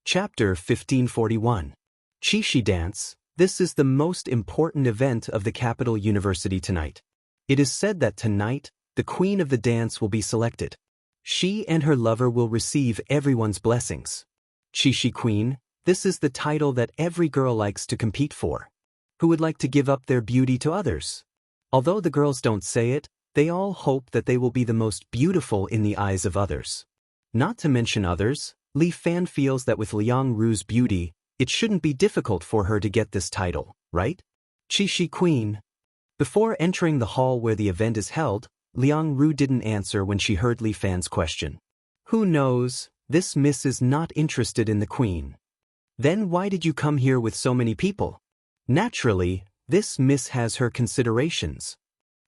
Chapter 1541. Chishi Dance. This is the most important event of the Capital University tonight. It is said that tonight, the queen of the dance will be selected. She and her lover will receive everyone's blessings. Chishi Queen, this is the title that every girl likes to compete for. Who would like to give up their beauty to others? Although the girls don't say it, they all hope that they will be the most beautiful in the eyes of others. Not to mention others, Li Fan feels that with Liang Ru's beauty, it shouldn't be difficult for her to get this title, right? Chishi Queen. Before entering the hall where the event is held, Liang Ru didn't answer when she heard Li Fan's question. Who knows, this miss is not interested in the queen. Then why did you come here with so many people? Naturally, this miss has her considerations.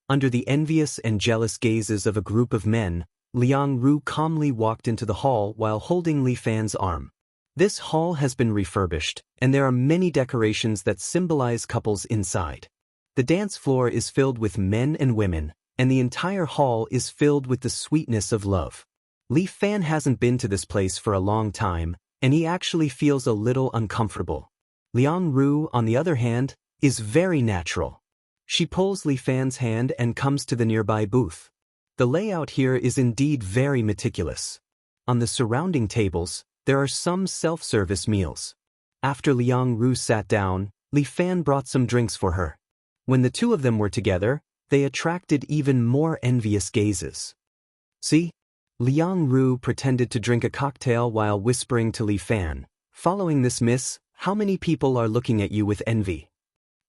Under the envious and jealous gazes of a group of men, Liang Ru calmly walked into the hall while holding Li Fan's arm. This hall has been refurbished, and there are many decorations that symbolize couples inside. The dance floor is filled with men and women, and the entire hall is filled with the sweetness of love. Li Fan hasn't been to this place for a long time, and he actually feels a little uncomfortable. Liang Ru, on the other hand, is very natural. She pulls Li Fan's hand and comes to the nearby booth. The layout here is indeed very meticulous. On the surrounding tables, there are some self-service meals. After Liang Ru sat down, Li Fan brought some drinks for her. When the two of them were together, they attracted even more envious gazes. See? Liang Ru pretended to drink a cocktail while whispering to Li Fan, "Following this, miss, how many people are looking at you with envy?"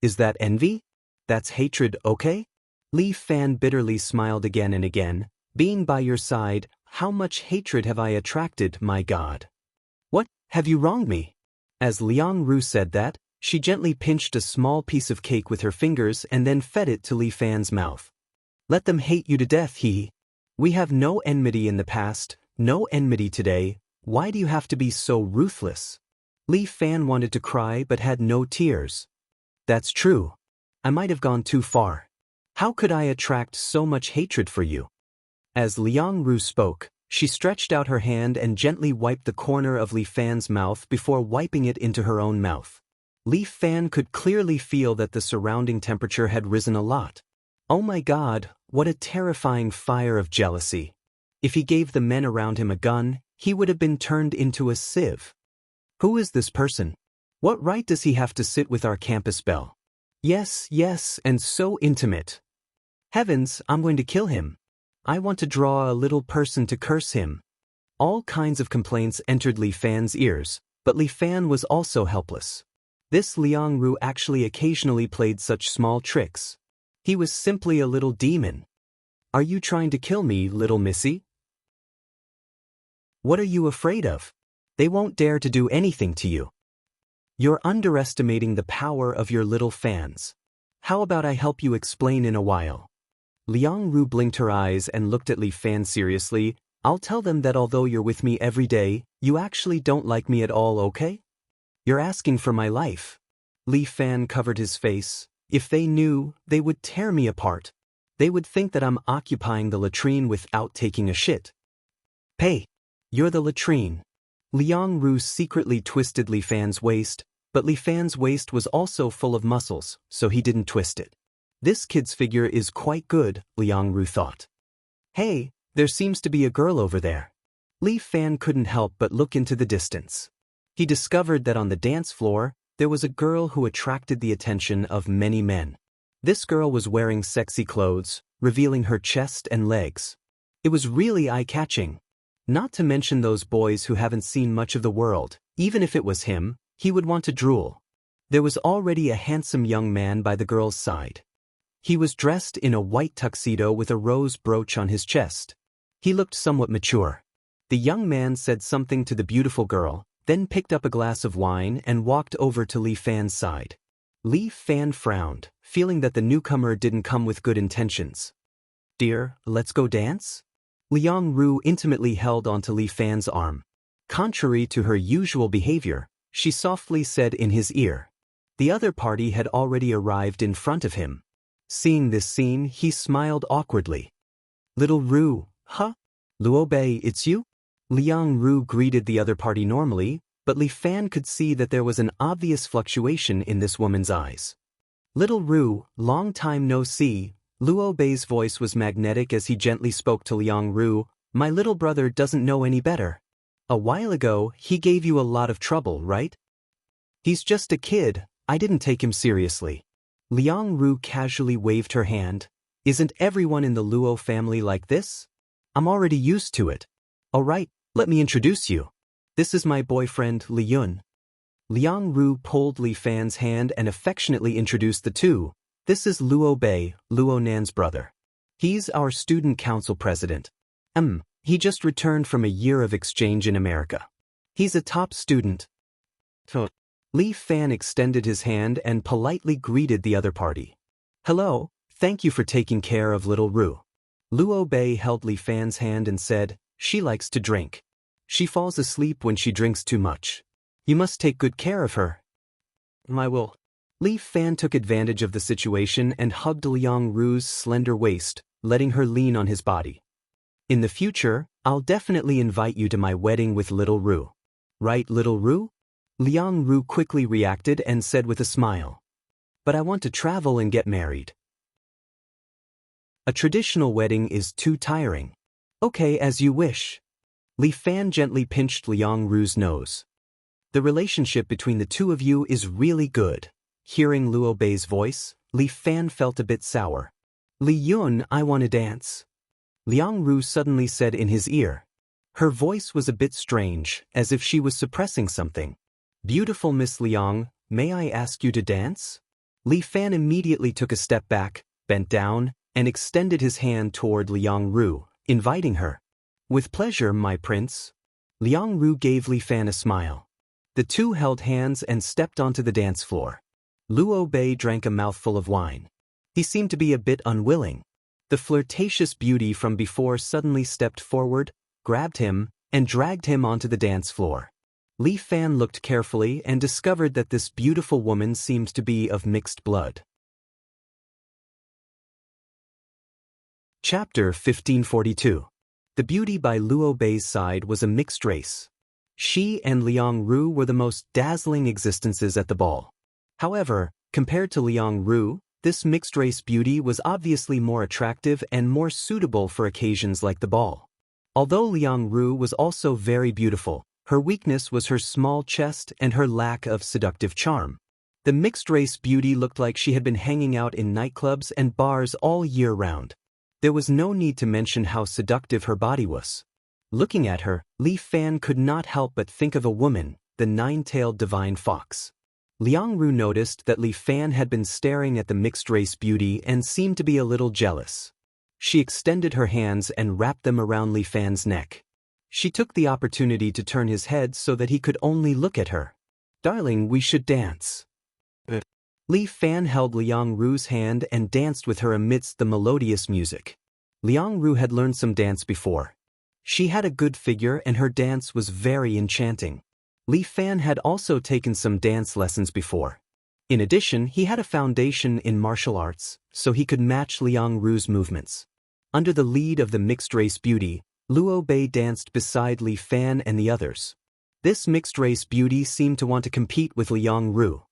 Is that envy? That's hatred, okay? Li Fan bitterly smiled again and again. Being by your side, how much hatred have I attracted, my God? What, have you wronged me? As Liang Ru said that, she gently pinched a small piece of cake with her fingers and then fed it to Li Fan's mouth. Let them hate you to death, he. We have no enmity in the past, no enmity today. Why do you have to be so ruthless? Li Fan wanted to cry but had no tears. That's true. I might have gone too far. How could I attract so much hatred for you? As Liang Ru spoke, she stretched out her hand and gently wiped the corner of Li Fan's mouth before wiping it into her own mouth. Li Fan could clearly feel that the surrounding temperature had risen a lot. Oh my God, what a terrifying fire of jealousy. If he gave the men around him a gun, he would have been turned into a sieve. Who is this person? What right does he have to sit with our campus belle? Yes, and so intimate. Heavens, I'm going to kill him. I want to draw a little person to curse him. All kinds of complaints entered Li Fan's ears, but Li Fan was also helpless. This Liang Ru actually occasionally played such small tricks. He was simply a little demon. Are you trying to kill me, little missy? What are you afraid of? They won't dare to do anything to you. You're underestimating the power of your little fans. How about I help you explain in a while? Liang Ru blinked her eyes and looked at Li Fan seriously. I'll tell them that although you're with me every day, you actually don't like me at all, okay? You're asking for my life. Li Fan covered his face. If they knew, they would tear me apart. They would think that I'm occupying the latrine without taking a shit. Hey, you're the latrine. Liang Ru secretly twisted Li Fan's waist, but Li Fan's waist was also full of muscles, so he didn't twist it. This kid's figure is quite good, Liang Ru thought. Hey, there seems to be a girl over there. Li Fan couldn't help but look into the distance. He discovered that on the dance floor, there was a girl who attracted the attention of many men. This girl was wearing sexy clothes, revealing her chest and legs. It was really eye-catching. Not to mention those boys who haven't seen much of the world. Even if it was him, he would want to drool. There was already a handsome young man by the girl's side. He was dressed in a white tuxedo with a rose brooch on his chest. He looked somewhat mature. The young man said something to the beautiful girl, then picked up a glass of wine and walked over to Li Fan's side. Li Fan frowned, feeling that the newcomer didn't come with good intentions. Dear, let's go dance? Liang Ru intimately held onto Li Fan's arm. Contrary to her usual behavior, she softly said in his ear. The other party had already arrived in front of him. Seeing this scene, he smiled awkwardly. Little Ru, huh? Luo Bei, it's you? Liang Ru greeted the other party normally, but Li Fan could see that there was an obvious fluctuation in this woman's eyes. "Little Ru, long time no see." Luo Bei's voice was magnetic as he gently spoke to Liang Ru. "My little brother doesn't know any better. A while ago, he gave you a lot of trouble, right? He's just a kid, I didn't take him seriously." Liang Ru casually waved her hand. "Isn't everyone in the Luo family like this? I'm already used to it. Alright, let me introduce you. This is my boyfriend, Li Yun." Liang Ru pulled Li Fan's hand and affectionately introduced the two. "This is Luo Bei, Luo Nan's brother. He's our student council president. He just returned from a year of exchange in America. He's a top student." Li Fan extended his hand and politely greeted the other party. "Hello, thank you for taking care of little Ru." Luo Bei held Li Fan's hand and said, "She likes to drink. She falls asleep when she drinks too much. You must take good care of her." "I will." Li Fan took advantage of the situation and hugged Liang Ru's slender waist, letting her lean on his body. "In the future, I'll definitely invite you to my wedding with little Ru. Right, little Ru?" Liang Ru quickly reacted and said with a smile. "But I want to travel and get married. A traditional wedding is too tiring." "Okay, as you wish." Li Fan gently pinched Liang Ru's nose. "The relationship between the two of you is really good." Hearing Luo Bei's voice, Li Fan felt a bit sour. "Li Yun, I want to dance," Liang Ru suddenly said in his ear. Her voice was a bit strange, as if she was suppressing something. "Beautiful Miss Liang, may I ask you to dance?" Li Fan immediately took a step back, bent down, and extended his hand toward Liang Ru, inviting her. "With pleasure, my prince." Liang Ru gave Li Fan a smile. The two held hands and stepped onto the dance floor. Luo Bei drank a mouthful of wine. He seemed to be a bit unwilling. The flirtatious beauty from before suddenly stepped forward, grabbed him, and dragged him onto the dance floor. Li Fan looked carefully and discovered that this beautiful woman seemed to be of mixed blood. Chapter 1542. The beauty by Luo Bei's side was a mixed race. She and Liang Ru were the most dazzling existences at the ball. However, compared to Liang Ru, this mixed-race beauty was obviously more attractive and more suitable for occasions like the ball. Although Liang Ru was also very beautiful, her weakness was her small chest and her lack of seductive charm. The mixed-race beauty looked like she had been hanging out in nightclubs and bars all year round. There was no need to mention how seductive her body was. Looking at her, Li Fan could not help but think of a woman, the nine-tailed divine fox. Liang Ru noticed that Li Fan had been staring at the mixed-race beauty and seemed to be a little jealous. She extended her hands and wrapped them around Li Fan's neck. She took the opportunity to turn his head so that he could only look at her. "Darling, we should dance." Li Fan held Liang Ru's hand and danced with her amidst the melodious music. Liang Ru had learned some dance before. She had a good figure and her dance was very enchanting. Li Fan had also taken some dance lessons before. In addition, he had a foundation in martial arts, so he could match Liang Ru's movements. Under the lead of the mixed-race beauty, Luo Bei danced beside Li Fan and the others. This mixed-race beauty seemed to want to compete with Liang Ru.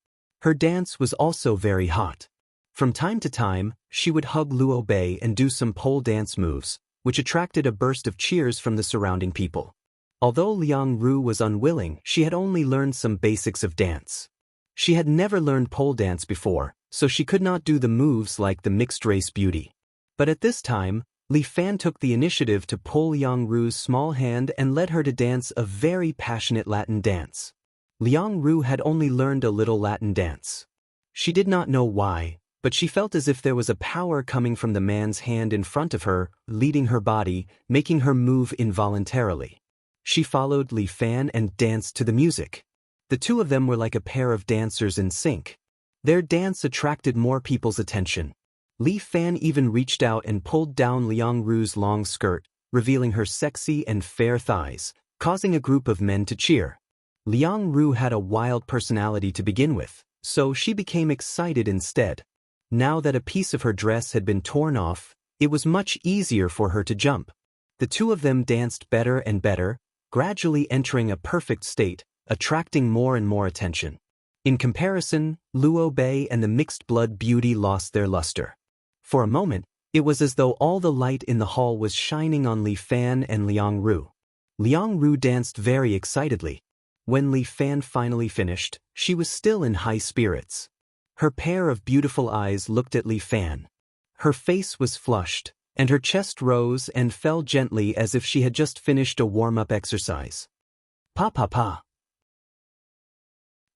Her dance was also very hot. From time to time, she would hug Luo Bei and do some pole dance moves, which attracted a burst of cheers from the surrounding people. Although Liang Ru was unwilling, she had only learned some basics of dance. She had never learned pole dance before, so she could not do the moves like the mixed-race beauty. But at this time, Li Fan took the initiative to pull Liang Ru's small hand and led her to dance a very passionate Latin dance. Liang Ru had only learned a little Latin dance. She did not know why, but she felt as if there was a power coming from the man's hand in front of her, leading her body, making her move involuntarily. She followed Li Fan and danced to the music. The two of them were like a pair of dancers in sync. Their dance attracted more people's attention. Li Fan even reached out and pulled down Liang Ru's long skirt, revealing her sexy and fair thighs, causing a group of men to cheer. Liang Ru had a wild personality to begin with, so she became excited instead. Now that a piece of her dress had been torn off, it was much easier for her to jump. The two of them danced better and better, gradually entering a perfect state, attracting more and more attention. In comparison, Luo Bei and the mixed-blood beauty lost their luster. For a moment, it was as though all the light in the hall was shining on Li Fan and Liang Ru. Liang Ru danced very excitedly. When Li Fan finally finished, she was still in high spirits. Her pair of beautiful eyes looked at Li Fan. Her face was flushed, and her chest rose and fell gently as if she had just finished a warm-up exercise. Pa pa pa.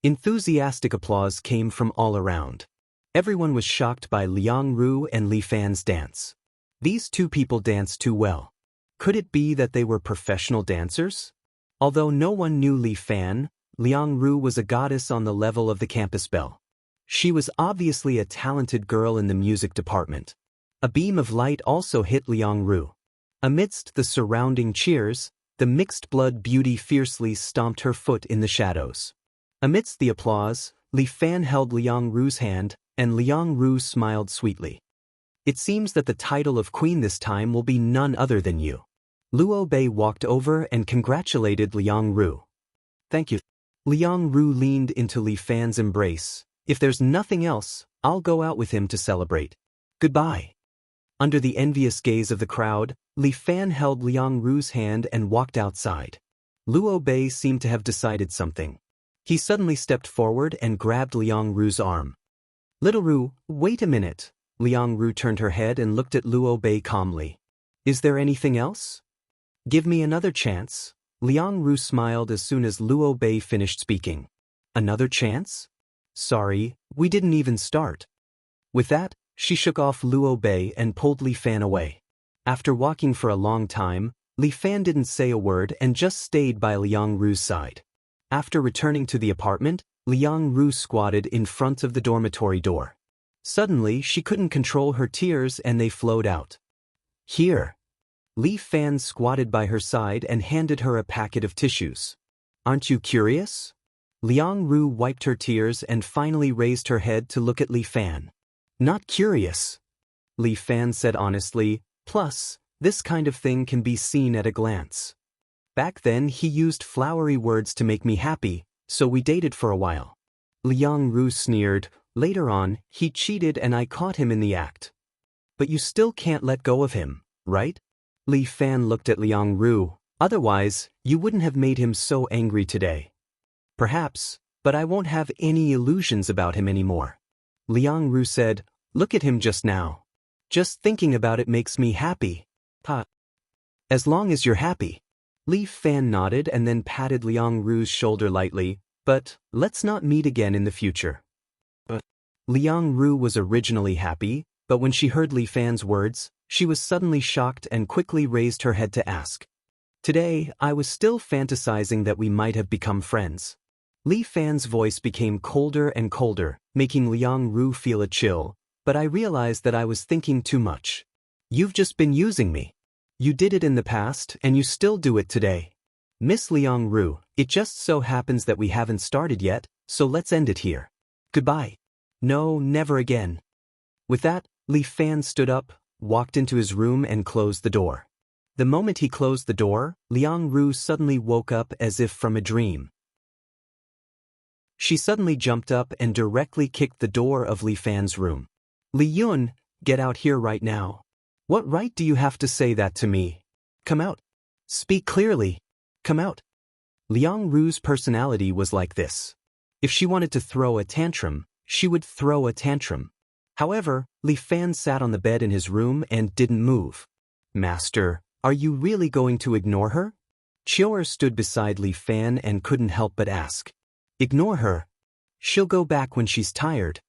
Enthusiastic applause came from all around. Everyone was shocked by Liang Ru and Li Fan's dance. These two people danced too well. Could it be that they were professional dancers? Although no one knew Li Fan, Liang Ru was a goddess on the level of the campus belle. She was obviously a talented girl in the music department. A beam of light also hit Liang Ru. Amidst the surrounding cheers, the mixed-blood beauty fiercely stomped her foot in the shadows. Amidst the applause, Li Fan held Liang Ru's hand, and Liang Ru smiled sweetly. It seems that the title of queen this time will be none other than you. Luo Bei walked over and congratulated Liang Ru. Thank you. Liang Ru leaned into Li Fan's embrace. If there's nothing else, I'll go out with him to celebrate. Goodbye. Under the envious gaze of the crowd, Li Fan held Liang Ru's hand and walked outside. Luo Bei seemed to have decided something. He suddenly stepped forward and grabbed Liang Ru's arm. Little Ru, wait a minute. Liang Ru turned her head and looked at Luo Bei calmly. Is there anything else? Give me another chance. Liang Ru smiled as soon as Luo Bei finished speaking. Another chance? Sorry, we didn't even start. With that, she shook off Luo Bei and pulled Li Fan away. After walking for a long time, Li Fan didn't say a word and just stayed by Liang Ru's side. After returning to the apartment, Liang Ru squatted in front of the dormitory door. Suddenly, she couldn't control her tears and they flowed out. Here. Li Fan squatted by her side and handed her a packet of tissues. Aren't you curious? Liang Ru wiped her tears and finally raised her head to look at Li Fan. Not curious. Li Fan said honestly, plus, this kind of thing can be seen at a glance. Back then he used flowery words to make me happy, so we dated for a while. Liang Ru sneered. Later on, he cheated and I caught him in the act. But you still can't let go of him, right? Li Fan looked at Liang Ru. Otherwise, you wouldn't have made him so angry today. Perhaps, but I won't have any illusions about him anymore. Liang Ru said, look at him just now. Just thinking about it makes me happy. Ha. As long as you're happy. Li Fan nodded and then patted Liang Ru's shoulder lightly, but let's not meet again in the future. Liang Ru was originally happy, but when she heard Li Fan's words, she was suddenly shocked and quickly raised her head to ask. Today, I was still fantasizing that we might have become friends. Li Fan's voice became colder and colder, making Liang Ru feel a chill, but I realized that I was thinking too much. You've just been using me. You did it in the past and you still do it today. Miss Liang Ru, it just so happens that we haven't started yet, so let's end it here. Goodbye. No, never again. With that, Li Fan stood up, walked into his room and closed the door. The moment he closed the door, Liang Ru suddenly woke up as if from a dream. She suddenly jumped up and directly kicked the door of Li Fan's room. Li Yun, get out here right now. What right do you have to say that to me? Come out. Speak clearly. Come out. Liang Ru's personality was like this. If she wanted to throw a tantrum, she would throw a tantrum. However, Li Fan sat on the bed in his room and didn't move. Master, are you really going to ignore her? Chior stood beside Li Fan and couldn't help but ask. Ignore her. She'll go back when she's tired.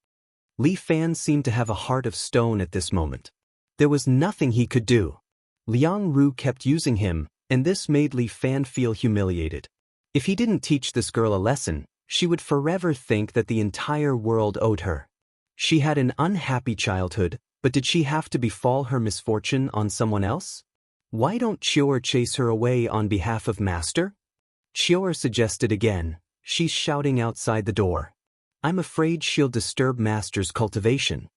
Li Fan seemed to have a heart of stone at this moment. There was nothing he could do. Liang Ru kept using him, and this made Li Fan feel humiliated. If he didn't teach this girl a lesson, she would forever think that the entire world owed her. She had an unhappy childhood, but did she have to befall her misfortune on someone else? Why don't Chior chase her away on behalf of Master? Chior suggested again. She's shouting outside the door. I'm afraid she'll disturb Master's cultivation.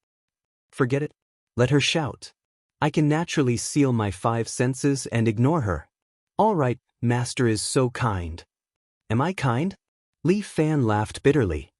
Forget it. Let her shout. I can naturally seal my 5 senses and ignore her. All right, Master is so kind. Am I kind? Li Fan laughed bitterly.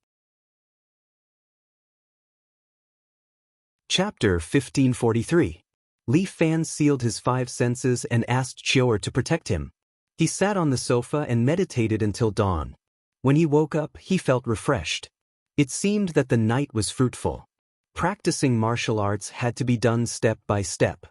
Chapter 1543. Li Fan sealed his 5 senses and asked Chior to protect him. He sat on the sofa and meditated until dawn. When he woke up, he felt refreshed. It seemed that the night was fruitful. Practicing martial arts had to be done step by step.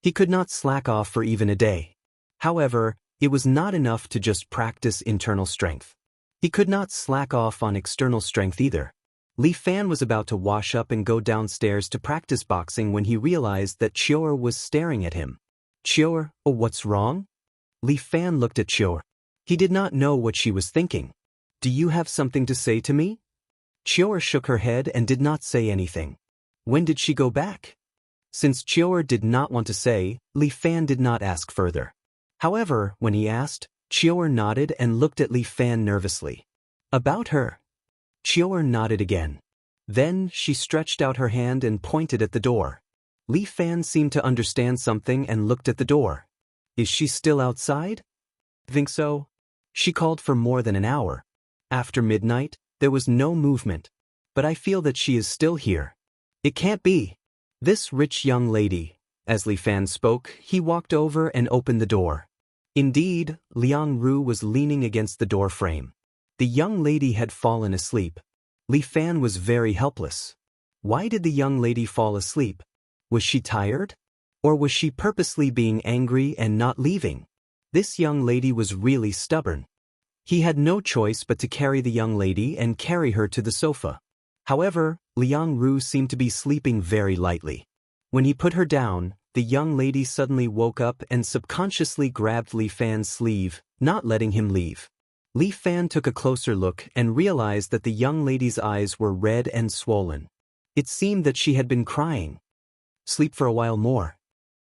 He could not slack off for even a day. However, it was not enough to just practice internal strength. He could not slack off on external strength either. Li Fan was about to wash up and go downstairs to practice boxing when he realized that Chior was staring at him. Chior, oh, what's wrong? Li Fan looked at Chior. He did not know what she was thinking. Do you have something to say to me? Chior shook her head and did not say anything. When did she go back? Since Chior did not want to say, Li Fan did not ask further. However, when he asked, Chior nodded and looked at Li Fan nervously. About her? Chior nodded again. Then she stretched out her hand and pointed at the door. Li Fan seemed to understand something and looked at the door. Is she still outside? Think so? She called for more than an hour. After midnight, there was no movement. But I feel that she is still here. It can't be. This rich young lady. As Li Fan spoke, he walked over and opened the door. Indeed, Liang Ru was leaning against the door frame. The young lady had fallen asleep. Li Fan was very helpless. Why did the young lady fall asleep? Was she tired? Or was she purposely being angry and not leaving? This young lady was really stubborn. He had no choice but to carry the young lady and carry her to the sofa. However, Liang Ru seemed to be sleeping very lightly. When he put her down, the young lady suddenly woke up and subconsciously grabbed Li Fan's sleeve, not letting him leave. Li Fan took a closer look and realized that the young lady's eyes were red and swollen. It seemed that she had been crying. Sleep for a while more.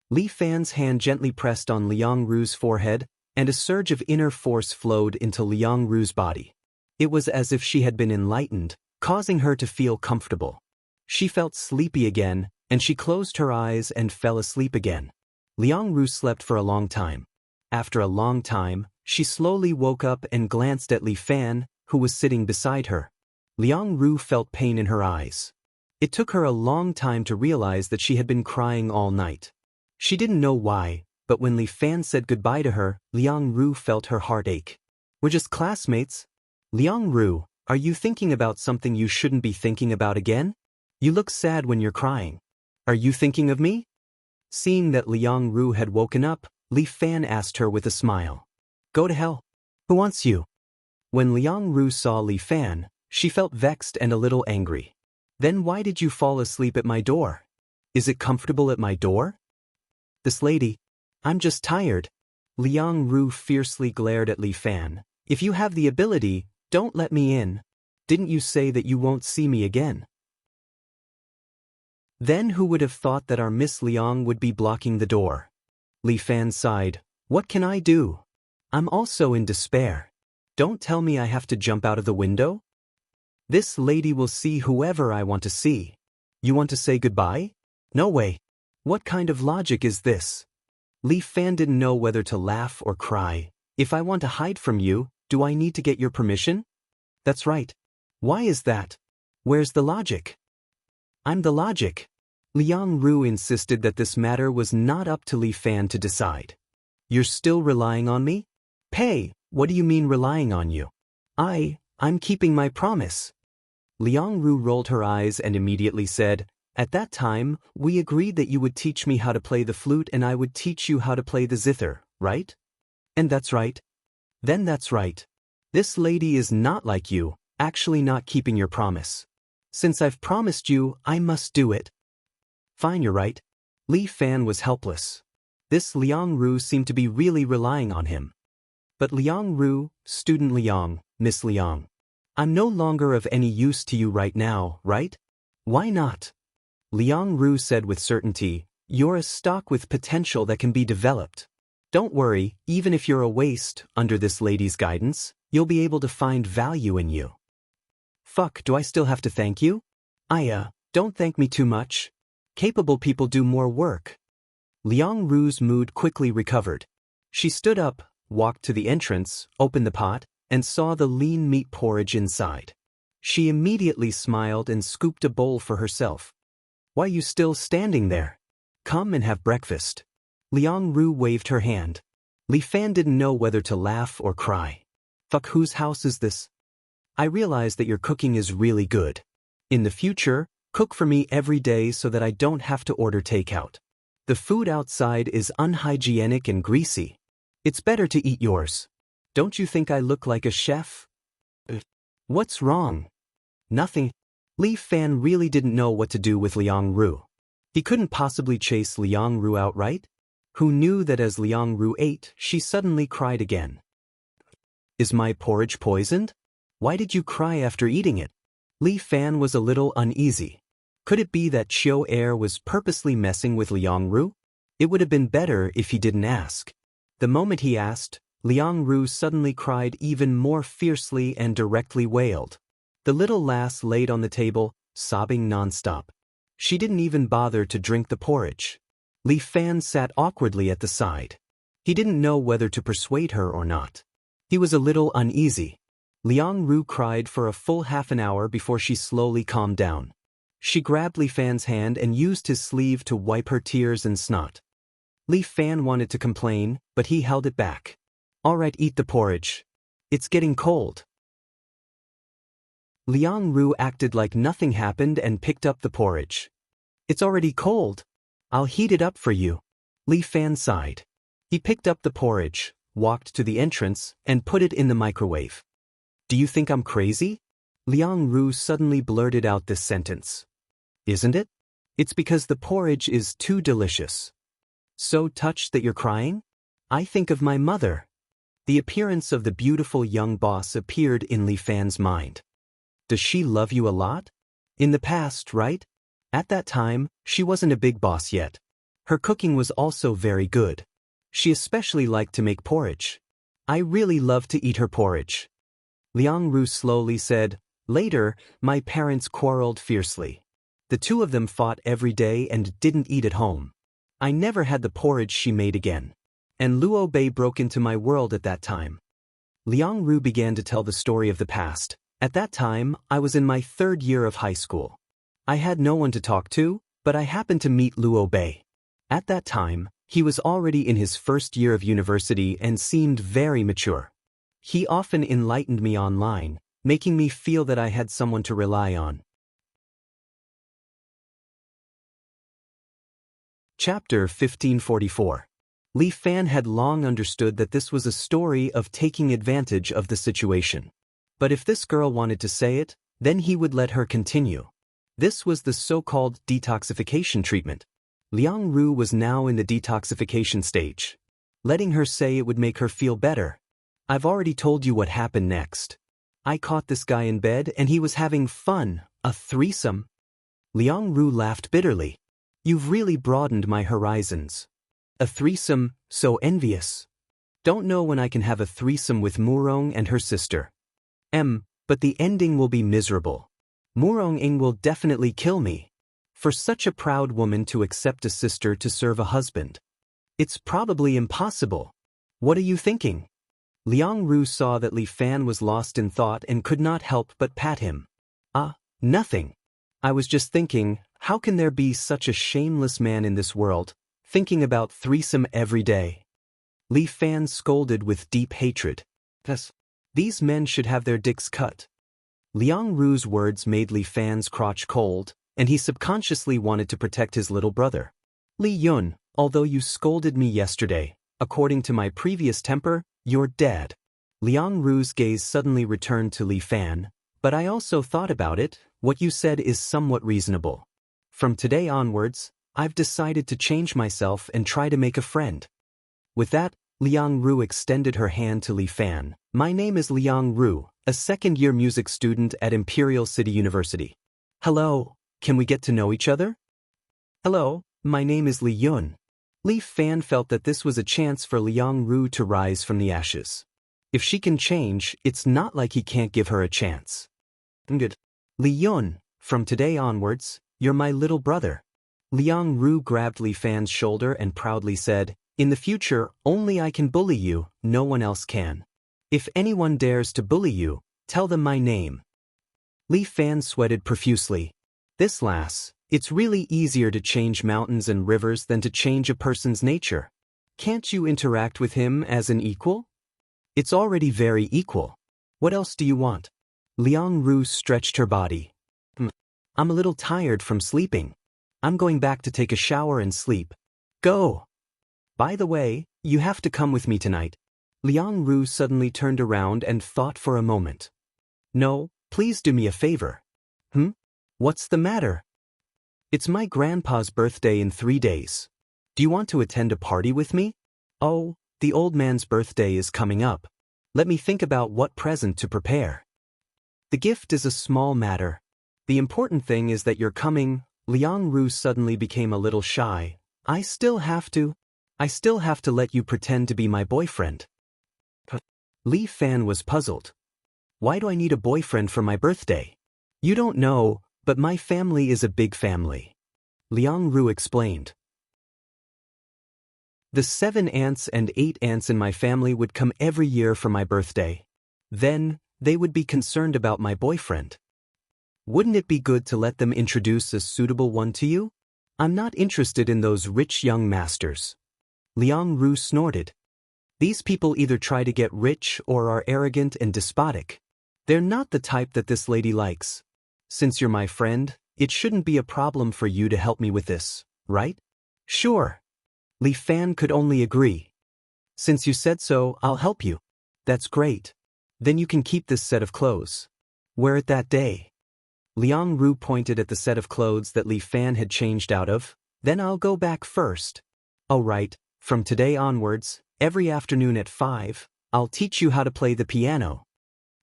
Li Fan's hand gently pressed on Liang Ru's forehead, and a surge of inner force flowed into Liang Ru's body. It was as if she had been enlightened, causing her to feel comfortable. She felt sleepy again, and she closed her eyes and fell asleep again. Liang Ru slept for a long time. After a long time, she slowly woke up and glanced at Li Fan, who was sitting beside her. Liang Ru felt pain in her eyes. It took her a long time to realize that she had been crying all night. She didn't know why, but when Li Fan said goodbye to her, Liang Ru felt her heart ache. We're just classmates. Liang Ru, are you thinking about something you shouldn't be thinking about again? You look sad when you're crying. Are you thinking of me? Seeing that Liang Ru had woken up, Li Fan asked her with a smile. Go to hell. Who wants you? When Liang Ru saw Li Fan, she felt vexed and a little angry. Then why did you fall asleep at my door? Is it comfortable at my door? This lady. I'm just tired. Liang Ru fiercely glared at Li Fan. If you have the ability, don't let me in. Didn't you say that you won't see me again? Then who would have thought that our Miss Liang would be blocking the door? Li Fan sighed. What can I do? I'm also in despair. Don't tell me I have to jump out of the window? This lady will see whoever I want to see. You want to say goodbye? No way. What kind of logic is this? Li Fan didn't know whether to laugh or cry. If I want to hide from you, do I need to get your permission? That's right. Why is that? Where's the logic? I'm the logic. Liang Ru insisted that this matter was not up to Li Fan to decide. You're still relying on me? Pei, what do you mean relying on you? I'm keeping my promise. Liang Ru rolled her eyes and immediately said, At that time, we agreed that you would teach me how to play the flute and I would teach you how to play the zither, right? And that's right. Then that's right. This lady is not like you, actually not keeping your promise. Since I've promised you, I must do it. Fine, you're right. Li Fan was helpless. This Liang Ru seemed to be really relying on him. But Liang Ru, student Liang, Miss Liang, I'm no longer of any use to you right now, right? Why not? Liang Ru said with certainty, You're a stock with potential that can be developed. Don't worry, even if you're a waste, under this lady's guidance, you'll be able to find value in you. Fuck, do I still have to thank you? Don't thank me too much. Capable people do more work. Liang Ru's mood quickly recovered. She stood up, walked to the entrance, opened the pot, and saw the lean meat porridge inside. She immediately smiled and scooped a bowl for herself. "Why are you still standing there? Come and have breakfast." Liang Ru waved her hand. Li Fan didn't know whether to laugh or cry. "Fuck, whose house is this? I realize that your cooking is really good. In the future, cook for me every day so that I don't have to order takeout. The food outside is unhygienic and greasy. It's better to eat yours. Don't you think I look like a chef?" "What's wrong?" "Nothing." Li Fan really didn't know what to do with Liang Ru. He couldn't possibly chase Liang Ru outright. Who knew that as Liang Ru ate, she suddenly cried again. "Is my porridge poisoned? Why did you cry after eating it?" Li Fan was a little uneasy. Could it be that Chiu Er was purposely messing with Liang Ru? It would have been better if he didn't ask. The moment he asked, Liang Ru suddenly cried even more fiercely and directly wailed. The little lass laid on the table, sobbing nonstop. She didn't even bother to drink the porridge. Li Fan sat awkwardly at the side. He didn't know whether to persuade her or not. He was a little uneasy. Liang Ru cried for a full half an hour before she slowly calmed down. She grabbed Li Fan's hand and used his sleeve to wipe her tears and snot. Li Fan wanted to complain, but he held it back. "All right, eat the porridge. It's getting cold." Liang Ru acted like nothing happened and picked up the porridge. "It's already cold. I'll heat it up for you." Li Fan sighed. He picked up the porridge, walked to the entrance, and put it in the microwave. "Do you think I'm crazy?" Liang Ru suddenly blurted out this sentence. "Isn't it? It's because the porridge is too delicious." "So touched that you're crying? I think of my mother." The appearance of the beautiful young boss appeared in Li Fan's mind. "Does she love you a lot? In the past, right? At that time, she wasn't a big boss yet. Her cooking was also very good. She especially liked to make porridge. I really loved to eat her porridge." Liang Ru slowly said, "Later, my parents quarreled fiercely. The two of them fought every day and didn't eat at home. I never had the porridge she made again. And Luo Bei broke into my world at that time." Liang Ru began to tell the story of the past. "At that time, I was in my 3rd year of high school. I had no one to talk to, but I happened to meet Luo Bei. At that time, he was already in his 1st year of university and seemed very mature. He often enlightened me online, making me feel that I had someone to rely on." Chapter 1544. Li Fan had long understood that this was a story of taking advantage of the situation. But if this girl wanted to say it, then he would let her continue. This was the so-called detoxification treatment. Liang Ru was now in the detoxification stage. Letting her say it would make her feel better. "I've already told you what happened next. I caught this guy in bed and he was having fun, a threesome." Liang Ru laughed bitterly. "You've really broadened my horizons. A threesome, so envious. Don't know when I can have a threesome with Murong and her sister. But the ending will be miserable. Murong Ing will definitely kill me. For such a proud woman to accept a sister to serve a husband. It's probably impossible. What are you thinking?" Liang Ru saw that Li Fan was lost in thought and could not help but pat him. Nothing. I was just thinking, how can there be such a shameless man in this world, thinking about threesome every day?" Li Fan scolded with deep hatred. "These men should have their dicks cut." Liang Ru's words made Li Fan's crotch cold, and he subconsciously wanted to protect his little brother. "Li Yun, although you scolded me yesterday, according to my previous temper, you're dead." Liang Ru's gaze suddenly returned to Li Fan. "But I also thought about it, what you said is somewhat reasonable. From today onwards, I've decided to change myself and try to make a friend." With that, Liang Ru extended her hand to Li Fan. "My name is Liang Ru, a 2nd-year music student at Imperial City University. Hello, can we get to know each other?" "Hello, my name is Li Yun." Li Fan felt that this was a chance for Liang Ru to rise from the ashes. If she can change, it's not like he can't give her a chance. "Good. Li Yun, from today onwards, you're my little brother." Liang Ru grabbed Li Fan's shoulder and proudly said, "In the future, only I can bully you, no one else can." If anyone dares to bully you, tell them my name. Li Fan sweated profusely. This lass, it's really easier to change mountains and rivers than to change a person's nature. Can't you interact with him as an equal? It's already very equal. What else do you want? Liang Ru stretched her body. I'm a little tired from sleeping. I'm going back to take a shower and sleep. Go! By the way, you have to come with me tonight. Liang Ru suddenly turned around and thought for a moment. No, please do me a favor. What's the matter? It's my grandpa's birthday in 3 days. Do you want to attend a party with me? Oh, the old man's birthday is coming up. Let me think about what present to prepare. The gift is a small matter. The important thing is that you're coming. Liang Ru suddenly became a little shy. I still have to let you pretend to be my boyfriend. Li Fan was puzzled. Why do I need a boyfriend for my birthday? You don't know, but my family is a big family. Liang Ru explained. The 7 aunts and 8 aunts in my family would come every year for my birthday. Then, they would be concerned about my boyfriend. Wouldn't it be good to let them introduce a suitable one to you? I'm not interested in those rich young masters. Liang Ru snorted. These people either try to get rich or are arrogant and despotic. They're not the type that this lady likes. Since you're my friend, it shouldn't be a problem for you to help me with this, right? Sure. Li Fan could only agree. Since you said so, I'll help you. That's great. Then you can keep this set of clothes. Wear it that day. Liang Ru pointed at the set of clothes that Li Fan had changed out of. Then I'll go back first. All right, from today onwards, every afternoon at 5, I'll teach you how to play the piano.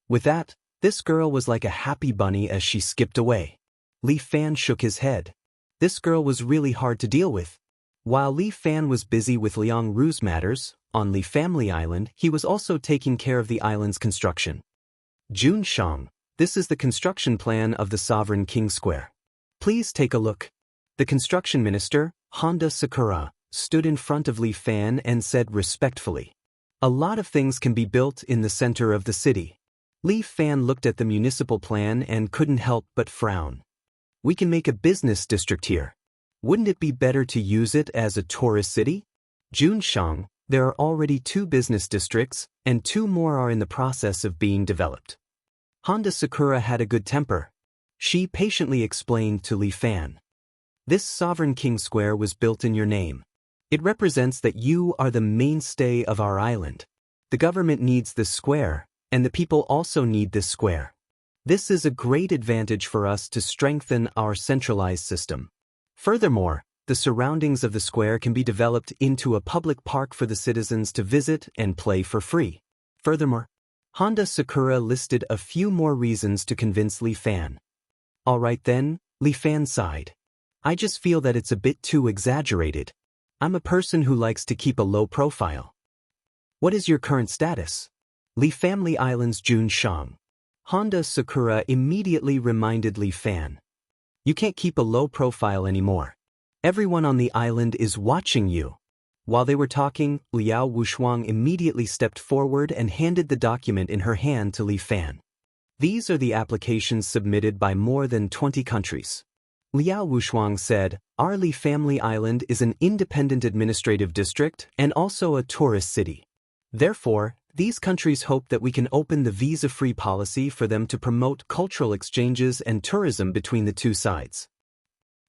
With that, this girl was like a happy bunny as she skipped away. Li Fan shook his head. This girl was really hard to deal with. While Li Fan was busy with Liang Ru's matters, on Li Family Island, he was also taking care of the island's construction. Jun Shang, this is the construction plan of the Sovereign King Square. Please take a look. The construction minister, Honda Sakura, stood in front of Li Fan and said respectfully, a lot of things can be built in the center of the city. Li Fan looked at the municipal plan and couldn't help but frown. We can make a business district here. Wouldn't it be better to use it as a tourist city? Jun Shang, there are already 2 business districts, and 2 more are in the process of being developed. Honda Sakura had a good temper. She patiently explained to Li Fan. This Sovereign King Square was built in your name. It represents that you are the mainstay of our island. The government needs this square, and the people also need this square. This is a great advantage for us to strengthen our centralized system. Furthermore, the surroundings of the square can be developed into a public park for the citizens to visit and play for free. Furthermore, Honda Sakura listed a few more reasons to convince Li Fan. All right then, Li Fan sighed. I just feel that it's a bit too exaggerated. I'm a person who likes to keep a low profile. What is your current status? Li Family Island's Jun Shang. Honda Sakura immediately reminded Li Fan. You can't keep a low profile anymore. Everyone on the island is watching you. While they were talking, Liao Wushuang immediately stepped forward and handed the document in her hand to Li Fan. These are the applications submitted by more than 20 countries. Liao Wushuang said, our Li Family Island is an independent administrative district and also a tourist city. Therefore, these countries hope that we can open the visa-free policy for them to promote cultural exchanges and tourism between the 2 sides.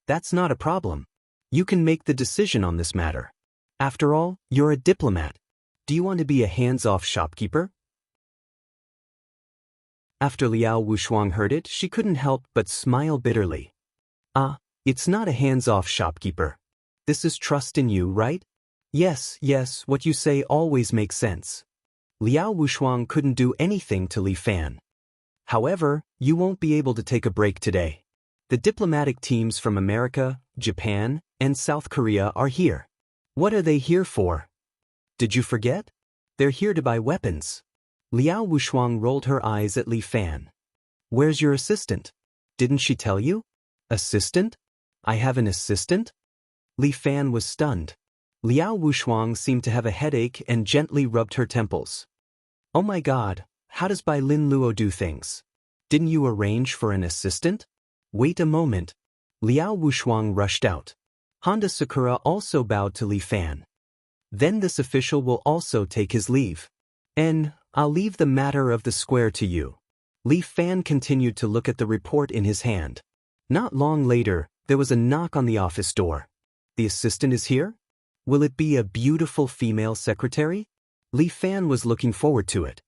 That's not a problem. You can make the decision on this matter. After all, you're a diplomat. Do you want to be a hands-off shopkeeper? After Liao Wushuang heard it, she couldn't help but smile bitterly. It's not a hands-off shopkeeper. This is trust in you, right? Yes, what you say always makes sense. Liao Wushuang couldn't do anything to Li Fan. However, you won't be able to take a break today. The diplomatic teams from America, Japan, and South Korea are here. What are they here for? Did you forget? They're here to buy weapons. Liao Wushuang rolled her eyes at Li Fan. Where's your assistant? Didn't she tell you? Assistant? I have an assistant? Li Fan was stunned. Liao Wushuang seemed to have a headache and gently rubbed her temples. Oh my god, how does Bai Lin Luo do things? Didn't you arrange for an assistant? Wait a moment. Liao Wushuang rushed out. Honda Sakura also bowed to Li Fan. Then this official will also take his leave. And I'll leave the matter of the square to you. Li Fan continued to look at the report in his hand. Not long later, there was a knock on the office door. The assistant is here? Will it be a beautiful female secretary? Li Fan was looking forward to it.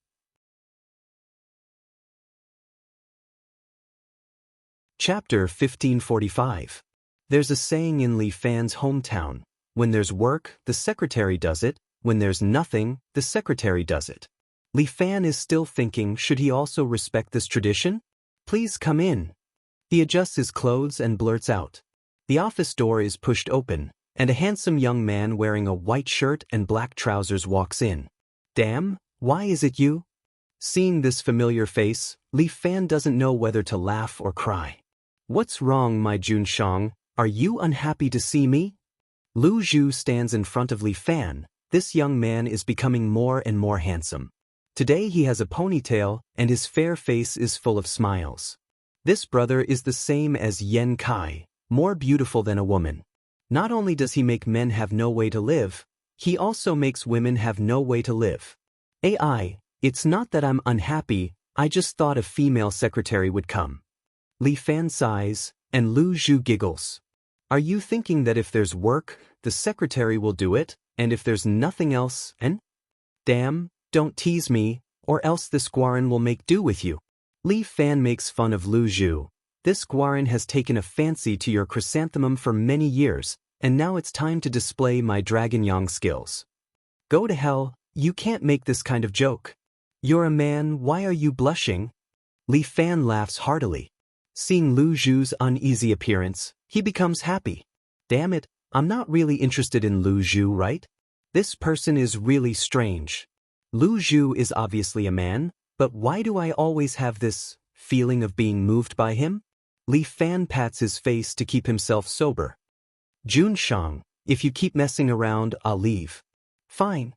Chapter 1545. There's a saying in Li Fan's hometown, when there's work, the secretary does it, when there's nothing, the secretary does it. Li Fan is still thinking, should he also respect this tradition? Please come in. He adjusts his clothes and blurts out. The office door is pushed open, and a handsome young man wearing a white shirt and black trousers walks in. Damn, why is it you? Seeing this familiar face, Li Fan doesn't know whether to laugh or cry. What's wrong, my Junshang? Are you unhappy to see me? Lu Zhu stands in front of Li Fan. This young man is becoming more and more handsome. Today he has a ponytail, and his fair face is full of smiles. This brother is the same as Yen Kai, more beautiful than a woman. Not only does he make men have no way to live, he also makes women have no way to live. AI, it's not that I'm unhappy, I just thought a female secretary would come. Li Fan sighs, and Lu Zhu giggles. Are you thinking that if there's work, the secretary will do it, and if there's nothing else, and? Damn, don't tease me, or else this Guaran will make do with you. Li Fan makes fun of Lu Zhu. This Guaran has taken a fancy to your chrysanthemum for many years, and now it's time to display my Dragon Yang skills. Go to hell, you can't make this kind of joke. You're a man, why are you blushing? Li Fan laughs heartily. Seeing Lu Zhu's uneasy appearance, he becomes happy. Damn it, I'm not really interested in Lu Zhu, right? This person is really strange. Lu Zhu is obviously a man, but why do I always have this feeling of being moved by him? Li Fan pats his face to keep himself sober. Junshang, if you keep messing around, I'll leave. Fine,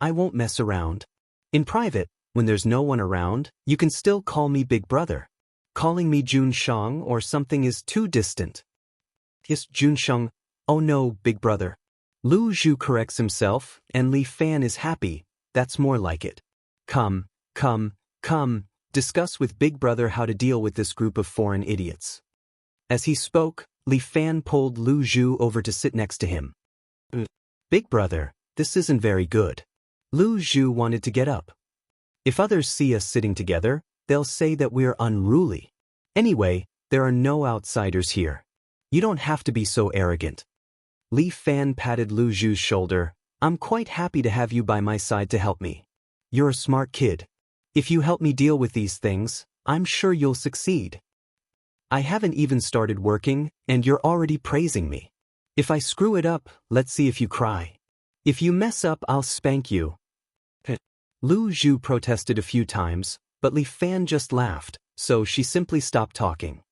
I won't mess around. In private, when there's no one around, you can still call me Big Brother. Calling me Junshang or something is too distant. Yes, Junshang. Oh no, Big Brother. Lu Zhu corrects himself, and Li Fan is happy. That's more like it. Come. Discuss with Big Brother how to deal with this group of foreign idiots. As he spoke, Li Fan pulled Lu Zhu over to sit next to him. Big Brother, this isn't very good. Lu Zhu wanted to get up. If others see us sitting together, they'll say that we're unruly. Anyway, there are no outsiders here. You don't have to be so arrogant. Li Fan patted Lu Zhu's shoulder. I'm quite happy to have you by my side to help me. You're a smart kid. If you help me deal with these things, I'm sure you'll succeed. I haven't even started working, and you're already praising me. If I screw it up, let's see if you cry. If you mess up, I'll spank you. Lu Zhu protested a few times, but Li Fan just laughed, so she simply stopped talking.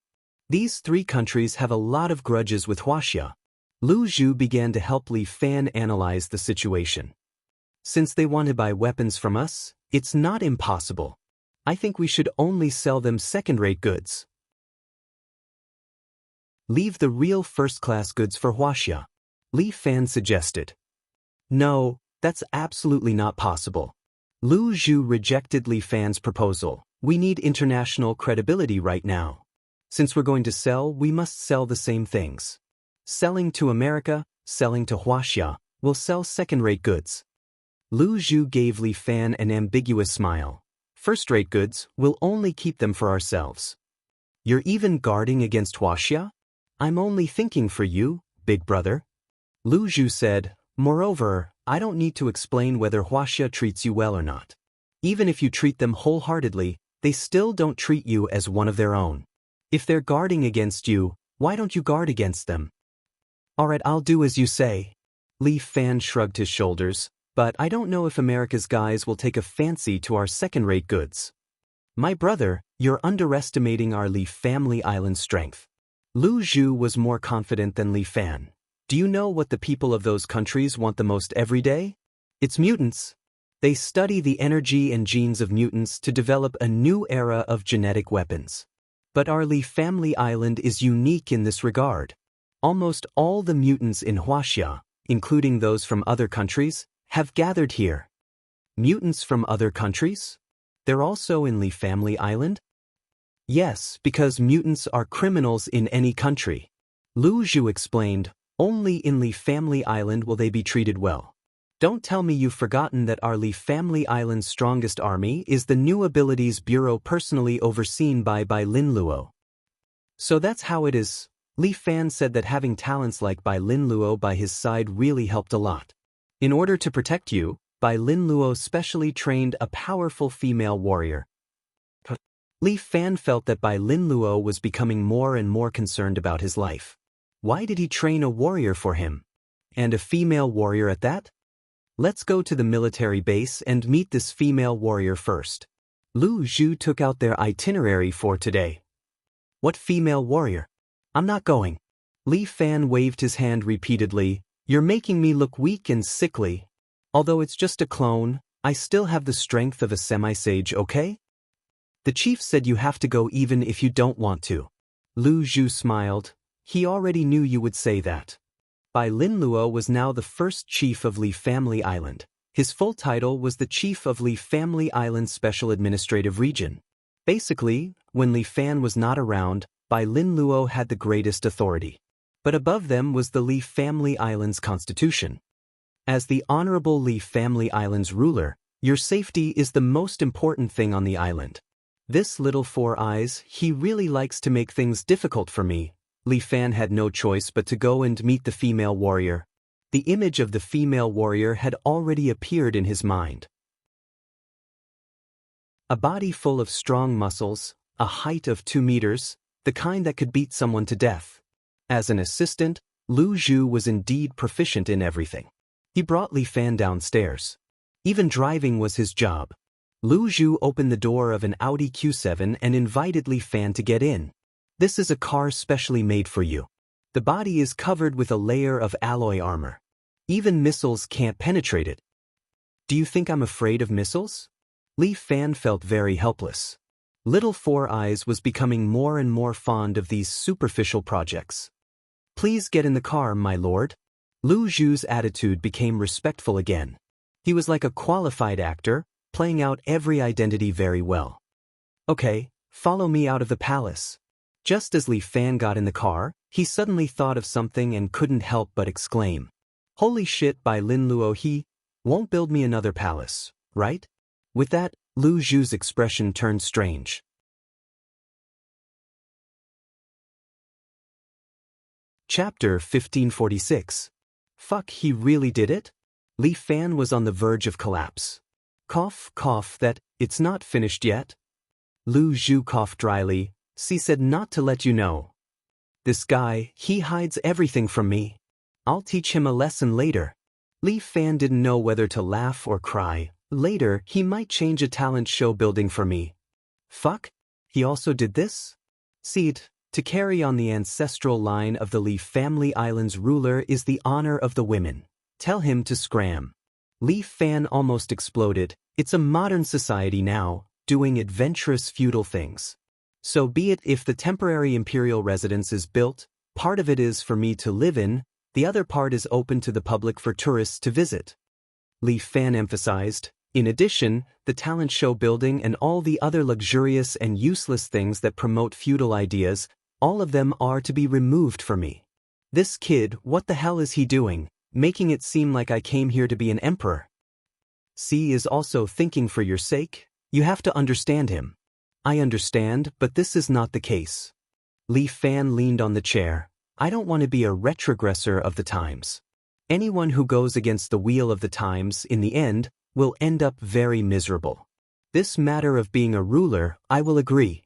These three countries have a lot of grudges with Huaxia. Lu Zhu began to help Li Fan analyze the situation. Since they want to buy weapons from us, it's not impossible. I think we should only sell them second-rate goods. Leave the real first-class goods for Huaxia, Li Fan suggested. No, that's absolutely not possible. Lu Zhu rejected Li Fan's proposal. We need international credibility right now. Since we're going to sell, we must sell the same things. Selling to America, selling to Huaxia, we'll sell second-rate goods. Lu Zhu gave Li Fan an ambiguous smile. First-rate goods, we'll only keep them for ourselves. You're even guarding against Huaxia? I'm only thinking for you, Big Brother. Lu Zhu said, moreover, I don't need to explain whether Huaxia treats you well or not. Even if you treat them wholeheartedly, they still don't treat you as one of their own. If they're guarding against you, why don't you guard against them? Alright, I'll do as you say. Li Fan shrugged his shoulders. But I don't know if America's guys will take a fancy to our second-rate goods. My brother, you're underestimating our Li family island strength. Lu Zhu was more confident than Li Fan. Do you know what the people of those countries want the most every day? It's mutants. They study the energy and genes of mutants to develop a new era of genetic weapons. But our Li family island is unique in this regard. Almost all the mutants in Huaxia, including those from other countries, have gathered here. Mutants from other countries? They're also in Li family island? Yes, because mutants are criminals in any country. Lu Zhu explained, only in Li family island will they be treated well. Don't tell me you've forgotten that our Li family island's strongest army is the New Abilities Bureau personally overseen by Bai Lin Luo. So that's how it is. Li Fan said that having talents like Bai Lin Luo by his side really helped a lot. In order to protect you, Bai Lin Luo specially trained a powerful female warrior. Li Fan felt that Bai Lin Luo was becoming more and more concerned about his life. Why did he train a warrior for him? And a female warrior at that? Let's go to the military base and meet this female warrior first. Lu Zhu took out their itinerary for today. What female warrior? I'm not going. Li Fan waved his hand repeatedly. You're making me look weak and sickly. Although it's just a clone, I still have the strength of a semi-sage, okay? The chief said you have to go even if you don't want to. Lu Zhu smiled. He already knew you would say that. Bai Lin Luo was now the first chief of Li Family Island. His full title was the Chief of Li Family Island Special Administrative Region. Basically, when Li Fan was not around, Bai Lin Luo had the greatest authority. But above them was the Li Family Island's constitution. As the Honorable Li Family Island's ruler, your safety is the most important thing on the island. This little Four Eyes, he really likes to make things difficult for me. Li Fan had no choice but to go and meet the female warrior. The image of the female warrior had already appeared in his mind. A body full of strong muscles, a height of 2 meters, the kind that could beat someone to death. As an assistant, Lu Zhu was indeed proficient in everything. He brought Li Fan downstairs. Even driving was his job. Lu Zhu opened the door of an Audi Q7 and invited Li Fan to get in. This is a car specially made for you. The body is covered with a layer of alloy armor. Even missiles can't penetrate it. Do you think I'm afraid of missiles? Li Fan felt very helpless. Little Four Eyes was becoming more and more fond of these superficial projects. Please get in the car, my lord. Lu Zhu's attitude became respectful again. He was like a qualified actor, playing out every identity very well. Okay, follow me out of the palace. Just as Li Fan got in the car, he suddenly thought of something and couldn't help but exclaim. Holy shit, Bai Lin Luo, he won't build me another palace, right? With that, Lu Zhu's expression turned strange. Chapter 1546. Fuck, he really did it? Li Fan was on the verge of collapse. Cough, cough, that, it's not finished yet? Lu Zhu coughed dryly. She said not to let you know. This guy, he hides everything from me. I'll teach him a lesson later. Li Fan didn't know whether to laugh or cry. Later, he might change a talent show building for me. Fuck? He also did this? See it, to carry on the ancestral line of the Li Family Island's ruler is the honor of the women. Tell him to scram. Li Fan almost exploded. It's a modern society now, doing adventurous feudal things. So be it. If the temporary imperial residence is built, part of it is for me to live in, the other part is open to the public for tourists to visit. Li Fan emphasized. In addition, the talent show building and all the other luxurious and useless things that promote feudal ideas, all of them are to be removed for me. This kid, what the hell is he doing, making it seem like I came here to be an emperor? C is also thinking for your sake. You have to understand him. I understand, but this is not the case. Li Fan leaned on the chair. I don't want to be a retrogressor of the times. Anyone who goes against the wheel of the times, in the end, will end up very miserable. This matter of being a ruler, I will agree.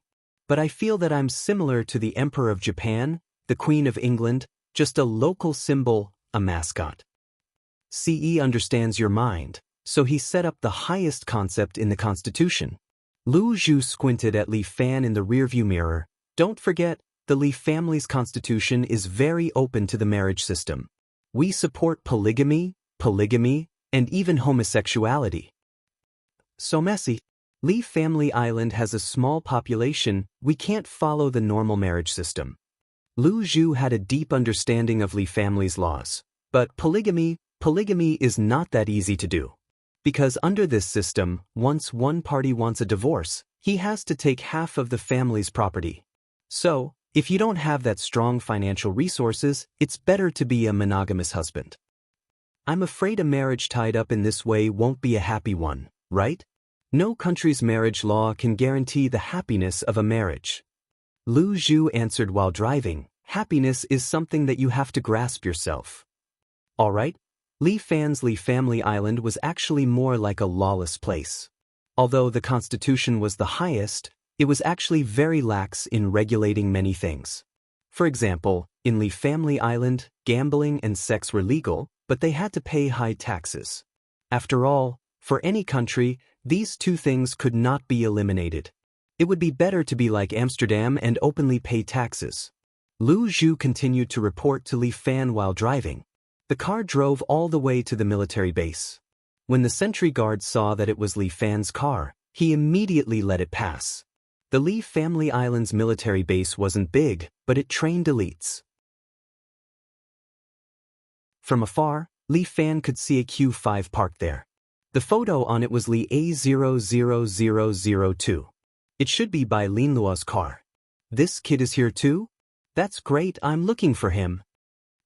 But I feel that I'm similar to the Emperor of Japan, the Queen of England, just a local symbol, a mascot. CE understands your mind, so he set up the highest concept in the Constitution. Lu Zhu squinted at Li Fan in the rearview mirror. Don't forget, the Li family's constitution is very open to the marriage system. We support polygamy, and even homosexuality. So messy. Li Family Island has a small population, we can't follow the normal marriage system. Lu Zhu had a deep understanding of Li family's laws. But polygamy is not that easy to do. Because under this system, once one party wants a divorce, he has to take half of the family's property. So, if you don't have that strong financial resources, it's better to be a monogamous husband. I'm afraid a marriage tied up in this way won't be a happy one, right? No country's marriage law can guarantee the happiness of a marriage. Lu Zhu answered while driving, happiness is something that you have to grasp yourself. Alright? Li Family Island was actually more like a lawless place. Although the constitution was the highest, it was actually very lax in regulating many things. For example, in Li Family Island, gambling and sex were legal, but they had to pay high taxes. After all, for any country, these two things could not be eliminated. It would be better to be like Amsterdam and openly pay taxes. Lu Zhu continued to report to Li Fan while driving. The car drove all the way to the military base. When the sentry guard saw that it was Li Fan's car, he immediately let it pass. The Li Family Island's military base wasn't big, but it trained elites. From afar, Li Fan could see a Q5 parked there. The photo on it was Li A00002. It should be by Lin Luo's car. This kid is here too? That's great, I'm looking for him.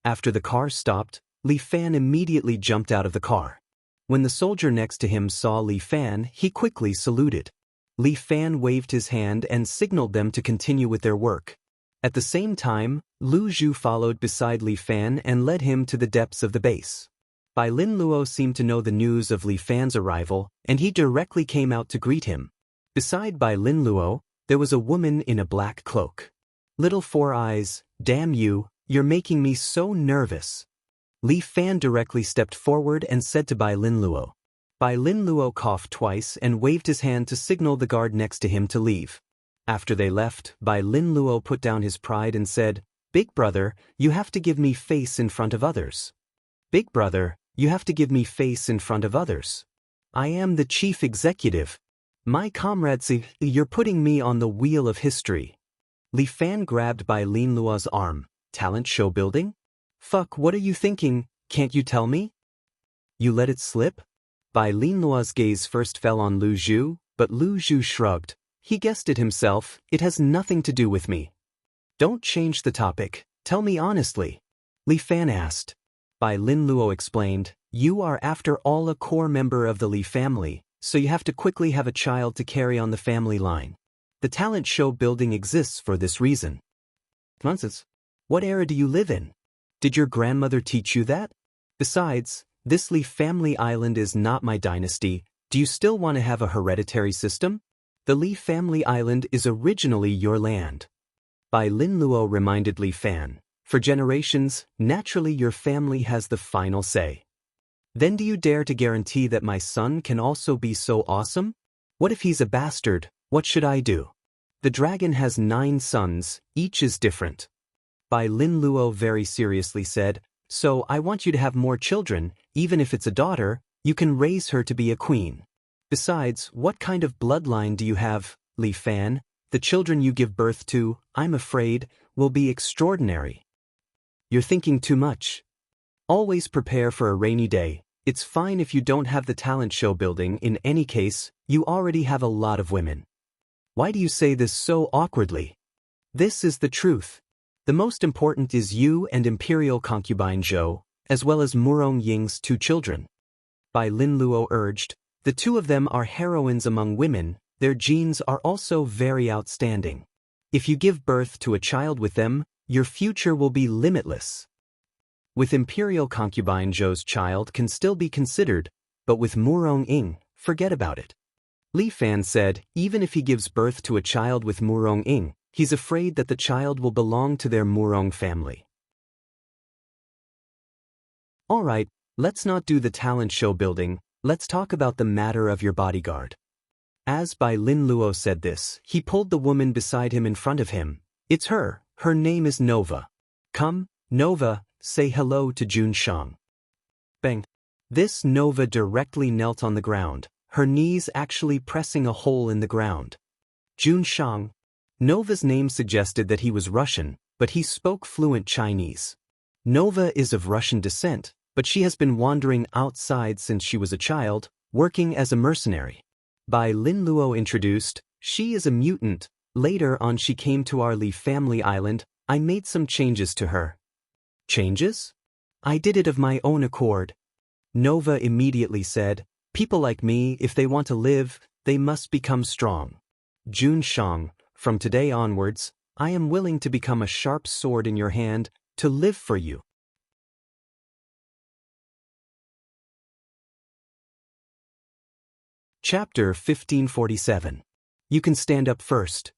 After the car stopped, Li Fan immediately jumped out of the car. When the soldier next to him saw Li Fan, he quickly saluted. Li Fan waved his hand and signaled them to continue with their work. At the same time, Lu Zhu followed beside Li Fan and led him to the depths of the base. Bai Lin Luo seemed to know the news of Li Fan's arrival, and he directly came out to greet him. Beside Bai Lin Luo, there was a woman in a black cloak. Little Four Eyes, damn you, you're making me so nervous. Li Fan directly stepped forward and said to Bai Lin Luo. Bai Lin Luo coughed twice and waved his hand to signal the guard next to him to leave. After they left, Bai Lin Luo put down his pride and said, Big brother, you have to give me face in front of others. Big brother, you have to give me face in front of others. I am the chief executive. My comrades, you're putting me on the wheel of history. Li Fan grabbed Bai Lin Luo's arm. Talent show building? Fuck, what are you thinking? Can't you tell me? You let it slip? Bai Lin Luo's gaze first fell on Lu Zhu, but Lu Zhu shrugged. He guessed it himself, it has nothing to do with me. Don't change the topic, tell me honestly. Li Fan asked. Bai Lin Luo explained, you are after all a core member of the Li family, so you have to quickly have a child to carry on the family line. The talent show building exists for this reason. Nonsense. What era do you live in? Did your grandmother teach you that? Besides, this Li Family Island is not my dynasty. Do you still want to have a hereditary system? The Li Family Island is originally your land. Bai Lin Luo reminded Li Fan. For generations, naturally your family has the final say. Then do you dare to guarantee that my son can also be so awesome? What if he's a bastard? What should I do? The dragon has 9 sons, each is different. Bai Lin Luo very seriously said, so I want you to have more children, even if it's a daughter, you can raise her to be a queen. Besides, what kind of bloodline do you have, Li Fan? The children you give birth to, I'm afraid, will be extraordinary. You're thinking too much. Always prepare for a rainy day. It's fine if you don't have the talent show building. In any case, you already have a lot of women. Why do you say this so awkwardly? This is the truth. The most important is you and imperial concubine Zhou, as well as Murong Ying's 2 children. Bai Lin Luo urged, the 2 of them are heroines among women, their genes are also very outstanding. If you give birth to a child with them, your future will be limitless. With imperial concubine Zhou's child can still be considered, but with Murong Ying, forget about it. Li Fan said, even if he gives birth to a child with Murong Ying, he's afraid that the child will belong to their Murong family. Alright, let's not do the talent show building, let's talk about the matter of your bodyguard. As Bai Lin Luo said this, he pulled the woman beside him in front of him. It's her name is Nova. Come, Nova, say hello to Jun Shang. Bang. This Nova directly knelt on the ground. her knees actually pressing a hole in the ground. Jun Shang. Nova's name suggested that he was Russian, but he spoke fluent Chinese. Nova is of Russian descent, but she has been wandering outside since she was a child, working as a mercenary. Bai Lin Luo introduced, she is a mutant. Later on she came to our Li family island. I made some changes to her. Changes? I did it of my own accord. Nova immediately said, people like me, if they want to live, they must become strong. Jun Shang, from today onwards, I am willing to become a sharp sword in your hand, to live for you. Chapter 1547. You can stand up first.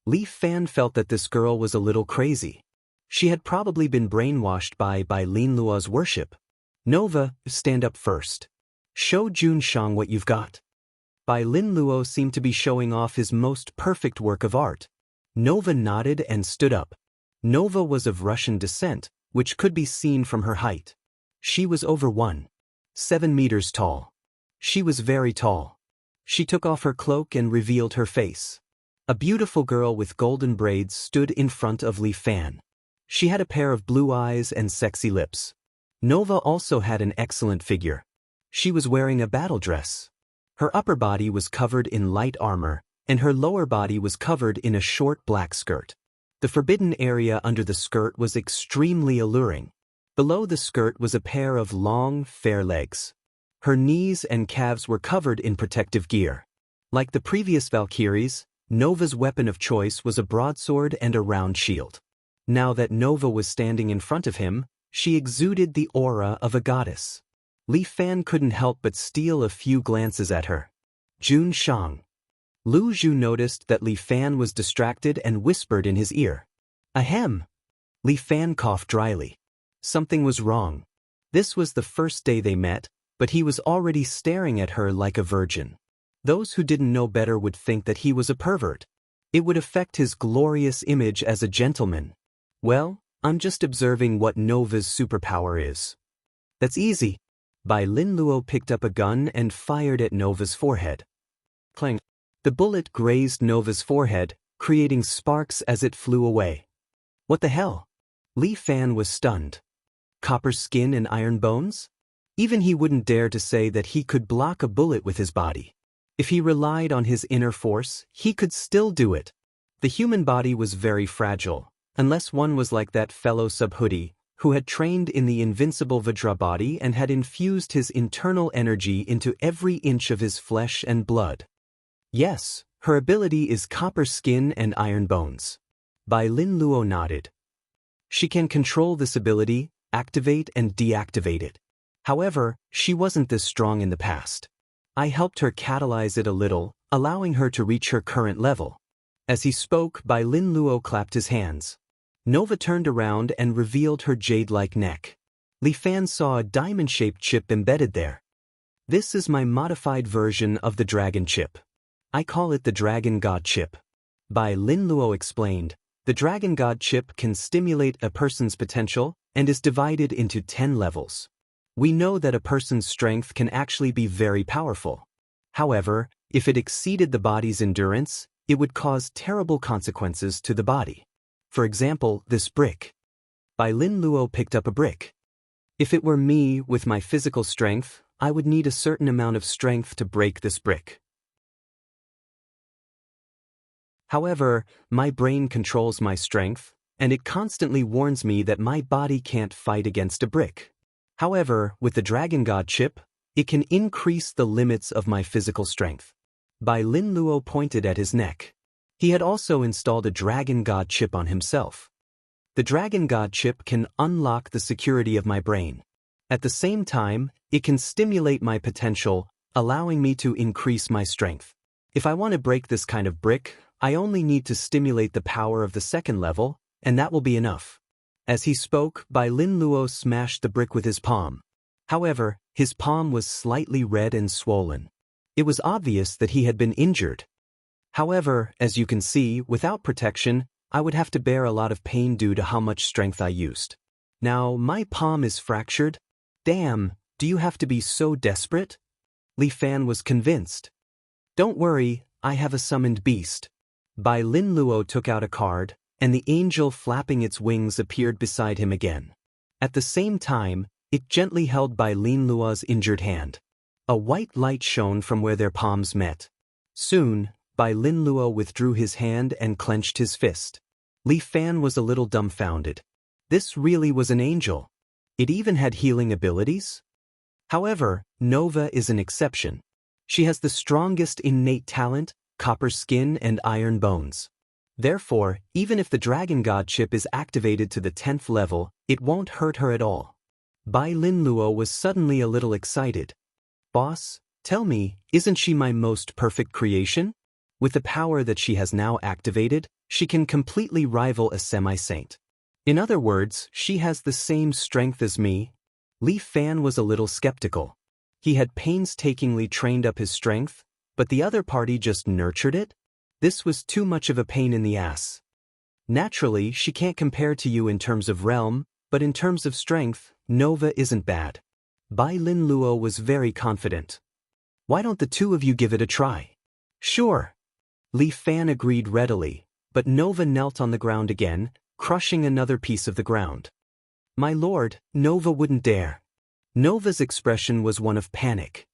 Li Fan felt that this girl was a little crazy. She had probably been brainwashed by Lin Luo's worship. Nova, stand up first. Show Jun Shang what you've got. Bai Lin Luo seemed to be showing off his most perfect work of art. Nova nodded and stood up. Nova was of Russian descent, which could be seen from her height. She was over 1.7 meters tall. She was very tall. She took off her cloak and revealed her face. A beautiful girl with golden braids stood in front of Li Fan. She had a pair of blue eyes and sexy lips. Nova also had an excellent figure. She was wearing a battle dress. Her upper body was covered in light armor, and her lower body was covered in a short black skirt. The forbidden area under the skirt was extremely alluring. Below the skirt was a pair of long, fair legs. Her knees and calves were covered in protective gear. Like the previous Valkyries, Nova's weapon of choice was a broadsword and a round shield. Now that Nova was standing in front of him, she exuded the aura of a goddess. Li Fan couldn't help but steal a few glances at her. Jun Shang. Lu Zhu noticed that Li Fan was distracted and whispered in his ear. Ahem. Li Fan coughed dryly. Something was wrong. This was the first day they met, but he was already staring at her like a virgin. Those who didn't know better would think that he was a pervert. It would affect his glorious image as a gentleman. Well, I'm just observing what Nova's superpower is. That's easy. Bai Lin Luo picked up a gun and fired at Nova's forehead. Clang. The bullet grazed Nova's forehead, creating sparks as it flew away. What the hell? Li Fan was stunned. Copper skin and iron bones? Even he wouldn't dare to say that he could block a bullet with his body. If he relied on his inner force, he could still do it. The human body was very fragile, unless one was like that fellow Subhoodie, who had trained in the invincible Vajra body and had infused his internal energy into every inch of his flesh and blood. Yes, her ability is copper skin and iron bones. Bai Lin Luo nodded. She can control this ability, activate and deactivate it. However, she wasn't this strong in the past. I helped her catalyze it a little, allowing her to reach her current level. As he spoke, Bai Lin Luo clapped his hands. Nova turned around and revealed her jade-like neck. Li Fan saw a diamond-shaped chip embedded there. This is my modified version of the dragon chip. I call it the Dragon God chip. Bai Lin Luo explained, the Dragon God chip can stimulate a person's potential and is divided into 10 levels. We know that a person's strength can actually be very powerful. However, if it exceeded the body's endurance, it would cause terrible consequences to the body. For example, this brick. Bai Lin Luo picked up a brick. If it were me with my physical strength, I would need a certain amount of strength to break this brick. However, my brain controls my strength, and it constantly warns me that my body can't fight against a brick. However, with the Dragon God chip, it can increase the limits of my physical strength. Bai Lin Luo pointed at his neck. He had also installed a Dragon God chip on himself. The Dragon God chip can unlock the security of my brain. At the same time, it can stimulate my potential, allowing me to increase my strength. If I want to break this kind of brick, I only need to stimulate the power of the second level, and that will be enough. As he spoke, Bai Lin Luo smashed the brick with his palm. However, his palm was slightly red and swollen. It was obvious that he had been injured. However, as you can see, without protection, I would have to bear a lot of pain due to how much strength I used. Now, my palm is fractured. Damn, do you have to be so desperate? Li Fan was convinced. Don't worry, I have a summoned beast. Bai Lin Luo took out a card, and the angel flapping its wings appeared beside him again. At the same time, it gently held Bai Lin Luo's injured hand. A white light shone from where their palms met. Soon, Bai Lin Luo withdrew his hand and clenched his fist. Li Fan was a little dumbfounded. This really was an angel. It even had healing abilities? However, Nova is an exception. She has the strongest innate talent, copper skin and iron bones. Therefore, even if the Dragon God chip is activated to the 10th level, it won't hurt her at all. Bai Lin Luo was suddenly a little excited. Boss, tell me, isn't she my most perfect creation? With the power that she has now activated, she can completely rival a semi-saint. In other words, she has the same strength as me. Li Fan was a little skeptical. He had painstakingly trained up his strength, but the other party just nurtured it? This was too much of a pain in the ass. Naturally, she can't compare to you in terms of realm, but in terms of strength, Nova isn't bad. Bai Lin Luo was very confident. Why don't the two of you give it a try? Sure. Li Fan agreed readily, but Nova knelt on the ground again, crushing another piece of the ground. My lord, Nova wouldn't dare. Nova's expression was one of panic.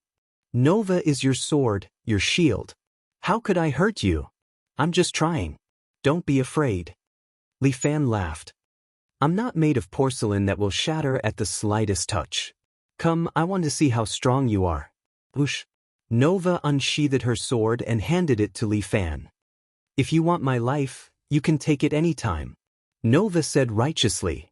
Nova is your sword, your shield. How could I hurt you? I'm just trying. Don't be afraid. Li Fan laughed. I'm not made of porcelain that will shatter at the slightest touch. Come, I want to see how strong you are. Whoosh. Nova unsheathed her sword and handed it to Li Fan. If you want my life, you can take it anytime. Nova said righteously.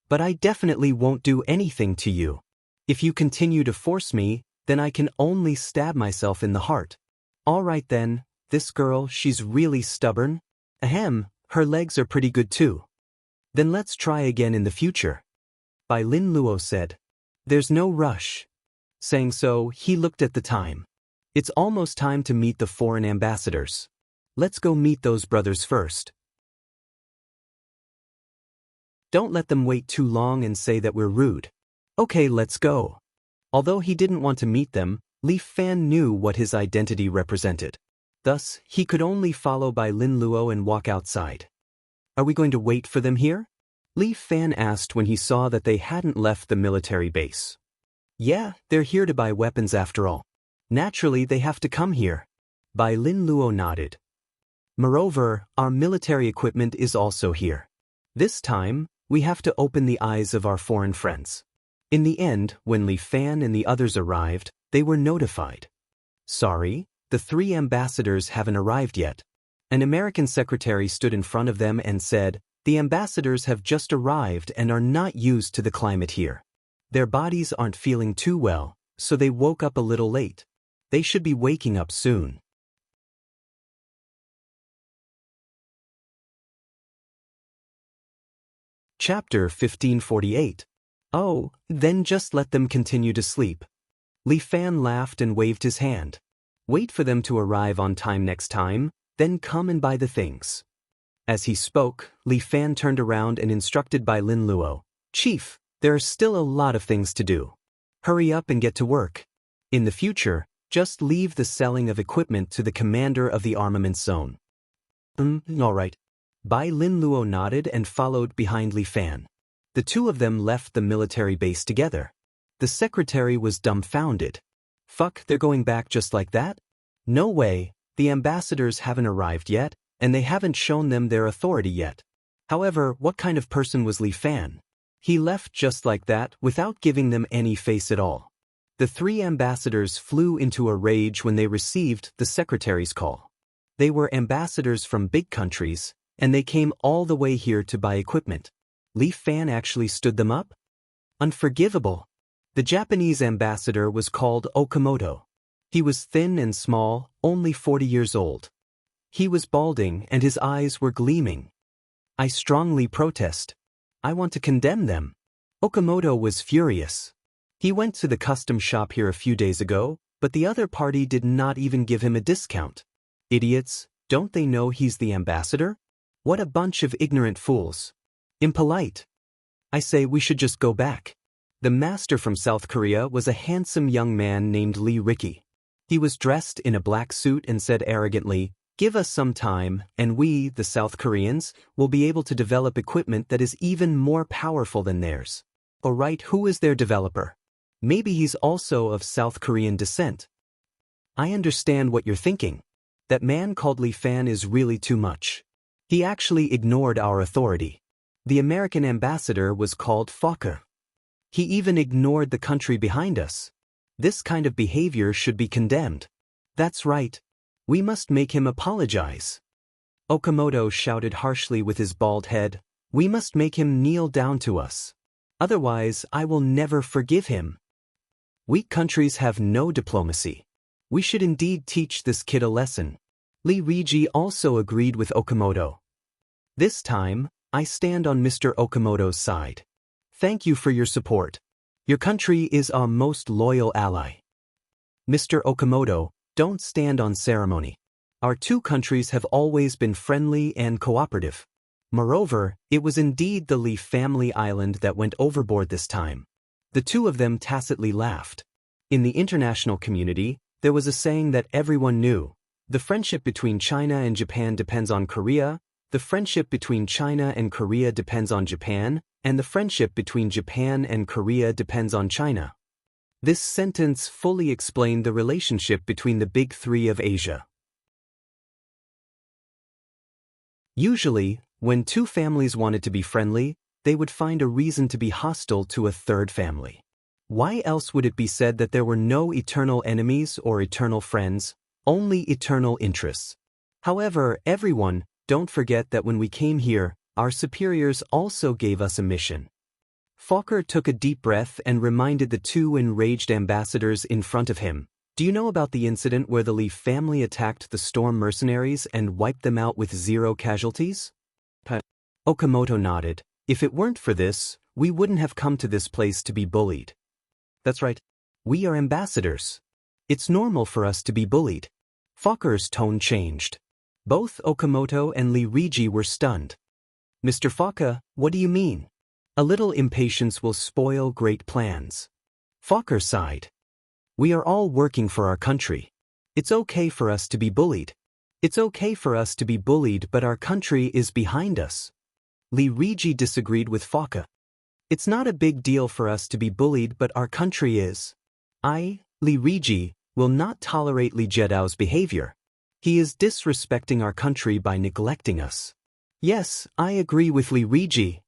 But I definitely won't do anything to you. If you continue to force me, then I can only stab myself in the heart. All right then, this girl, she's really stubborn. Ahem, her legs are pretty good too. Then let's try again in the future. Bai Lin Luo said. There's no rush. Saying so, he looked at the time. It's almost time to meet the foreign ambassadors. Let's go meet those brothers first. Don't let them wait too long and say that we're rude. Okay, let's go. Although he didn't want to meet them, Li Fan knew what his identity represented. Thus, he could only follow Bai Lin Luo and walk outside. Are we going to wait for them here? Li Fan asked when he saw that they hadn't left the military base. Yeah, they're here to buy weapons after all. Naturally, they have to come here. Bai Lin Luo nodded. Moreover, our military equipment is also here. This time, we have to open the eyes of our foreign friends. In the end, when Li Fan and the others arrived, they were notified. Sorry, the 3 ambassadors haven't arrived yet. An American secretary stood in front of them and said, the ambassadors have just arrived and are not used to the climate here. Their bodies aren't feeling too well, so they woke up a little late. They should be waking up soon. Chapter 1548. Oh, then just let them continue to sleep. Li Fan laughed and waved his hand. Wait for them to arrive on time next time, then come and buy the things. As he spoke, Li Fan turned around and instructed Bai Lin Luo, Chief, there are still a lot of things to do. Hurry up and get to work. In the future, just leave the selling of equipment to the commander of the armaments zone. All right. Bai Lin Luo nodded and followed behind Li Fan. The two of them left the military base together. The secretary was dumbfounded. Fuck, they're going back just like that? No way, the ambassadors haven't arrived yet, and they haven't shown them their authority yet. However, what kind of person was Li Fan? He left just like that without giving them any face at all. The 3 ambassadors flew into a rage when they received the secretary's call. They were ambassadors from big countries, and they came all the way here to buy equipment. Li Fan actually stood them up? Unforgivable. The Japanese ambassador was called Okamoto. He was thin and small, only 40 years old. He was balding and his eyes were gleaming. I strongly protest. I want to condemn them. Okamoto was furious. He went to the custom shop here a few days ago, but the other party did not even give him a discount. Idiots, don't they know he's the ambassador? What a bunch of ignorant fools. Impolite. I say we should just go back. The master from South Korea was a handsome young man named Lee Ricky. He was dressed in a black suit and said arrogantly, "Give us some time, and we, the South Koreans, will be able to develop equipment that is even more powerful than theirs." Alright, who is their developer? Maybe he's also of South Korean descent. I understand what you're thinking. That man called Li Fan is really too much. He actually ignored our authority. The American ambassador was called Fokker. He even ignored the country behind us. This kind of behavior should be condemned. That's right. We must make him apologize. Okamoto shouted harshly with his bald head, "We must make him kneel down to us. Otherwise, I will never forgive him." Weak countries have no diplomacy. We should indeed teach this kid a lesson. Lee Riji also agreed with Okamoto. This time, I stand on Mr. Okamoto's side. Thank you for your support. Your country is our most loyal ally. Mr. Okamoto, don't stand on ceremony. Our two countries have always been friendly and cooperative. Moreover, it was indeed the Lee family island that went overboard this time. The two of them tacitly laughed. In the international community, there was a saying that everyone knew. The friendship between China and Japan depends on Korea, the friendship between China and Korea depends on Japan, and the friendship between Japan and Korea depends on China. This sentence fully explained the relationship between the big three of Asia. Usually, when two families wanted to be friendly, they would find a reason to be hostile to a third family. Why else would it be said that there were no eternal enemies or eternal friends, only eternal interests? However, everyone, don't forget that when we came here, our superiors also gave us a mission. Fokker took a deep breath and reminded the two enraged ambassadors in front of him. Do you know about the incident where the Lee family attacked the Storm mercenaries and wiped them out with 0 casualties? Okamoto nodded. If it weren't for this, we wouldn't have come to this place to be bullied. That's right. We are ambassadors. It's normal for us to be bullied. Fokker's tone changed. Both Okamoto and Lee Riji were stunned. Mr. Fokker, what do you mean? A little impatience will spoil great plans. Fokker sighed. We are all working for our country. It's okay for us to be bullied. It's okay for us to be bullied, but our country is behind us. Lee Riji disagreed with Fokker. It's not a big deal for us to be bullied, but our country is. I, Lee Riji, will not tolerate Lee Jedao's behavior. He is disrespecting our country by neglecting us. Yes, I agree with Lee Riji.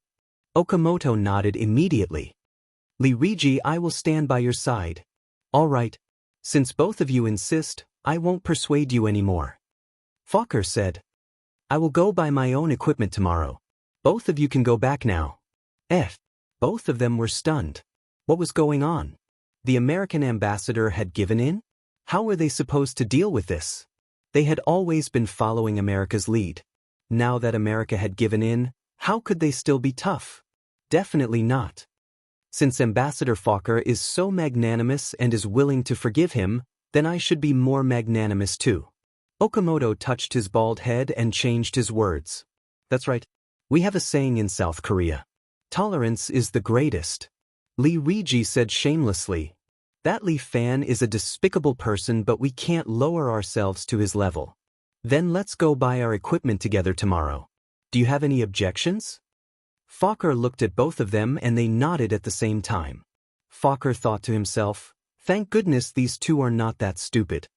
Okamoto nodded immediately. Lee Riji, I will stand by your side. All right. Since both of you insist, I won't persuade you anymore. Fokker said. I will go buy my own equipment tomorrow. Both of you can go back now. Both of them were stunned. What was going on? The American ambassador had given in? How were they supposed to deal with this? They had always been following America's lead. Now that America had given in, how could they still be tough? Definitely not. Since Ambassador Fokker is so magnanimous and is willing to forgive him, then I should be more magnanimous too. Okamoto touched his bald head and changed his words. That's right. We have a saying in South Korea. Tolerance is the greatest. Lee Riji said shamelessly. That Lee Fan is a despicable person, but we can't lower ourselves to his level. Then let's go buy our equipment together tomorrow. Do you have any objections? Fokker looked at both of them and they nodded at the same time. Fokker thought to himself, thank goodness these two are not that stupid.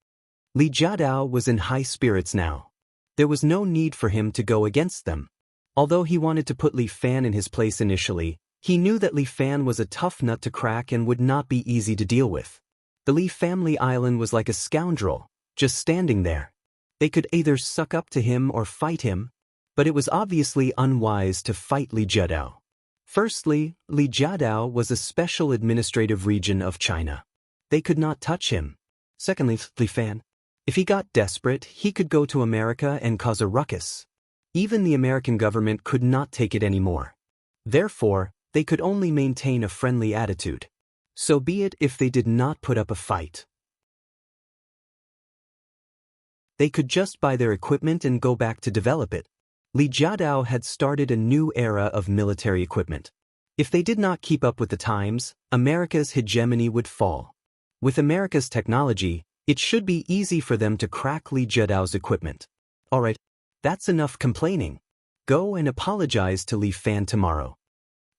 Lee Jadao was in high spirits now. There was no need for him to go against them. Although he wanted to put Lee Fan in his place initially, he knew that Lee Fan was a tough nut to crack and would not be easy to deal with. The Lee family island was like a scoundrel, just standing there. They could either suck up to him or fight him, but it was obviously unwise to fight Lee Jadao. Firstly, Lee Jadao was a special administrative region of China. They could not touch him. Secondly, Lee Fan, if he got desperate, he could go to America and cause a ruckus. Even the American government could not take it anymore. Therefore, they could only maintain a friendly attitude. So be it if they did not put up a fight. They could just buy their equipment and go back to develop it. Lee Jadao had started a new era of military equipment. If they did not keep up with the times, America's hegemony would fall. With America's technology, It should be easy for them to crack Li Jidao's equipment. Alright, that's enough complaining. Go and apologize to Li Fan tomorrow.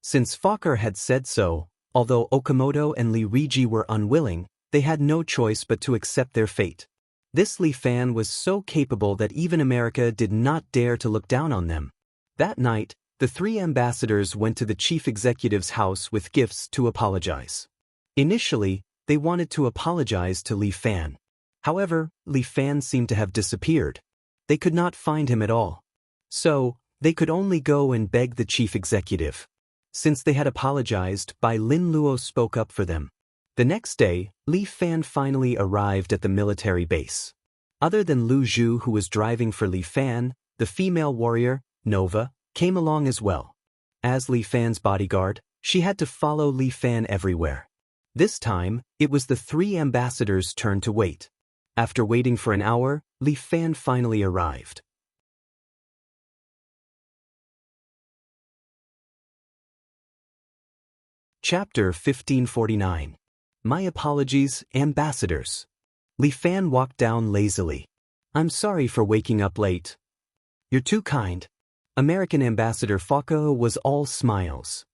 Since Fokker had said so, although Okamoto and Li Riji were unwilling, they had no choice but to accept their fate. This Li Fan was so capable that even America did not dare to look down on them. That night, the three ambassadors went to the chief executive's house with gifts to apologize. Initially, they wanted to apologize to Li Fan. However, Li Fan seemed to have disappeared. They could not find him at all. So, they could only go and beg the chief executive. Since they had apologized, Bai Lin Luo spoke up for them. The next day, Li Fan finally arrived at the military base. Other than Lu Zhu, who was driving for Li Fan, the female warrior, Nova, came along as well. As Li Fan's bodyguard, she had to follow Li Fan everywhere. This time, it was the three ambassadors' turn to wait. After waiting for an hour, Li Fan finally arrived. Chapter 1549. My apologies, ambassadors. Li Fan walked down lazily. I'm sorry for waking up late. You're too kind. American Ambassador Fokker was all smiles.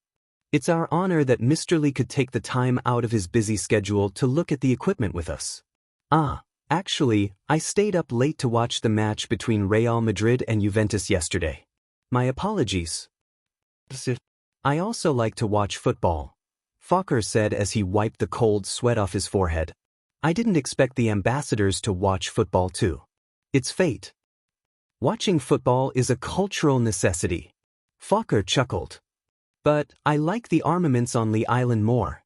It's our honor that Mr. Li could take the time out of his busy schedule to look at the equipment with us. Actually, I stayed up late to watch the match between Real Madrid and Juventus yesterday. My apologies. I also like to watch football, Fokker said as he wiped the cold sweat off his forehead. I didn't expect the ambassadors to watch football too. It's fate. Watching football is a cultural necessity. Fokker chuckled. But I like the armaments on Li Island more.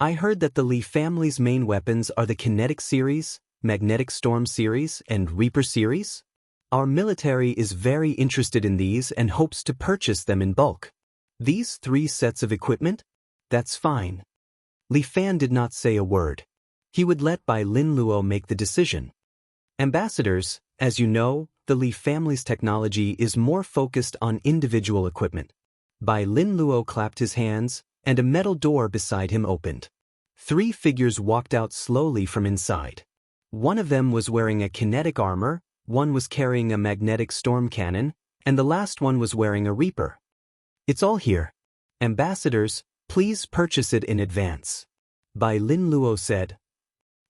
I heard that the Li family's main weapons are the Kinetic Series, Magnetic Storm Series, and Reaper Series. Our military is very interested in these and hopes to purchase them in bulk. These 3 sets of equipment? That's fine. Li Fan did not say a word. He would let Bai Lin Luo make the decision. Ambassadors, as you know, the Li family's technology is more focused on individual equipment. Bai Lin Luo clapped his hands, and a metal door beside him opened. 3 figures walked out slowly from inside. One of them was wearing a kinetic armor, one was carrying a magnetic storm cannon, and the last one was wearing a Reaper. It's all here. Ambassadors, please purchase it in advance. Bai Lin Luo said.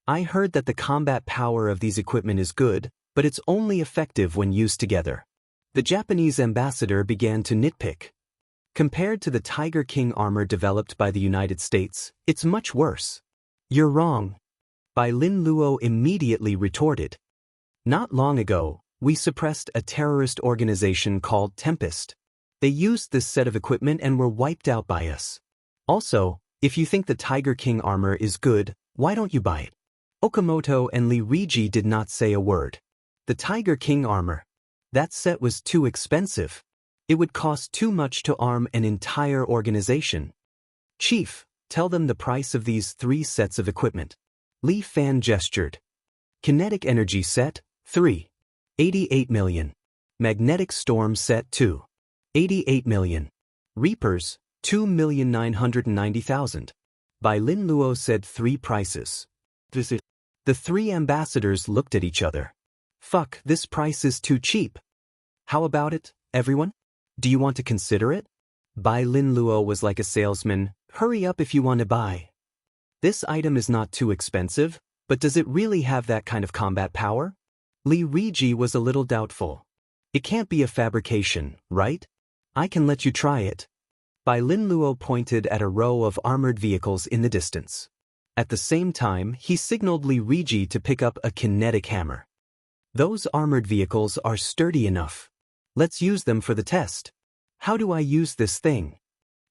I heard that the combat power of these equipment is good, but it's only effective when used together. The Japanese ambassador began to nitpick. Compared to the Tiger King armor developed by the United States, it's much worse. You're wrong. Bai Lin Luo immediately retorted. Not long ago, we suppressed a terrorist organization called Tempest. They used this set of equipment and were wiped out by us. Also, if you think the Tiger King armor is good, why don't you buy it? Okamoto and Li Riji did not say a word. The Tiger King armor. That set was too expensive. It would cost too much to arm an entire organization. Chief, tell them the price of these 3 sets of equipment. Li Fan gestured. Kinetic Energy Set, 3. 88 million. Magnetic Storm Set 2. 88 million. Reapers, 2,990,000. Bai Lin Luo said 3 prices. The 3 ambassadors looked at each other. Fuck, this price is too cheap. How about it, everyone? Do you want to consider it? Bai Lin Luo was like a salesman. Hurry up if you want to buy. This item is not too expensive, but does it really have that kind of combat power? Li Riji was a little doubtful. It can't be a fabrication, right? I can let you try it. Bai Lin Luo pointed at a row of armored vehicles in the distance. At the same time, he signaled Li Riji to pick up a kinetic hammer. Those armored vehicles are sturdy enough. Let's use them for the test. How do I use this thing?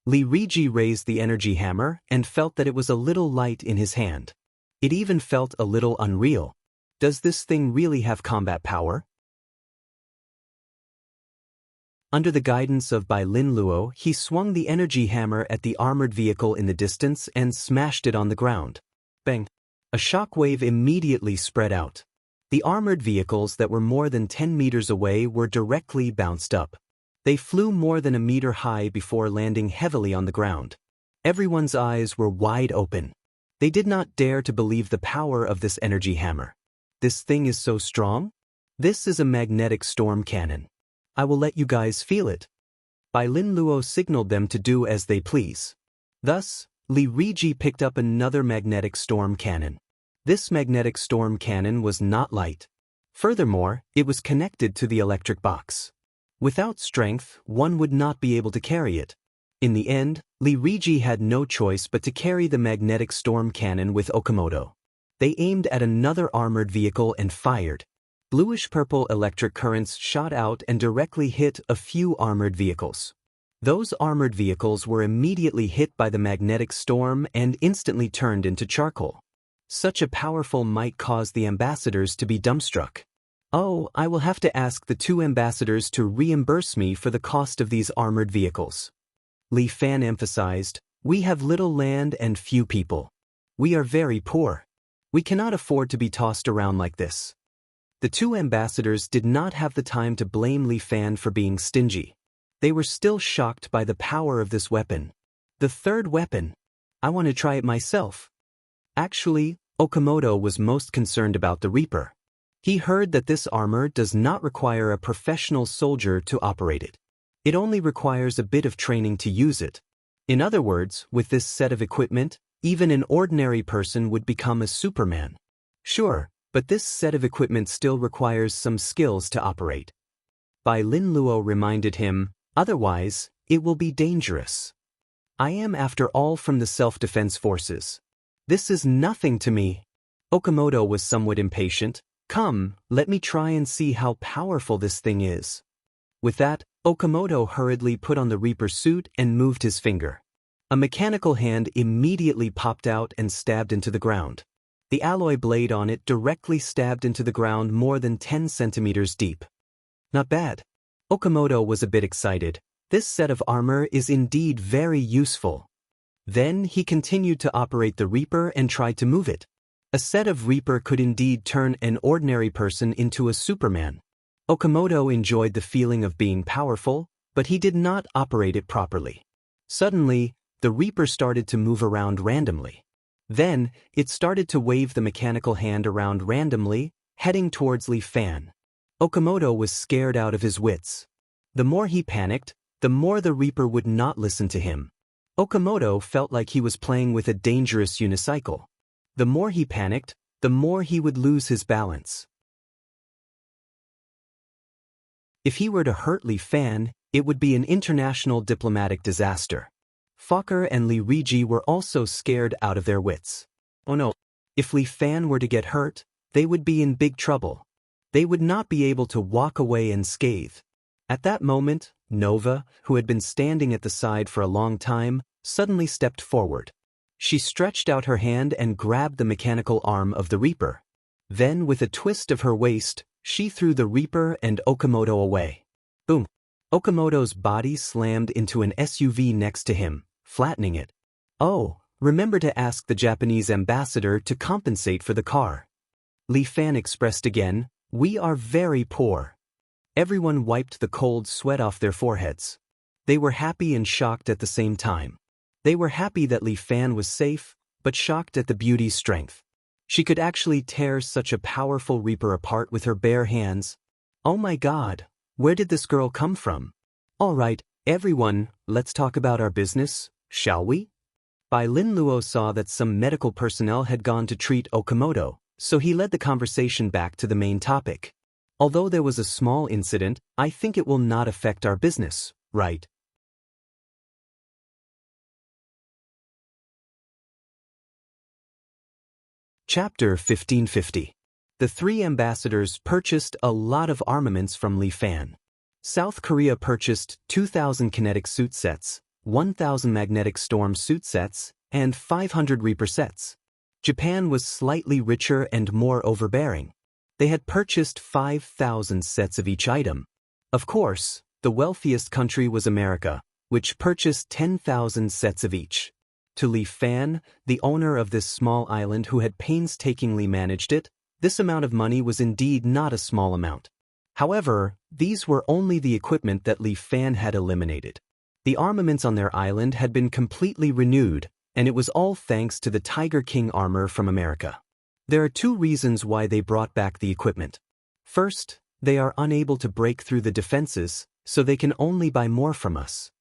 Li Riji raised the energy hammer and felt that it was a little light in his hand. It even felt a little unreal. Does this thing really have combat power? Under the guidance of Bai Lin Luo, he swung the energy hammer at the armored vehicle in the distance and smashed it on the ground. Bang! A shockwave immediately spread out. The armored vehicles that were more than 10 meters away were directly bounced up. They flew more than a meter high before landing heavily on the ground. Everyone's eyes were wide open. They did not dare to believe the power of this energy hammer. this thing is so strong? This is a magnetic storm cannon. I will let you guys feel it. Bai Lin Luo signaled them to do as they please. Thus, Li Riji picked up another magnetic storm cannon. This magnetic storm cannon was not light. Furthermore, it was connected to the electric box. Without strength, one would not be able to carry it. In the end, Li Riji had no choice but to carry the magnetic storm cannon with Okamoto. They aimed at another armored vehicle and fired. Bluish-purple electric currents shot out and directly hit a few armored vehicles. Those armored vehicles were immediately hit by the magnetic storm and instantly turned into charcoal. Such a powerful might caused the ambassadors to be dumbstruck. Oh, I will have to ask the two ambassadors to reimburse me for the cost of these armored vehicles. Li Fan emphasized, we have little land and few people. We are very poor. We cannot afford to be tossed around like this. The two ambassadors did not have the time to blame Li Fan for being stingy. They were still shocked by the power of this weapon. The third weapon. I want to try it myself. Actually, Okamoto was most concerned about the Reaper. He heard that this armor does not require a professional soldier to operate it. It only requires a bit of training to use it. In other words, with this set of equipment, even an ordinary person would become a Superman. Sure, but this set of equipment still requires some skills to operate. Bai Lin Luo reminded him, otherwise, it will be dangerous. I am after all from the self-defense forces. This is nothing to me. Okamoto was somewhat impatient. Come, let me try and see how powerful this thing is. With that, Okamoto hurriedly put on the Reaper suit and moved his finger. A mechanical hand immediately popped out and stabbed into the ground. The alloy blade on it directly stabbed into the ground more than 10 centimeters deep. Not bad. Okamoto was a bit excited. This set of armor is indeed very useful. Then he continued to operate the Reaper and tried to move it. A set of Reaper could indeed turn an ordinary person into a Superman. Okamoto enjoyed the feeling of being powerful, but he did not operate it properly. Suddenly, the Reaper started to move around randomly. Then, it started to wave the mechanical hand around randomly, heading towards Li Fan. Okamoto was scared out of his wits. The more he panicked, the more the Reaper would not listen to him. Okamoto felt like he was playing with a dangerous unicycle. The more he panicked, the more he would lose his balance. If he were to hurt Li Fan, it would be an international diplomatic disaster. Fokker and Li Riji were also scared out of their wits. Oh no, if Li Fan were to get hurt, they would be in big trouble. They would not be able to walk away unscathed. At that moment, Nova, who had been standing at the side for a long time, suddenly stepped forward. She stretched out her hand and grabbed the mechanical arm of the Reaper. Then, with a twist of her waist, she threw the Reaper and Okamoto away. Boom! Okamoto's body slammed into an SUV next to him, flattening it. Oh, remember to ask the Japanese ambassador to compensate for the car. Li Fan expressed again, we are very poor. Everyone wiped the cold sweat off their foreheads. They were happy and shocked at the same time. They were happy that Li Fan was safe, but shocked at the beauty's strength. She could actually tear such a powerful Reaper apart with her bare hands. Oh my God, where did this girl come from? All right, everyone, let's talk about our business, shall we? Bai Lin Luo saw that some medical personnel had gone to treat Okamoto, so he led the conversation back to the main topic. Although there was a small incident, I think it will not affect our business, right? Chapter 1550. The three ambassadors purchased a lot of armaments from Li Fan. South Korea purchased 2,000 kinetic suit sets, 1,000 magnetic storm suit sets, and 500 Reaper sets. Japan was slightly richer and more overbearing. They had purchased 5,000 sets of each item. Of course, the wealthiest country was America, which purchased 10,000 sets of each. To Li Fan, the owner of this small island who had painstakingly managed it, this amount of money was indeed not a small amount. However, these were only the equipment that Li Fan had eliminated. The armaments on their island had been completely renewed, and it was all thanks to the Tiger King armor from America. There are two reasons why they brought back the equipment. First, they are unable to break through the defenses, so they can only buy more from us.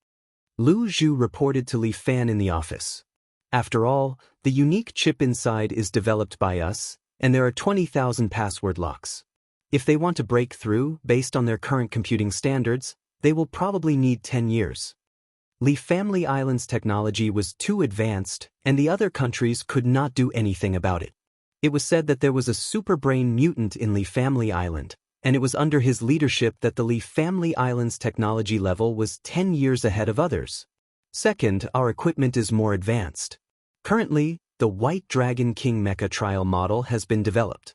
Lu Zhu reported to Li Fan in the office. After all, the unique chip inside is developed by us, and there are 20,000 password locks. If they want to break through, based on their current computing standards, they will probably need 10 years. Li Family Island's technology was too advanced, and the other countries could not do anything about it. It was said that there was a superbrain mutant in Li Family Island, and it was under his leadership that the Li Family Island's technology level was 10 years ahead of others. Second, our equipment is more advanced. Currently, the White Dragon King mecha trial model has been developed.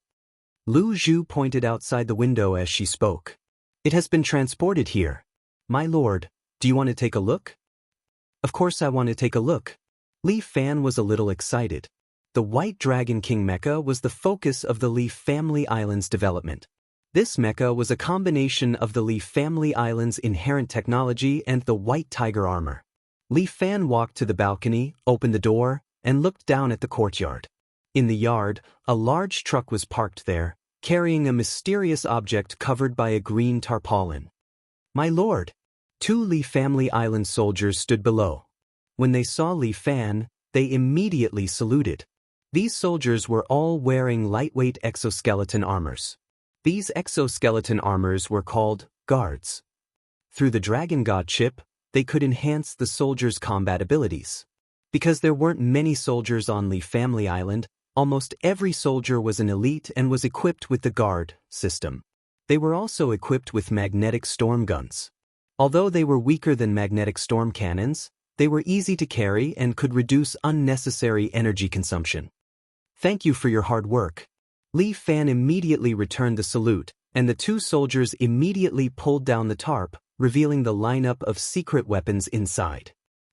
Lu Zhu pointed outside the window as she spoke. It has been transported here. My lord, do you want to take a look? Of course I want to take a look. Li Fan was a little excited. The White Dragon King mecha was the focus of the Li Family Island's development. This mecha was a combination of the Li Family Island's inherent technology and the White Tiger armor. Li Fan walked to the balcony, opened the door, and looked down at the courtyard. In the yard, a large truck was parked there, carrying a mysterious object covered by a green tarpaulin. My lord! Two Li Family Island soldiers stood below. When they saw Li Fan, they immediately saluted. These soldiers were all wearing lightweight exoskeleton armors. These exoskeleton armors were called guards. Through the Dragon God chip, they could enhance the soldiers' combat abilities. Because there weren't many soldiers on Li Family Island, almost every soldier was an elite and was equipped with the guard system. They were also equipped with magnetic storm guns. Although they were weaker than magnetic storm cannons, they were easy to carry and could reduce unnecessary energy consumption. Thank you for your hard work. Li Fan immediately returned the salute, and the two soldiers immediately pulled down the tarp, revealing the lineup of secret weapons inside.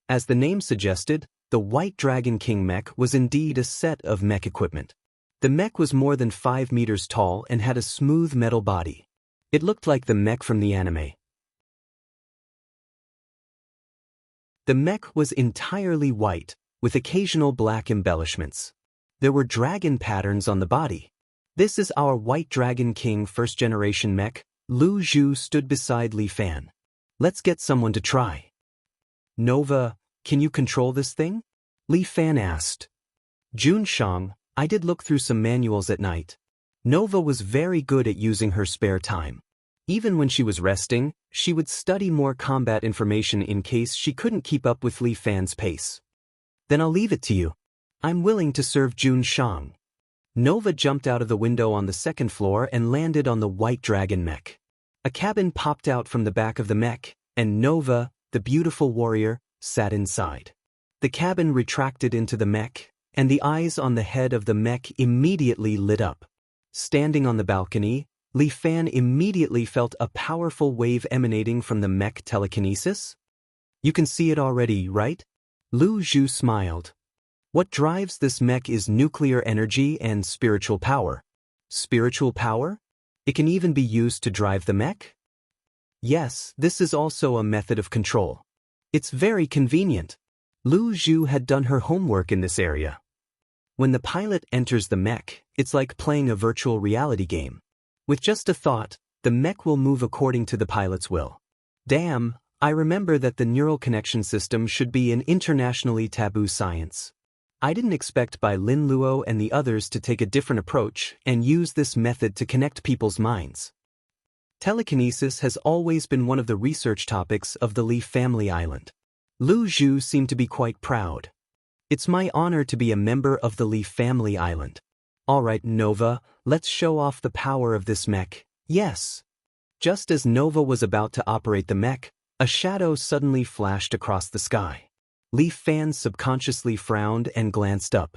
As the name suggested, the White Dragon King mech was indeed a set of mech equipment. The mech was more than 5 meters tall and had a smooth metal body. It looked like the mech from the anime. The mech was entirely white, with occasional black embellishments. There were dragon patterns on the body. This is our White Dragon King first-generation mech. Lu Zhu stood beside Li Fan. Let's get someone to try. Nova, can you control this thing? Li Fan asked. Jun Shang, I did look through some manuals at night. Nova was very good at using her spare time. Even when she was resting, she would study more combat information in case she couldn't keep up with Li Fan's pace. Then I'll leave it to you. I'm willing to serve Jun Shang. Nova jumped out of the window on the second floor and landed on the White Dragon mech. A cabin popped out from the back of the mech, and Nova, the beautiful warrior, sat inside. The cabin retracted into the mech, and the eyes on the head of the mech immediately lit up. Standing on the balcony, Li Fan immediately felt a powerful wave emanating from the mech telekinesis. You can see it already, right? Lu Zhu smiled. What drives this mech is nuclear energy and spiritual power. Spiritual power? It can even be used to drive the mech? Yes, this is also a method of control. It's very convenient. Lu Zhu had done her homework in this area. When the pilot enters the mech, it's like playing a virtual reality game. With just a thought, the mech will move according to the pilot's will. Damn, I remember that the neural connection system should be an internationally taboo science. I didn't expect Bai Lin Luo and the others to take a different approach and use this method to connect people's minds. Telekinesis has always been one of the research topics of the Li Family Island. Lu Zhu seemed to be quite proud. It's my honor to be a member of the Li Family Island. Alright, Nova, let's show off the power of this mech. Yes. Just as Nova was about to operate the mech, a shadow suddenly flashed across the sky. Li Fan subconsciously frowned and glanced up.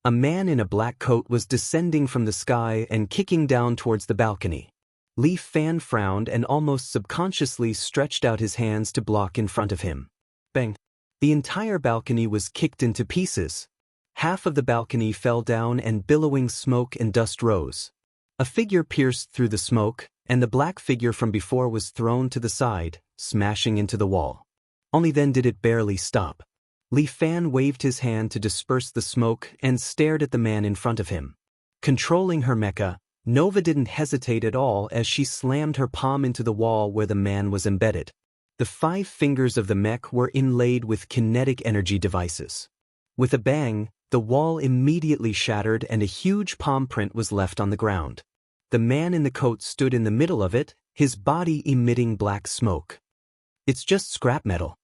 A man in a black coat was descending from the sky and kicking down towards the balcony. Li Fan frowned and almost subconsciously stretched out his hands to block in front of him. Bang! The entire balcony was kicked into pieces. Half of the balcony fell down and billowing smoke and dust rose. A figure pierced through the smoke, and the black figure from before was thrown to the side, smashing into the wall. Only then did it barely stop. Li Fan waved his hand to disperse the smoke and stared at the man in front of him. Controlling her mecha, Nova didn't hesitate at all as she slammed her palm into the wall where the man was embedded. The 5 fingers of the mech were inlaid with kinetic energy devices. With a bang, the wall immediately shattered and a huge palm print was left on the ground. The man in the coat stood in the middle of it, his body emitting black smoke. It's just scrap metal.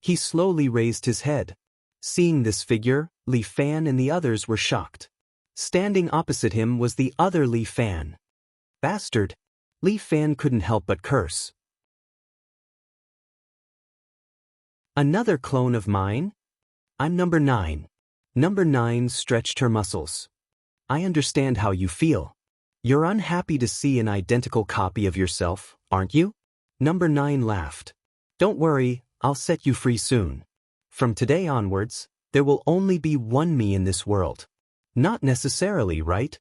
He slowly raised his head. Seeing this figure, Li Fan and the others were shocked. Standing opposite him was the other Li Fan. Bastard! Li Fan couldn't help but curse. Another clone of mine? I'm number 9. Number 9 stretched her muscles. I understand how you feel. You're unhappy to see an identical copy of yourself, aren't you? Number 9 laughed. Don't worry, I'll set you free soon. From today onwards, there will only be one me in this world. Not necessarily, right?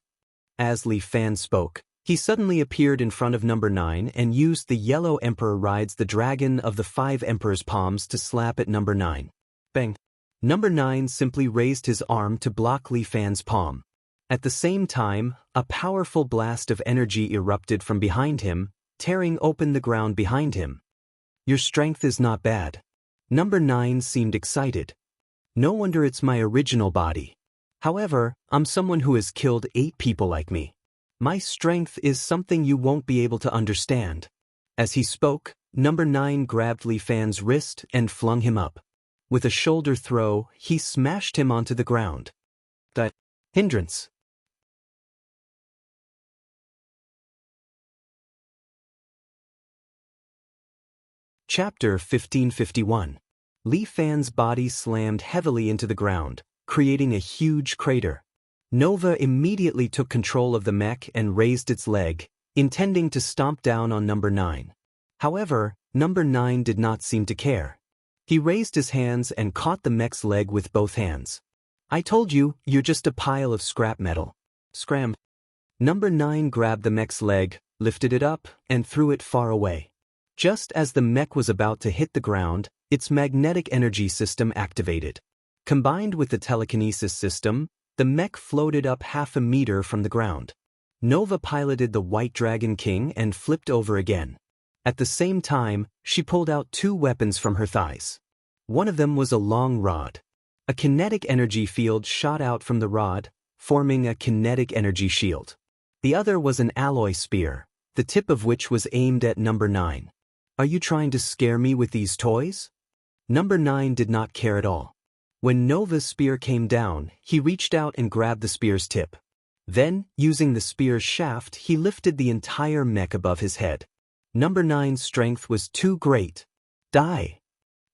As Li Fan spoke, he suddenly appeared in front of number 9 and used the Yellow Emperor rides the dragon of the 5 emperors' palms to slap at number 9. Bang! Number 9 simply raised his arm to block Li Fan's palm. At the same time, a powerful blast of energy erupted from behind him, tearing open the ground behind him. Your strength is not bad. Number 9 seemed excited. No wonder it's my original body. However, I'm someone who has killed 8 people like me. My strength is something you won't be able to understand. As he spoke, number 9 grabbed Li Fan's wrist and flung him up. With a shoulder throw, he smashed him onto the ground. The hindrance. Chapter 1551. Li Fan's body slammed heavily into the ground, creating a huge crater. Nova immediately took control of the mech and raised its leg, intending to stomp down on number 9. However, number 9 did not seem to care. He raised his hands and caught the mech's leg with both hands. I told you, you're just a pile of scrap metal. Scram. Number 9 grabbed the mech's leg, lifted it up, and threw it far away. Just as the mech was about to hit the ground, its magnetic energy system activated. Combined with the telekinesis system, the mech floated up half a meter from the ground. Nova piloted the White Dragon King and flipped over again. At the same time, she pulled out 2 weapons from her thighs. One of them was a long rod. A kinetic energy field shot out from the rod, forming a kinetic energy shield. The other was an alloy spear, the tip of which was aimed at number 9. Are you trying to scare me with these toys? Number 9 did not care at all. When Nova's spear came down, he reached out and grabbed the spear's tip. Then, using the spear's shaft, he lifted the entire mech above his head. Number 9's strength was too great. Die!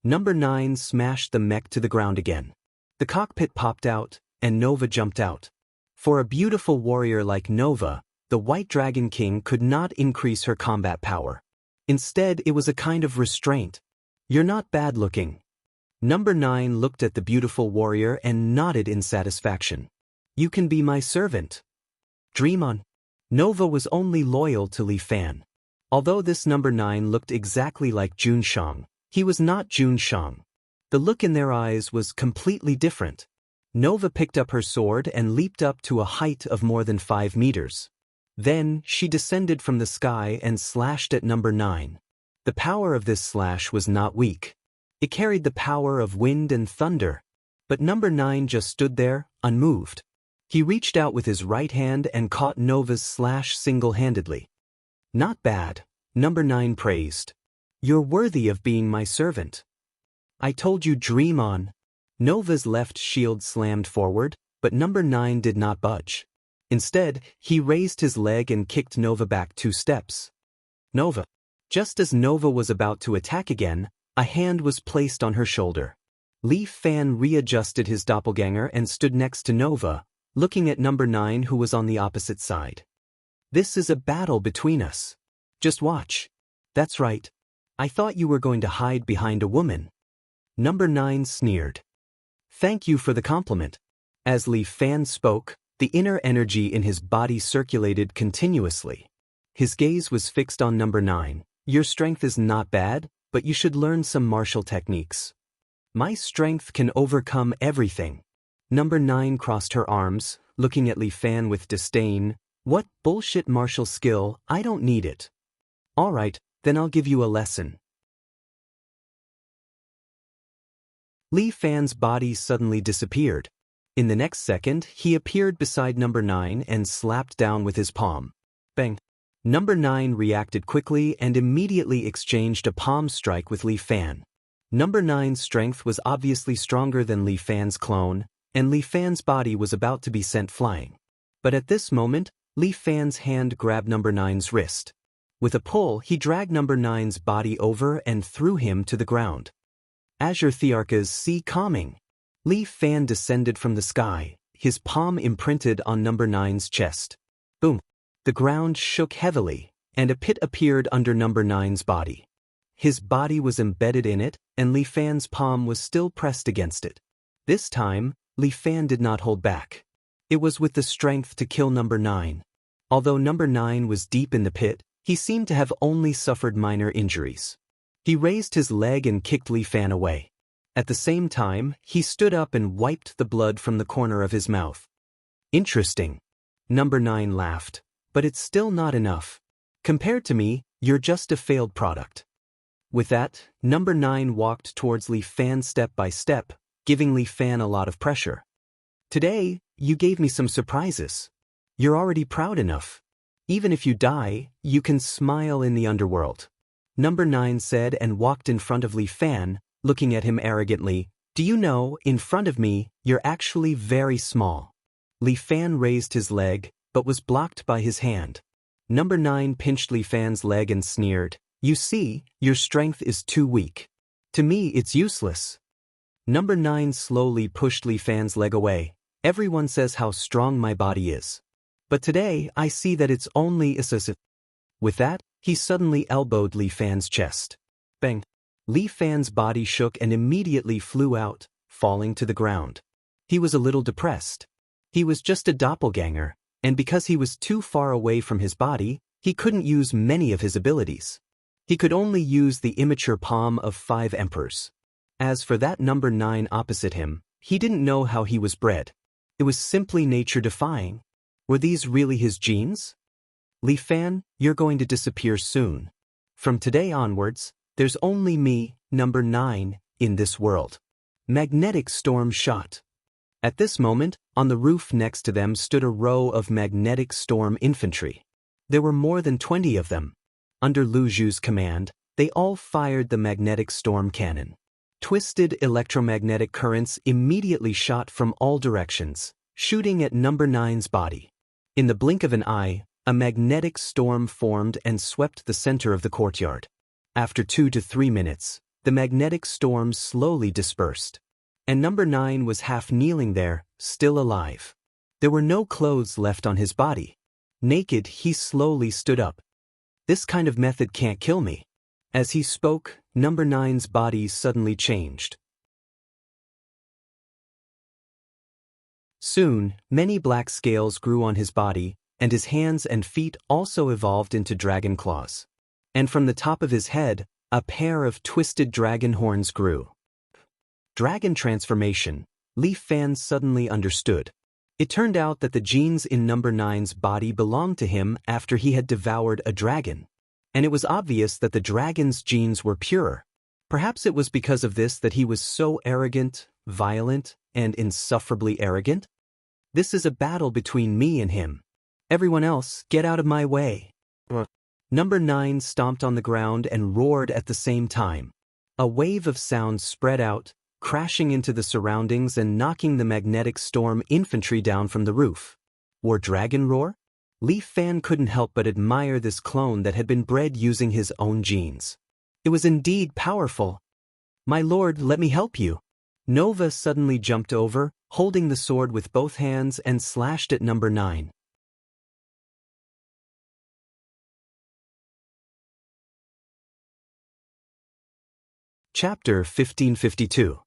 Number 9 smashed the mech to the ground again. The cockpit popped out, and Nova jumped out. For a beautiful warrior like Nova, the White Dragon King could not increase her combat power. Instead, it was a kind of restraint. You're not bad looking. Number 9 looked at the beautiful warrior and nodded in satisfaction. You can be my servant. Dream on. Nova was only loyal to Li Fan. Although this number 9 looked exactly like Jun Shang, he was not Jun Shang. The look in their eyes was completely different. Nova picked up her sword and leaped up to a height of more than 5 meters. Then, she descended from the sky and slashed at number 9. The power of this slash was not weak. It carried the power of wind and thunder. But number 9 just stood there, unmoved. He reached out with his right hand and caught Nova's slash single-handedly. Not bad, number 9 praised. You're worthy of being my servant. I told you dream on. Nova's left shield slammed forward, but number 9 did not budge. Instead, he raised his leg and kicked Nova back 2 steps. Nova. Just as Nova was about to attack again, a hand was placed on her shoulder. Li Fan readjusted his doppelganger and stood next to Nova, looking at number 9 who was on the opposite side. This is a battle between us. Just watch. That's right. I thought you were going to hide behind a woman. Number 9 sneered. Thank you for the compliment. As Li Fan spoke, the inner energy in his body circulated continuously. His gaze was fixed on number 9. Your strength is not bad, but you should learn some martial techniques. My strength can overcome everything. Number 9 crossed her arms, looking at Li Fan with disdain. What bullshit martial skill, I don't need it. Alright, then I'll give you a lesson. Li Fan's body suddenly disappeared. In the next second, he appeared beside number 9 and slapped down with his palm. Bang! Number 9 reacted quickly and immediately exchanged a palm strike with Li Fan. Number 9's strength was obviously stronger than Li Fan's clone, and Li Fan's body was about to be sent flying. But at this moment, Li Fan's hand grabbed number 9's wrist. With a pull, he dragged number 9's body over and threw him to the ground. Azure Thearchas see calming. Li Fan descended from the sky, his palm imprinted on number 9's chest. Boom! The ground shook heavily, and a pit appeared under number 9's body. His body was embedded in it, and Li Fan's palm was still pressed against it. This time, Li Fan did not hold back. It was with the strength to kill number 9. Although number 9 was deep in the pit, he seemed to have only suffered minor injuries. He raised his leg and kicked Li Fan away. At the same time, he stood up and wiped the blood from the corner of his mouth. Interesting. Number 9 laughed. But it's still not enough. Compared to me, you're just a failed product. With that, number 9 walked towards Li Fan step by step, giving Li Fan a lot of pressure. Today, you gave me some surprises. You're already proud enough. Even if you die, you can smile in the underworld. Number 9 said and walked in front of Li Fan, looking at him arrogantly. Do you know, in front of me, you're actually very small. Li Fan raised his leg, but was blocked by his hand. Number 9 pinched Li Fan's leg and sneered. You see, your strength is too weak. To me, it's useless. Number 9 slowly pushed Li Fan's leg away. Everyone says how strong my body is. But today, I see that it's only a. With that, he suddenly elbowed Li Fan's chest. Bang! Li Fan's body shook and immediately flew out, falling to the ground. He was a little depressed. He was just a doppelganger, and because he was too far away from his body, he couldn't use many of his abilities. He could only use the immature palm of 5 emperors. As for that number 9 opposite him, he didn't know how he was bred. It was simply nature-defying. Were these really his genes? Li Fan, you're going to disappear soon. From today onwards, there's only me, number 9, in this world. Magnetic storm shot. At this moment, on the roof next to them stood a row of magnetic storm infantry. There were more than 20 of them. Under Lu Zhu's command, they all fired the magnetic storm cannon. Twisted electromagnetic currents immediately shot from all directions, shooting at number 9's body. In the blink of an eye, a magnetic storm formed and swept the center of the courtyard. After 2 to 3 minutes, the magnetic storm slowly dispersed. And number 9 was half kneeling there, still alive. There were no clothes left on his body. Naked, he slowly stood up. This kind of method can't kill me. As he spoke, number 9's body suddenly changed. Soon, many black scales grew on his body, and his hands and feet also evolved into dragon claws. And from the top of his head, a pair of twisted dragon horns grew. Dragon transformation, Li Fan suddenly understood. It turned out that the genes in number 9's body belonged to him after he had devoured a dragon. And it was obvious that the dragon's genes were pure. Perhaps it was because of this that he was so arrogant, violent, and insufferably arrogant? This is a battle between me and him. Everyone else, get out of my way. Number 9 stomped on the ground and roared at the same time. A wave of sound spread out, crashing into the surroundings and knocking the magnetic storm infantry down from the roof. War Dragon Roar? Li Fan couldn't help but admire this clone that had been bred using his own genes. It was indeed powerful. My lord, let me help you. Nova suddenly jumped over, holding the sword with both hands and slashed at number 9. Chapter 1552.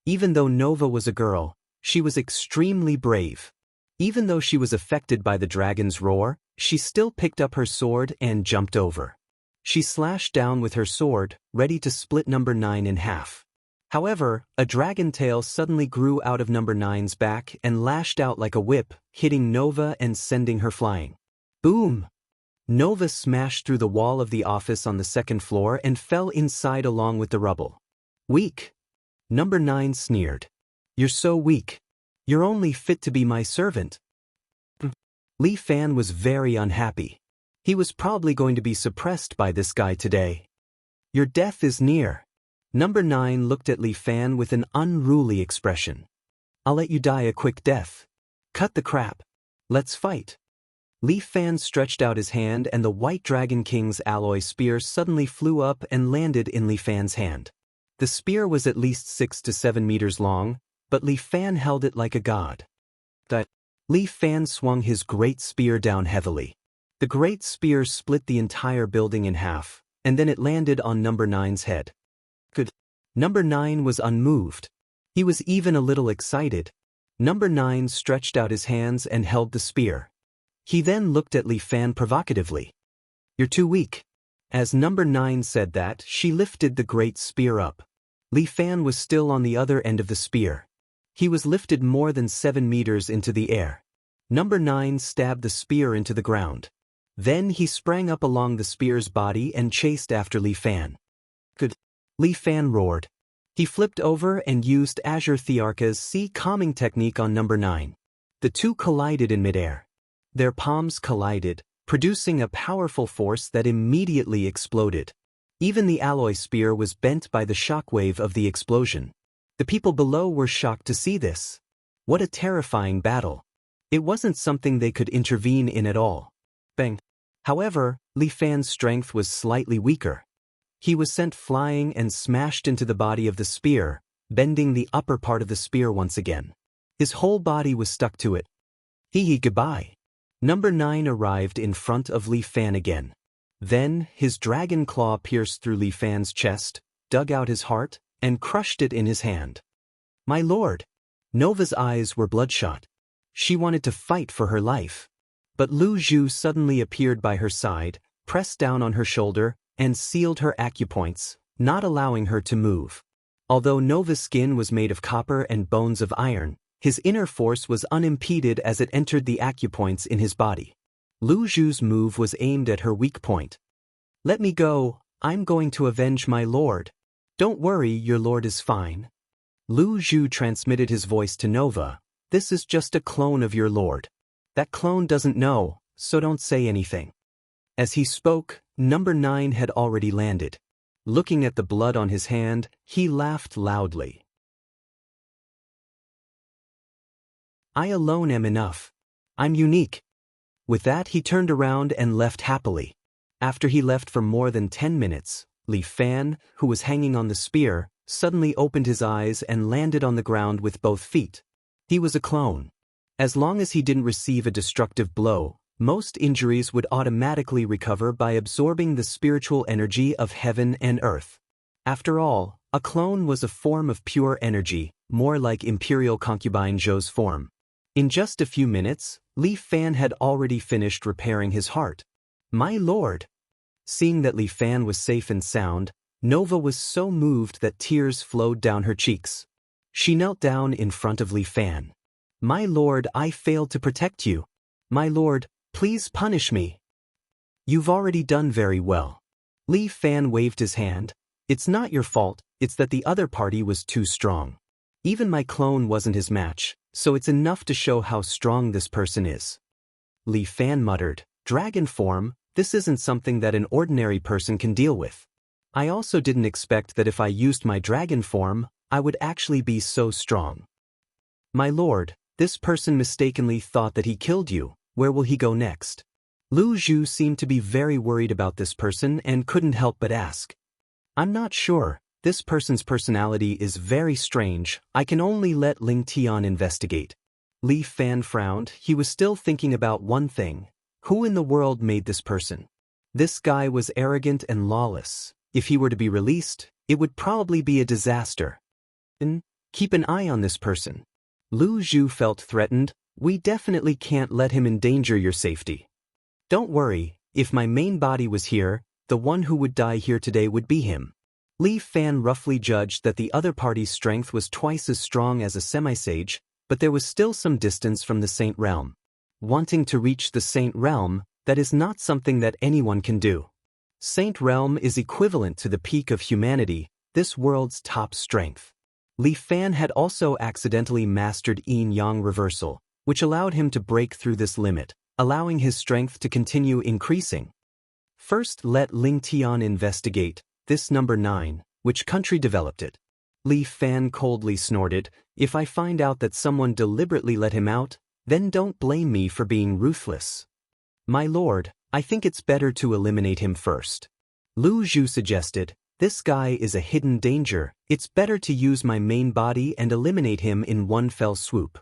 Even though Nova was a girl, she was extremely brave. Even though she was affected by the dragon's roar, she still picked up her sword and jumped over. She slashed down with her sword, ready to split number 9 in half. However, a dragon tail suddenly grew out of number 9's back and lashed out like a whip, hitting Nova and sending her flying. Boom! Nova smashed through the wall of the office on the second floor and fell inside along with the rubble. Weak! Number 9 sneered. You're so weak. You're only fit to be my servant. Li Fan was very unhappy. He was probably going to be suppressed by this guy today. Your death is near. Number 9 looked at Li Fan with an unruly expression. I'll let you die a quick death. Cut the crap. Let's fight. Li Fan stretched out his hand and the White Dragon King's alloy spear suddenly flew up and landed in Li Fan's hand. The spear was at least 6 to 7 meters long, but Li Fan held it like a god. Li Fan swung his great spear down heavily. The great spear split the entire building in half, and then it landed on number 9's head. Good. Number 9 was unmoved. He was even a little excited. Number 9 stretched out his hands and held the spear. He then looked at Li Fan provocatively. You're too weak. As number 9 said that, she lifted the great spear up. Li Fan was still on the other end of the spear. He was lifted more than 7 meters into the air. Number 9 stabbed the spear into the ground. Then he sprang up along the spear's body and chased after Li Fan. Good. Li Fan roared. He flipped over and used Azure Thearka's sea calming technique on number 9. The two collided in midair. Their palms collided, producing a powerful force that immediately exploded. Even the alloy spear was bent by the shockwave of the explosion. The people below were shocked to see this. What a terrifying battle. It wasn't something they could intervene in at all. Bang. However, Li Fan's strength was slightly weaker. He was sent flying and smashed into the body of the spear, bending the upper part of the spear once again. His whole body was stuck to it. Goodbye. Number 9 arrived in front of Li Fan again. Then, his dragon claw pierced through Li Fan's chest, dug out his heart, and crushed it in his hand. My lord! Nova's eyes were bloodshot. She wanted to fight for her life. But Lu Zhu suddenly appeared by her side, pressed down on her shoulder, and sealed her acupoints, not allowing her to move. Although Nova's skin was made of copper and bones of iron, his inner force was unimpeded as it entered the acupoints in his body. Lu Zhu's move was aimed at her weak point. Let me go, I'm going to avenge my lord. Don't worry, your lord is fine. Lu Zhu transmitted his voice to Nova. This is just a clone of your lord. That clone doesn't know, so don't say anything. As he spoke, number 9 had already landed. Looking at the blood on his hand, he laughed loudly. I alone am enough. I'm unique. With that, he turned around and left happily. After he left for more than 10 minutes, Li Fan, who was hanging on the spear, suddenly opened his eyes and landed on the ground with both feet. He was a clone. As long as he didn't receive a destructive blow, most injuries would automatically recover by absorbing the spiritual energy of heaven and earth. After all, a clone was a form of pure energy, more like Imperial Concubine Zhou's form. In just a few minutes, Li Fan had already finished repairing his heart. My lord! Seeing that Li Fan was safe and sound, Nova was so moved that tears flowed down her cheeks. She knelt down in front of Li Fan. My lord, I failed to protect you. My lord, please punish me. You've already done very well. Li Fan waved his hand. It's not your fault, it's that the other party was too strong. Even my clone wasn't his match, so it's enough to show how strong this person is. Li Fan muttered, Dragon form, this isn't something that an ordinary person can deal with. I also didn't expect that if I used my dragon form, I would actually be so strong. My lord, this person mistakenly thought that he killed you. Where will he go next? Lu Zhu seemed to be very worried about this person and couldn't help but ask. I'm not sure. This person's personality is very strange. I can only let Ling Tian investigate. Li Fan frowned. He was still thinking about one thing. Who in the world made this person? This guy was arrogant and lawless. If he were to be released, it would probably be a disaster. And keep an eye on this person. Lu Zhu felt threatened. We definitely can't let him endanger your safety. Don't worry, if my main body was here, the one who would die here today would be him. Li Fan roughly judged that the other party's strength was twice as strong as a semi-sage, but there was still some distance from the Saint Realm. Wanting to reach the Saint Realm, that is not something that anyone can do. Saint Realm is equivalent to the peak of humanity, this world's top strength. Li Fan had also accidentally mastered yin-yang reversal, which allowed him to break through this limit, allowing his strength to continue increasing. First, let Ling Tian investigate this number 9, which country developed it. Li Fan coldly snorted, if I find out that someone deliberately let him out, then don't blame me for being ruthless. My lord, I think it's better to eliminate him first. Lu Zhu suggested, this guy is a hidden danger, it's better to use my main body and eliminate him in one fell swoop.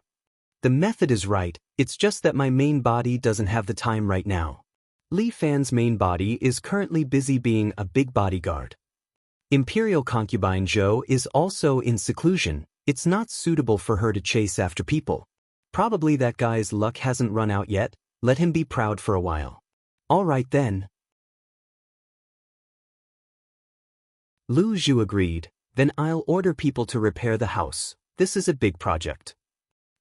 The method is right, it's just that my main body doesn't have the time right now. Li Fan's main body is currently busy being a big bodyguard. Imperial concubine Zhou is also in seclusion, it's not suitable for her to chase after people. Probably that guy's luck hasn't run out yet, let him be proud for a while. Alright then. Lu Zhu agreed, then I'll order people to repair the house, this is a big project.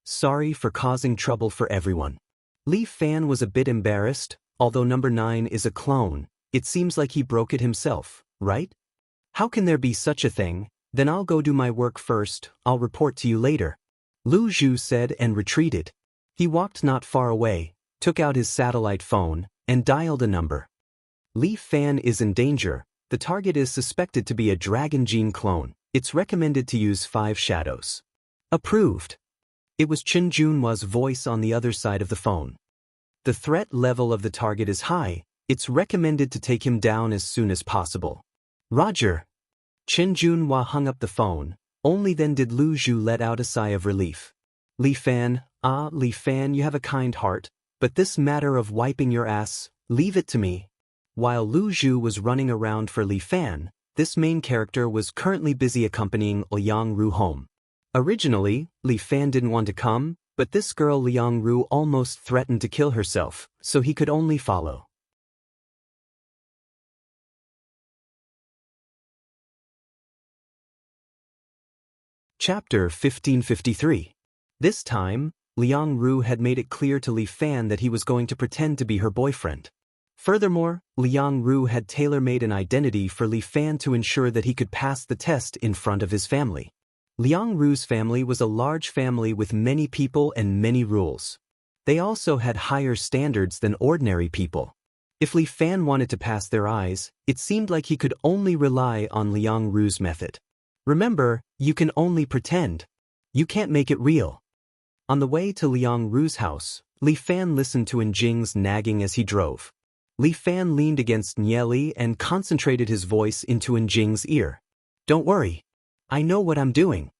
Sorry for causing trouble for everyone. Li Fan was a bit embarrassed, although number 9 is a clone, it seems like he broke it himself, right? How can there be such a thing? Then I'll go do my work first, I'll report to you later. Lu Zhu said and retreated. He walked not far away, took out his satellite phone, and dialed a number. Li Fan is in danger, the target is suspected to be a Dragon Gene clone, it's recommended to use 5 shadows. Approved. It was Chen Junhua's voice on the other side of the phone. The threat level of the target is high, it's recommended to take him down as soon as possible. Roger. Chen Junhua hung up the phone, only then did Lu Zhu let out a sigh of relief. Li Fan, Li Fan, you have a kind heart, but this matter of wiping your ass, leave it to me. While Lu Zhu was running around for Li Fan, this main character was currently busy accompanying Liang Ru home. Originally, Li Fan didn't want to come, but this girl Liang Ru almost threatened to kill herself, so he could only follow. Chapter 1553. This time, Liang Ru had made it clear to Li Fan that he was going to pretend to be her boyfriend. Furthermore, Liang Ru had tailor-made an identity for Li Fan to ensure that he could pass the test in front of his family. Liang Ru's family was a large family with many people and many rules. They also had higher standards than ordinary people. If Li Fan wanted to pass their eyes, it seemed like he could only rely on Liang Ru's method. Remember, you can only pretend. You can't make it real. On the way to Liang Ru's house, Li Fan listened to Jing's nagging as he drove. Li Fan leaned against Nieli and concentrated his voice into Jing's ear. Don't worry. I know what I'm doing.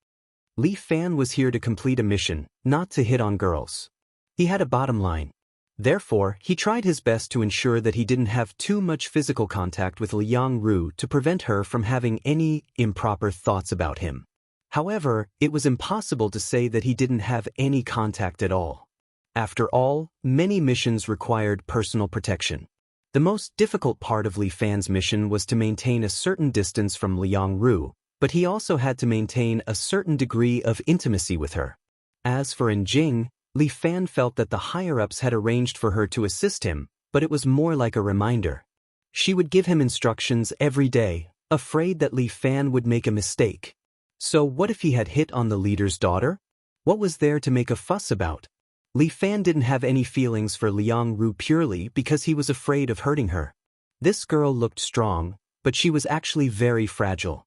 Li Fan was here to complete a mission, not to hit on girls. He had a bottom line. Therefore, he tried his best to ensure that he didn't have too much physical contact with Liang Ru to prevent her from having any improper thoughts about him. However, it was impossible to say that he didn't have any contact at all. After all, many missions required personal protection. The most difficult part of Li Fan's mission was to maintain a certain distance from Liang Ru, but he also had to maintain a certain degree of intimacy with her. As for Jing, Li Fan felt that the higher-ups had arranged for her to assist him, but it was more like a reminder. She would give him instructions every day, afraid that Li Fan would make a mistake. So what if he had hit on the leader's daughter? What was there to make a fuss about? Li Fan didn't have any feelings for Liang Ru purely because he was afraid of hurting her. This girl looked strong, but she was actually very fragile.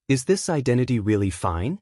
Is this identity really fine?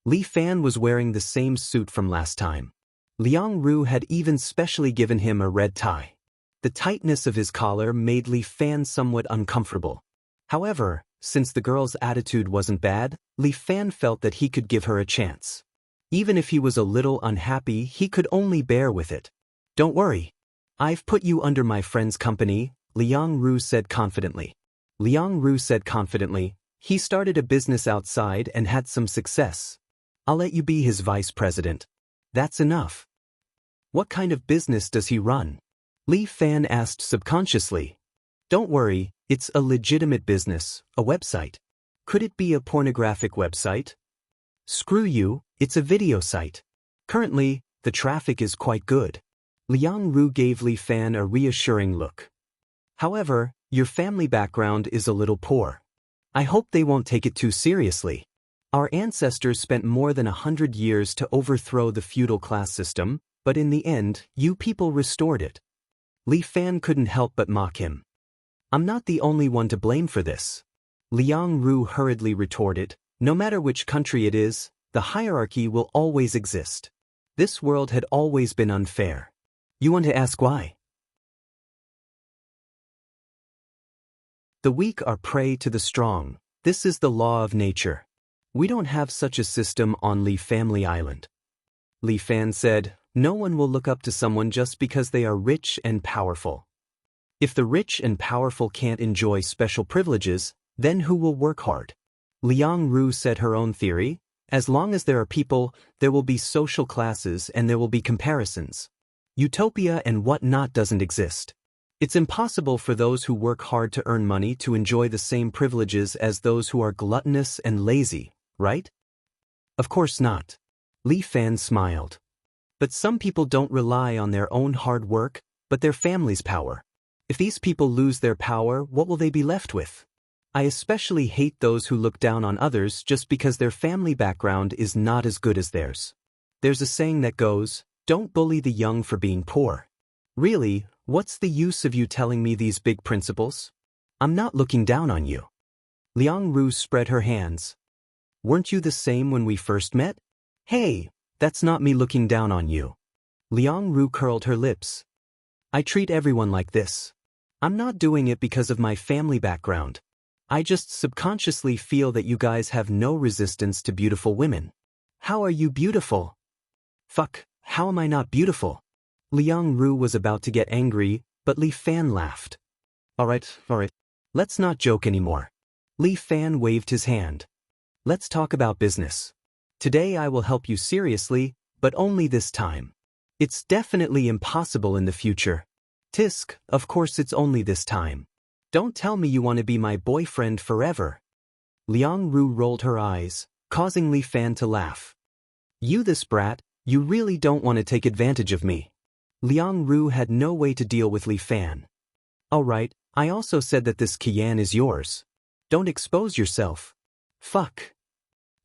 Li Fan was wearing the same suit from last time. Liang Ru had even specially given him a red tie. The tightness of his collar made Li Fan somewhat uncomfortable. However, since the girl's attitude wasn't bad, Li Fan felt that he could give her a chance. Even if he was a little unhappy, he could only bear with it. Don't worry. I've put you under my friend's company, Liang Ru said confidently. Liang Ru said confidently, he started a business outside and had some success. I'll let you be his vice president. That's enough. What kind of business does he run? Li Fan asked subconsciously. Don't worry, it's a legitimate business, a website. Could it be a pornographic website? Screw you, it's a video site. Currently, the traffic is quite good. Liang Ru gave Li Fan a reassuring look. However, your family background is a little poor. I hope they won't take it too seriously. Our ancestors spent more than 100 years to overthrow the feudal class system, but in the end, you people restored it. Li Fan couldn't help but mock him. I'm not the only one to blame for this. Liang Ru hurriedly retorted, no matter which country it is, the hierarchy will always exist. This world had always been unfair. You want to ask why? The weak are prey to the strong. This is the law of nature. We don't have such a system on Li Family Island. Li Fan said, no one will look up to someone just because they are rich and powerful. If the rich and powerful can't enjoy special privileges, then who will work hard? Liang Ru said her own theory, as long as there are people, there will be social classes and there will be comparisons. Utopia and whatnot doesn't exist. It's impossible for those who work hard to earn money to enjoy the same privileges as those who are gluttonous and lazy, right? Of course not. Li Fan smiled. But some people don't rely on their own hard work, but their family's power. If these people lose their power, what will they be left with? I especially hate those who look down on others just because their family background is not as good as theirs. There's a saying that goes, don't bully the young for being poor. Really, what's the use of you telling me these big principles? I'm not looking down on you. Liang Ru spread her hands. Weren't you the same when we first met? Hey, that's not me looking down on you. Liang Ru curled her lips. I treat everyone like this. I'm not doing it because of my family background. I just subconsciously feel that you guys have no resistance to beautiful women. How are you beautiful? Fuck, how am I not beautiful? Liang Ru was about to get angry, but Li Fan laughed. Alright. Let's not joke anymore. Li Fan waved his hand. Let's talk about business. Today I will help you seriously, but only this time. It's definitely impossible in the future. Tisk, of course it's only this time. Don't tell me you want to be my boyfriend forever. Liang Ru rolled her eyes, causing Li Fan to laugh. You this brat, you really don't want to take advantage of me. Liang Ru had no way to deal with Li Fan. Alright, I also said that this Qian is yours. Don't expose yourself. Fuck.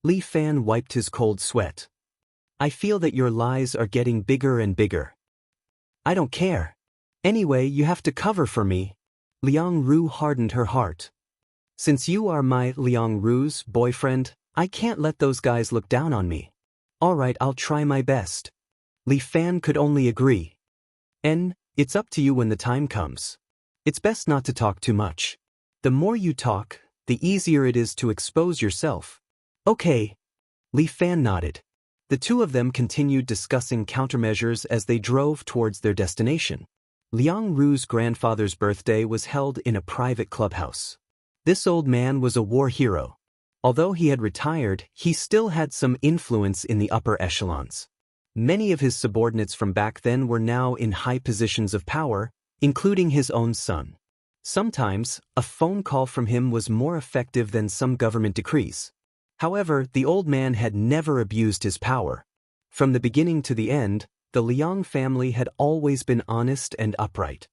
Li Fan wiped his cold sweat. I feel that your lies are getting bigger and bigger. I don't care. Anyway, you have to cover for me. Liang Ru hardened her heart. Since you are my Liang Ru's boyfriend, I can't let those guys look down on me. Alright, I'll try my best. Li Fan could only agree. It's up to you when the time comes. It's best not to talk too much. The more you talk, the easier it is to expose yourself. Okay. Li Fan nodded. The two of them continued discussing countermeasures as they drove towards their destination. Liang Ru's grandfather's birthday was held in a private clubhouse. This old man was a war hero. Although he had retired, he still had some influence in the upper echelons. Many of his subordinates from back then were now in high positions of power, including his own son. Sometimes, a phone call from him was more effective than some government decrees. However, the old man had never abused his power. From the beginning to the end, the Liang family had always been honest and upright.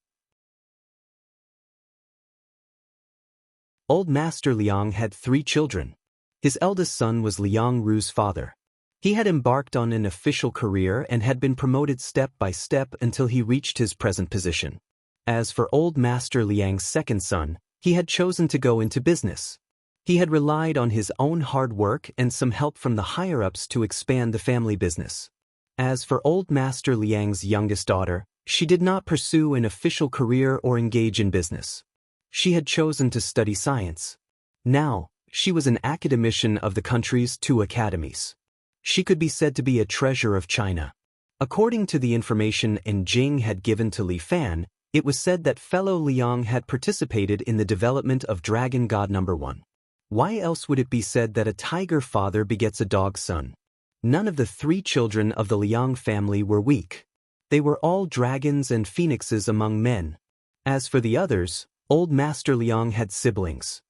Old Master Liang had 3 children. His eldest son was Liang Ru's father. He had embarked on an official career and had been promoted step by step until he reached his present position. As for Old Master Liang's second son, he had chosen to go into business. He had relied on his own hard work and some help from the higher-ups to expand the family business. As for Old Master Liang's youngest daughter, she did not pursue an official career or engage in business. She had chosen to study science. Now, she was an academician of the country's 2 academies. She could be said to be a treasure of China. According to the information Jing had given to Li Fan, it was said that fellow Liang had participated in the development of Dragon God No. 1. Why else would it be said that a tiger father begets a dog son? None of the 3 children of the Liang family were weak. They were all dragons and phoenixes among men. As for the others, Old Master Liang had siblings.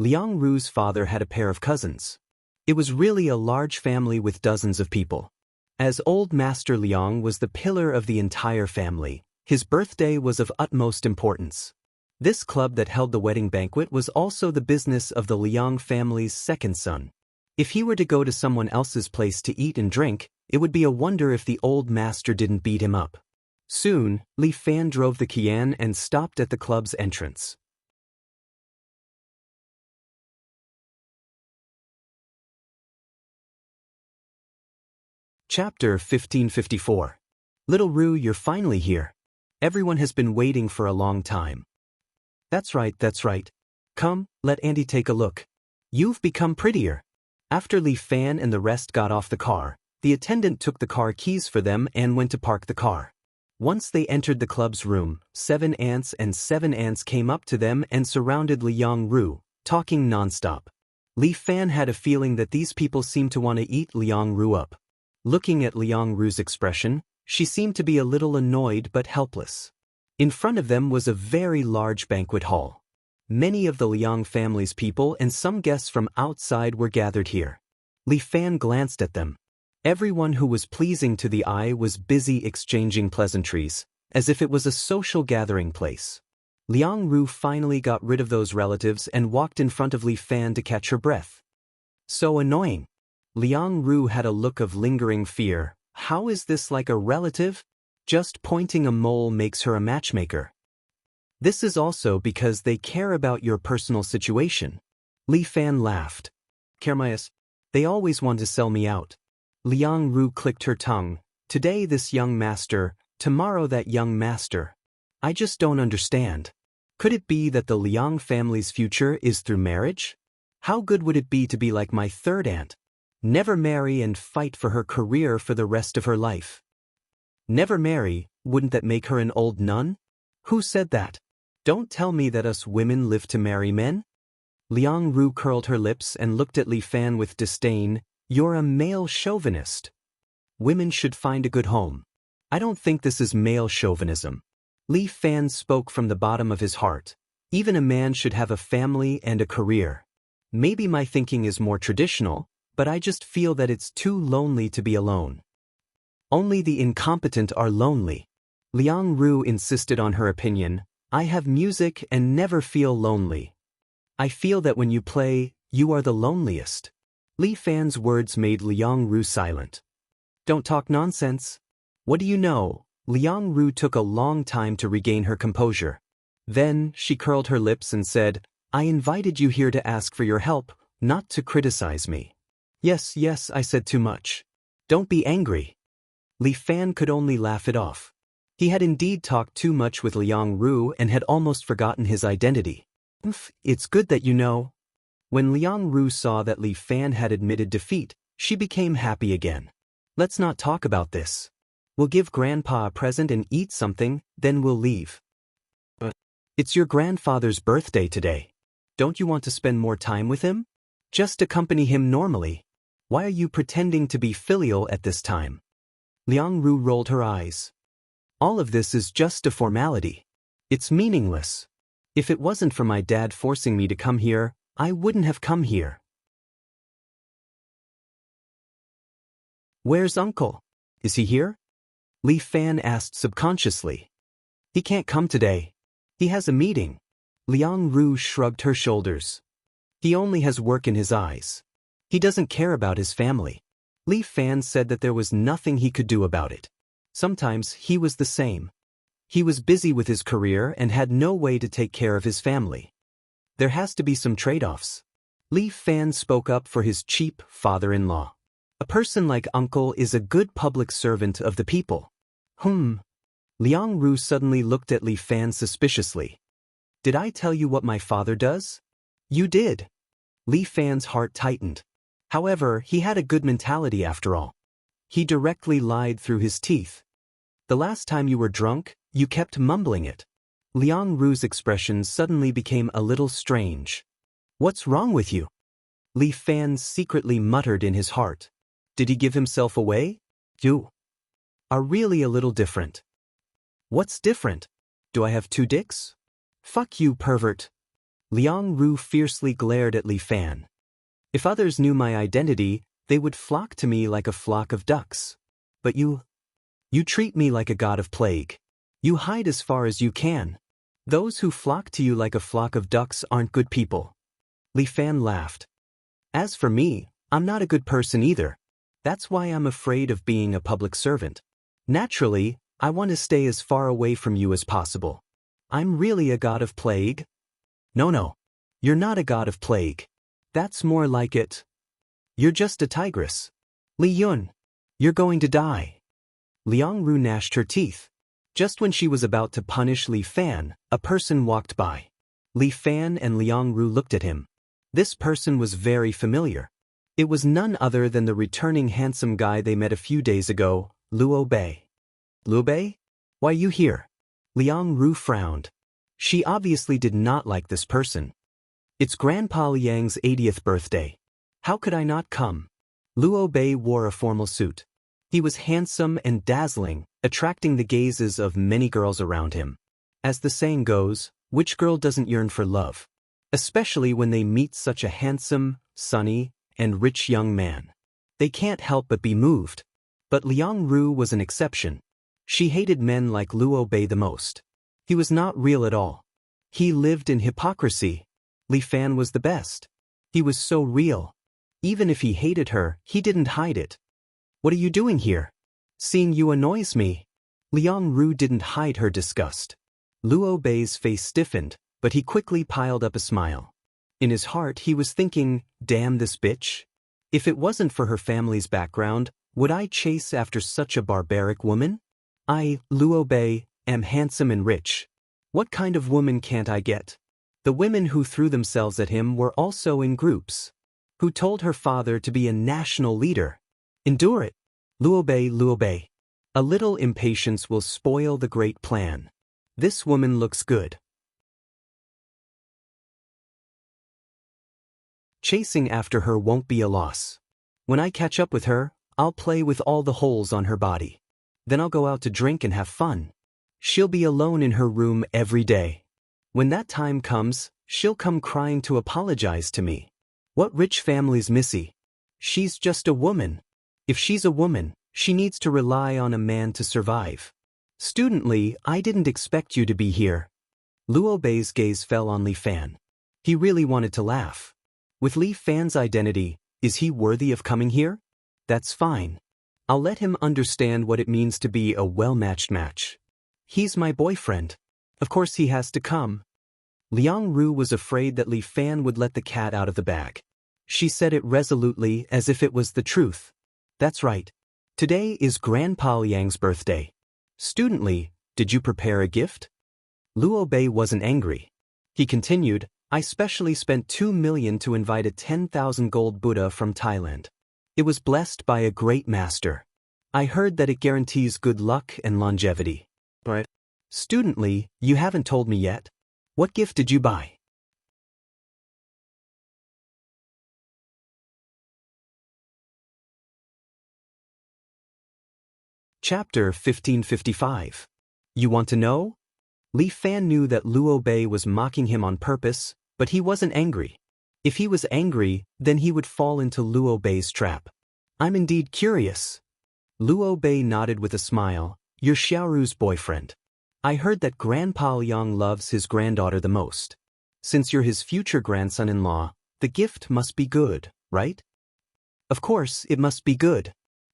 Liang Ru's father had a pair of cousins. It was really a large family with dozens of people. As old Master Liang was the pillar of the entire family, his birthday was of utmost importance. This club that held the wedding banquet was also the business of the Liang family's second son. If he were to go to someone else's place to eat and drink, it would be a wonder if the old master didn't beat him up. Soon, Li Fan drove the Qian and stopped at the club's entrance. Chapter 1554. Little Ru, you're finally here. Everyone has been waiting for a long time. That's right, that's right. Come, let Auntie take a look. You've become prettier. After Li Fan and the rest got off the car, the attendant took the car keys for them and went to park the car. Once they entered the club's room, 7 aunts and 7 aunts came up to them and surrounded Liang Ru, talking nonstop. Li Fan had a feeling that these people seemed to want to eat Liang Ru up. Looking at Liang Ru's expression, she seemed to be a little annoyed but helpless. In front of them was a very large banquet hall. Many of the Liang family's people and some guests from outside were gathered here. Li Fan glanced at them. Everyone who was pleasing to the eye was busy exchanging pleasantries, as if it was a social gathering place. Liang Ru finally got rid of those relatives and walked in front of Li Fan to catch her breath. So annoying. Liang Ru had a look of lingering fear. How is this like a relative? Just pointing a mole makes her a matchmaker. This is also because they care about your personal situation. Li Fan laughed. Kermias, they always want to sell me out. Liang Ru clicked her tongue. Today this young master, tomorrow that young master. I just don't understand. Could it be that the Liang family's future is through marriage? How good would it be to be like my third aunt? Never marry and fight for her career for the rest of her life. Never marry, wouldn't that make her an old nun? Who said that? Don't tell me that us women live to marry men? Liang Ru curled her lips and looked at Li Fan with disdain. You're a male chauvinist. Women should find a good home. I don't think this is male chauvinism. Li Fan spoke from the bottom of his heart. Even a man should have a family and a career. Maybe my thinking is more traditional, but I just feel that it's too lonely to be alone. Only the incompetent are lonely. Liang Ru insisted on her opinion. I have music and never feel lonely. I feel that when you play, you are the loneliest. Li Fan's words made Liang Ru silent. Don't talk nonsense. What do you know? Liang Ru took a long time to regain her composure. Then, she curled her lips and said, I invited you here to ask for your help, not to criticize me. Yes, I said too much. Don't be angry. Li Fan could only laugh it off. He had indeed talked too much with Liang Ru and had almost forgotten his identity. It's good that you know. When Liang Ru saw that Li Fan had admitted defeat, she became happy again. Let's not talk about this. We'll give Grandpa a present and eat something, then we'll leave. But it's your grandfather's birthday today. Don't you want to spend more time with him? Just accompany him normally. Why are you pretending to be filial at this time? Liang Ru rolled her eyes. All of this is just a formality. It's meaningless. If it wasn't for my dad forcing me to come here, I wouldn't have come here. Where's Uncle? Is he here? Li Fan asked subconsciously. He can't come today. He has a meeting. Liang Ru shrugged her shoulders. He only has work in his eyes. He doesn't care about his family. Li Fan said that there was nothing he could do about it. Sometimes he was the same. He was busy with his career and had no way to take care of his family. There has to be some trade-offs. Li Fan spoke up for his cheap father-in-law. A person like Uncle is a good public servant of the people. Liang Ru suddenly looked at Li Fan suspiciously. Did I tell you what my father does? You did. Li Fan's heart tightened. However, he had a good mentality after all. He directly lied through his teeth. The last time you were drunk, you kept mumbling it. Liang Ru's expression suddenly became a little strange. What's wrong with you? Li Fan secretly muttered in his heart. Did he give himself away? You are really a little different. What's different? Do I have 2 dicks? Fuck you, pervert. Liang Ru fiercely glared at Li Fan. If others knew my identity, they would flock to me like a flock of ducks. But you treat me like a god of plague. You hide as far as you can. Those who flock to you like a flock of ducks aren't good people. Li Fan laughed. As for me, I'm not a good person either. That's why I'm afraid of being a public servant. Naturally, I want to stay as far away from you as possible. I'm really a god of plague? No. You're not a god of plague. That's more like it. You're just a tigress. Li Yun, you're going to die. Liang Ru gnashed her teeth. Just when she was about to punish Li Fan, a person walked by. Li Fan and Liang Ru looked at him. This person was very familiar. It was none other than the returning handsome guy they met a few days ago, Luo Bei. Luo Bei? Why you here? Liang Ru frowned. She obviously did not like this person. It's Grandpa Liang's 80th birthday. How could I not come? Luo Bei wore a formal suit. He was handsome and dazzling, attracting the gazes of many girls around him. As the saying goes, which girl doesn't yearn for love? Especially when they meet such a handsome, sunny, and rich young man. They can't help but be moved. But Liang Ru was an exception. She hated men like Luo Bei the most. He was not real at all. He lived in hypocrisy. Li Fan was the best. He was so real. Even if he hated her, he didn't hide it. What are you doing here? Seeing you annoys me. Liang Ru didn't hide her disgust. Luo Bei's face stiffened, but he quickly piled up a smile. In his heart he was thinking, damn this bitch. If it wasn't for her family's background, would I chase after such a barbaric woman? I, Luo Bei, am handsome and rich. What kind of woman can't I get? The women who threw themselves at him were also in groups. Who told her father to be a national leader. Endure it. Luo Bei. A little impatience will spoil the great plan. This woman looks good. Chasing after her won't be a loss. When I catch up with her, I'll play with all the holes on her body. Then I'll go out to drink and have fun. She'll be alone in her room every day. When that time comes, she'll come crying to apologize to me. What rich family's Missy? She's just a woman. If she's a woman, she needs to rely on a man to survive. Student Li, I didn't expect you to be here. Luo Bei's gaze fell on Li Fan. He really wanted to laugh. With Li Fan's identity, is he worthy of coming here? That's fine. I'll let him understand what it means to be a well-matched match. He's my boyfriend. Of course he has to come. Liang Ru was afraid that Li Fan would let the cat out of the bag. She said it resolutely as if it was the truth. That's right. Today is Grandpa Liang's birthday. Student Li, did you prepare a gift? Luo Bei wasn't angry. He continued, I specially spent 2 million to invite a 10,000 gold Buddha from Thailand. It was blessed by a great master. I heard that it guarantees good luck and longevity. But, Student Li, you haven't told me yet. What gift did you buy? Chapter 1555. You want to know? Li Fan knew that Luo Bei was mocking him on purpose, but he wasn't angry. If he was angry, then he would fall into Luo Bei's trap. I'm indeed curious. Luo Bei nodded with a smile. You're Xiaoru's boyfriend. I heard that Grandpa Liang loves his granddaughter the most. Since you're his future grandson-in-law, the gift must be good, right? Of course, it must be good.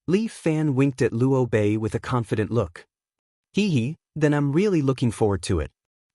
Li Fan winked at Luo Bei with a confident look. Hee, then I'm really looking forward to it.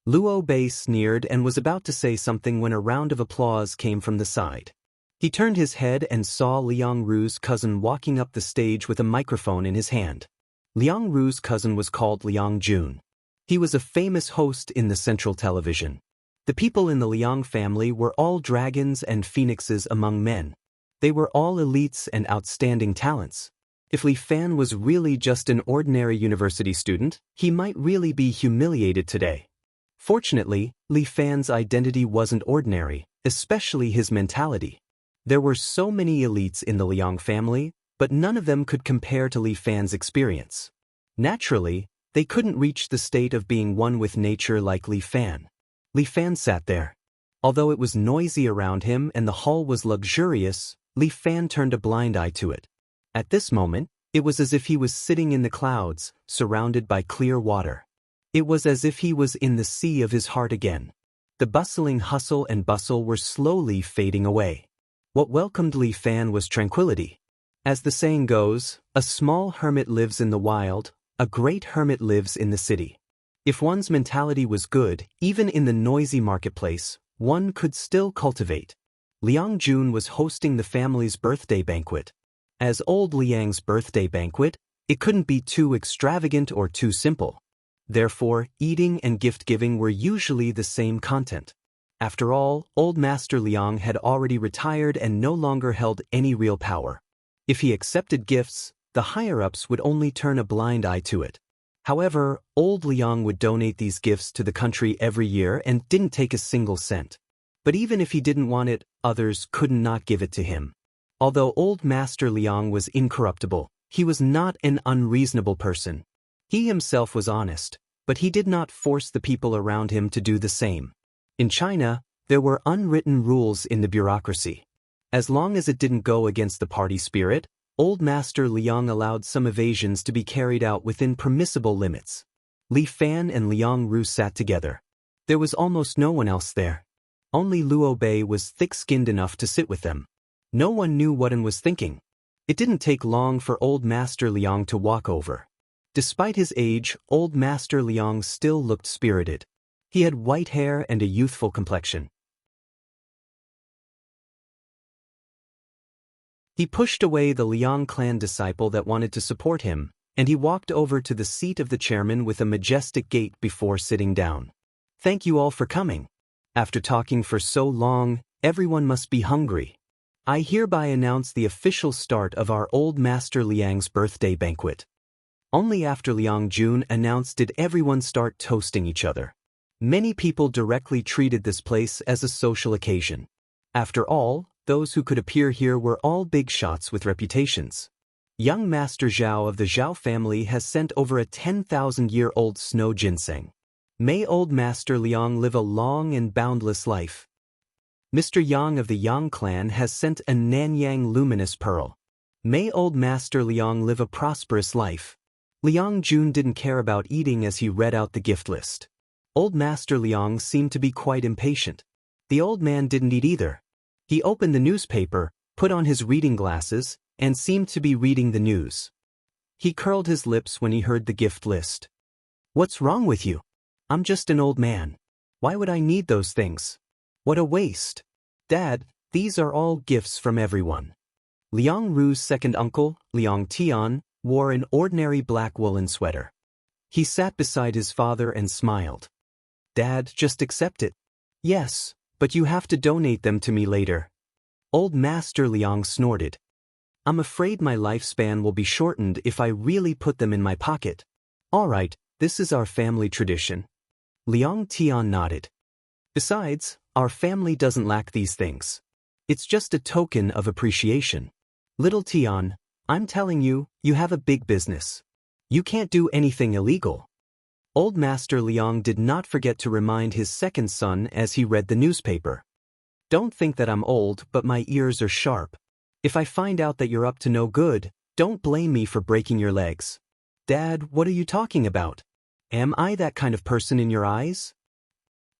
Luo Bei sneered and was about to say something when a round of applause came from the side. He turned his head and saw Liang Ru's cousin walking up the stage with a microphone in his hand. Liang Ru's cousin was called Liang Jun. He was a famous host in the Central Television. The people in the Liang family were all dragons and phoenixes among men. They were all elites and outstanding talents. If Li Fan was really just an ordinary university student, he might really be humiliated today. Fortunately, Li Fan's identity wasn't ordinary, especially his mentality. There were so many elites in the Liang family, but none of them could compare to Li Fan's experience. Naturally, they couldn't reach the state of being one with nature like Li Fan. Li Fan sat there. Although it was noisy around him and the hall was luxurious, Li Fan turned a blind eye to it. At this moment, it was as if he was sitting in the clouds, surrounded by clear water. It was as if he was in the sea of his heart again. The bustling hustle and bustle were slowly fading away. What welcomed Li Fan was tranquility. As the saying goes, a small hermit lives in the wild, a great hermit lives in the city. If one's mentality was good, even in the noisy marketplace, one could still cultivate. Liang Jun was hosting the family's birthday banquet. As old Liang's birthday banquet, it couldn't be too extravagant or too simple. Therefore, eating and gift-giving were usually the same content. After all, old Master Liang had already retired and no longer held any real power. If he accepted gifts, the higher-ups would only turn a blind eye to it. However, old Liang would donate these gifts to the country every year and didn't take a single cent. But even if he didn't want it, others could not give it to him. Although old Master Liang was incorruptible, he was not an unreasonable person. He himself was honest, but he did not force the people around him to do the same. In China, there were unwritten rules in the bureaucracy. As long as it didn't go against the party spirit, old Master Liang allowed some evasions to be carried out within permissible limits. Li Fan and Liang Ru sat together. There was almost no one else there. Only Luo Bei was thick-skinned enough to sit with them. No one knew what one was thinking. It didn't take long for old Master Liang to walk over. Despite his age, old Master Liang still looked spirited. He had white hair and a youthful complexion. He pushed away the Liang clan disciple that wanted to support him, and he walked over to the seat of the chairman with a majestic gait before sitting down. Thank you all for coming. After talking for so long, everyone must be hungry. I hereby announce the official start of our old Master Liang's birthday banquet. Only after Liang Jun announced did everyone start toasting each other. Many people directly treated this place as a social occasion. After all, those who could appear here were all big shots with reputations. Young Master Zhao of the Zhao family has sent over a 10,000-year-old snow ginseng. May old Master Liang live a long and boundless life. Mr. Yang of the Yang clan has sent a Nanyang luminous pearl. May old Master Liang live a prosperous life. Liang Jun didn't care about eating as he read out the gift list. Old Master Liang seemed to be quite impatient. The old man didn't eat either. He opened the newspaper, put on his reading glasses, and seemed to be reading the news. He curled his lips when he heard the gift list. What's wrong with you? I'm just an old man. Why would I need those things? What a waste. Dad, these are all gifts from everyone. Liang Ru's second uncle, Liang Tian, wore an ordinary black woolen sweater. He sat beside his father and smiled. Dad, just accept it. Yes, but you have to donate them to me later. Old Master Liang snorted. I'm afraid my lifespan will be shortened if I really put them in my pocket. All right, this is our family tradition. Liang Tian nodded. Besides, our family doesn't lack these things. It's just a token of appreciation. Little Tian, I'm telling you, you have a big business. You can't do anything illegal. Old Master Liang did not forget to remind his second son as he read the newspaper. Don't think that I'm old, but my ears are sharp. If I find out that you're up to no good, don't blame me for breaking your legs. Dad, what are you talking about? Am I that kind of person in your eyes?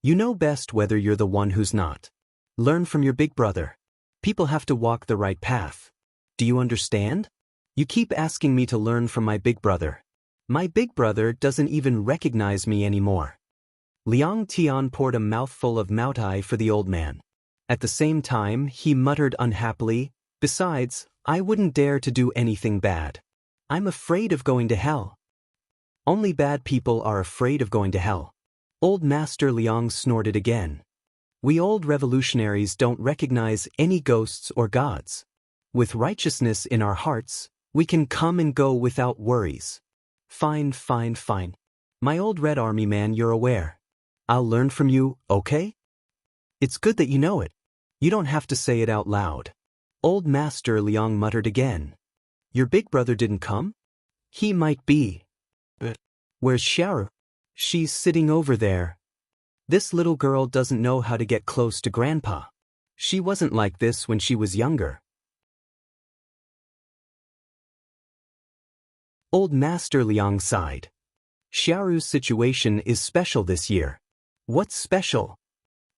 You know best whether you're the one who's not. Learn from your big brother. People have to walk the right path. Do you understand? You keep asking me to learn from my big brother. My big brother doesn't even recognize me anymore. Liang Tian poured a mouthful of moutai for the old man. At the same time, he muttered unhappily, Besides, I wouldn't dare to do anything bad. I'm afraid of going to hell. Only bad people are afraid of going to hell. Old Master Liang snorted again. We old revolutionaries don't recognize any ghosts or gods. With righteousness in our hearts, we can come and go without worries. Fine. My old Red Army man, you're aware. I'll learn from you, okay? It's good that you know it. You don't have to say it out loud. Old Master Liang muttered again. Your big brother didn't come? He might be. But where's Xiao? She's sitting over there. This little girl doesn't know how to get close to Grandpa. She wasn't like this when she was younger. Old Master Liang sighed. Xiaoru's situation is special this year. What's special?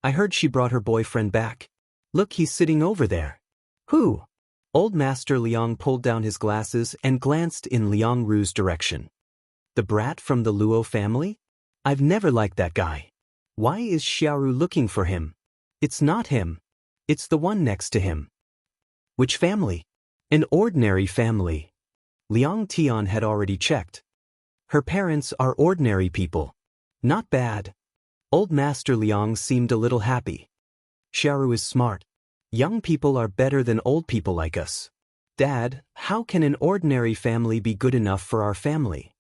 I heard she brought her boyfriend back. Look, he's sitting over there. Who? Old Master Liang pulled down his glasses and glanced in Liang Ru's direction. The brat from the Luo family? I've never liked that guy. Why is Xiaoru looking for him? It's not him. It's the one next to him. Which family? An ordinary family. Liang Tian had already checked. Her parents are ordinary people. Not bad. Old Master Liang seemed a little happy. Xiaoru is smart. Young people are better than old people like us. Dad, how can an ordinary family be good enough for our family?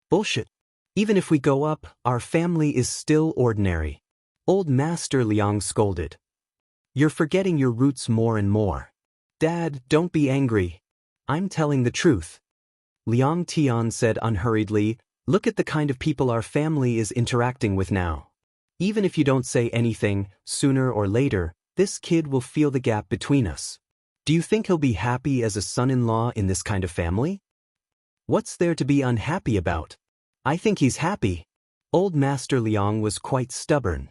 Bullshit. Even if we go up, our family is still ordinary. Old Master Liang scolded. You're forgetting your roots more and more. Dad, don't be angry. I'm telling the truth. Liang Tian said unhurriedly, look at the kind of people our family is interacting with now. Even if you don't say anything, sooner or later, this kid will feel the gap between us. Do you think he'll be happy as a son-in-law in this kind of family? What's there to be unhappy about? I think he's happy. Old Master Liang was quite stubborn.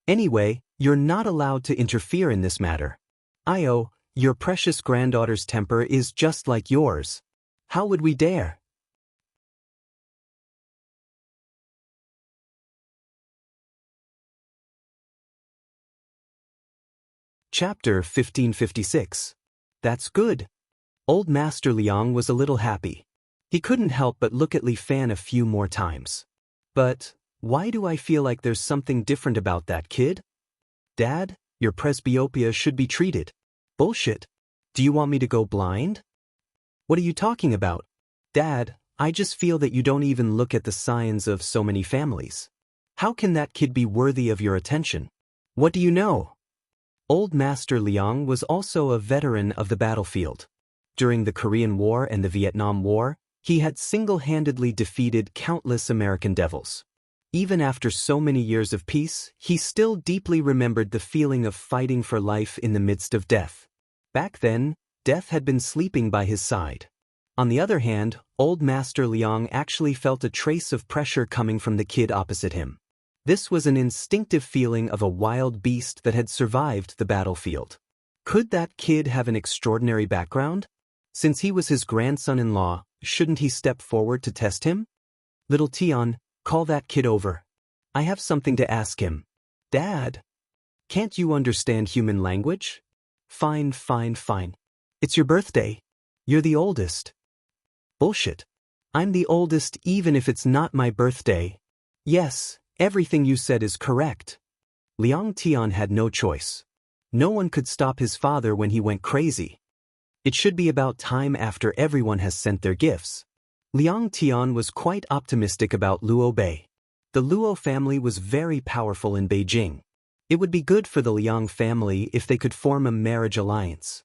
Anyway, you're not allowed to interfere in this matter. Io, your precious granddaughter's temper is just like yours. How would we dare? Chapter 1556. That's good. Old Master Liang was a little happy. He couldn't help but look at Li Fan a few more times. But, why do I feel like there's something different about that kid? Dad, your presbyopia should be treated. Bullshit. Do you want me to go blind? What are you talking about? Dad, I just feel that you don't even look at the signs of so many families. How can that kid be worthy of your attention? What do you know? Old Master Liang was also a veteran of the battlefield. During the Korean War and the Vietnam War, he had single-handedly defeated countless American devils. Even after so many years of peace, he still deeply remembered the feeling of fighting for life in the midst of death. Back then, death had been sleeping by his side. On the other hand, Old Master Liang actually felt a trace of pressure coming from the kid opposite him. This was an instinctive feeling of a wild beast that had survived the battlefield. Could that kid have an extraordinary background? Since he was his grandson-in-law, shouldn't he step forward to test him? Little Tian, call that kid over. I have something to ask him. Dad, can't you understand human language? Fine. It's your birthday. You're the oldest. Bullshit. I'm the oldest even if it's not my birthday. Yes, everything you said is correct. Liang Tian had no choice. No one could stop his father when he went crazy. It should be about time after everyone has sent their gifts. Liang Tian was quite optimistic about Luo Bei. The Luo family was very powerful in Beijing. It would be good for the Liang family if they could form a marriage alliance.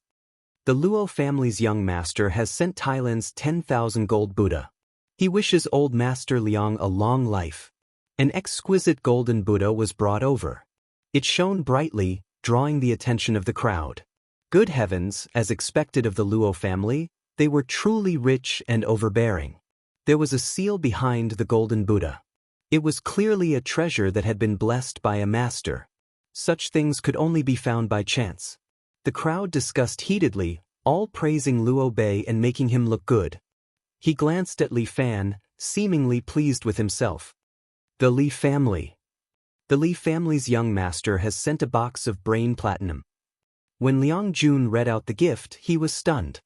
The Luo family's young master has sent Thailand's 10,000 gold Buddha. He wishes Old Master Liang a long life. An exquisite golden Buddha was brought over. It shone brightly, drawing the attention of the crowd. Good heavens, as expected of the Luo family, they were truly rich and overbearing. There was a seal behind the golden Buddha. It was clearly a treasure that had been blessed by a master. Such things could only be found by chance. The crowd discussed heatedly, all praising Luo Bei and making him look good. He glanced at Li Fan, seemingly pleased with himself. The Li family. The Li family's young master has sent a box of brain platinum. When Liang Jun read out the gift, he was stunned.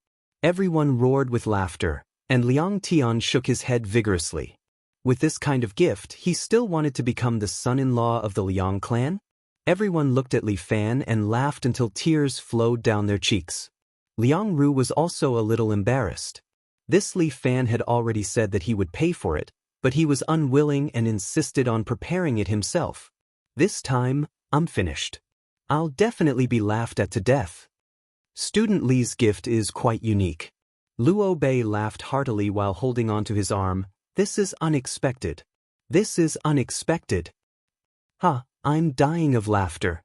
Everyone roared with laughter, and Liang Tian shook his head vigorously. With this kind of gift, he still wanted to become the son-in-law of the Liang clan? Everyone looked at Li Fan and laughed until tears flowed down their cheeks. Liang Ru was also a little embarrassed. This Li Fan had already said that he would pay for it, but he was unwilling and insisted on preparing it himself. This time, I'm finished. I'll definitely be laughed at to death. Student Li's gift is quite unique. Luo Bei laughed heartily while holding onto his arm. This is unexpected. This is unexpected. Huh, I'm dying of laughter.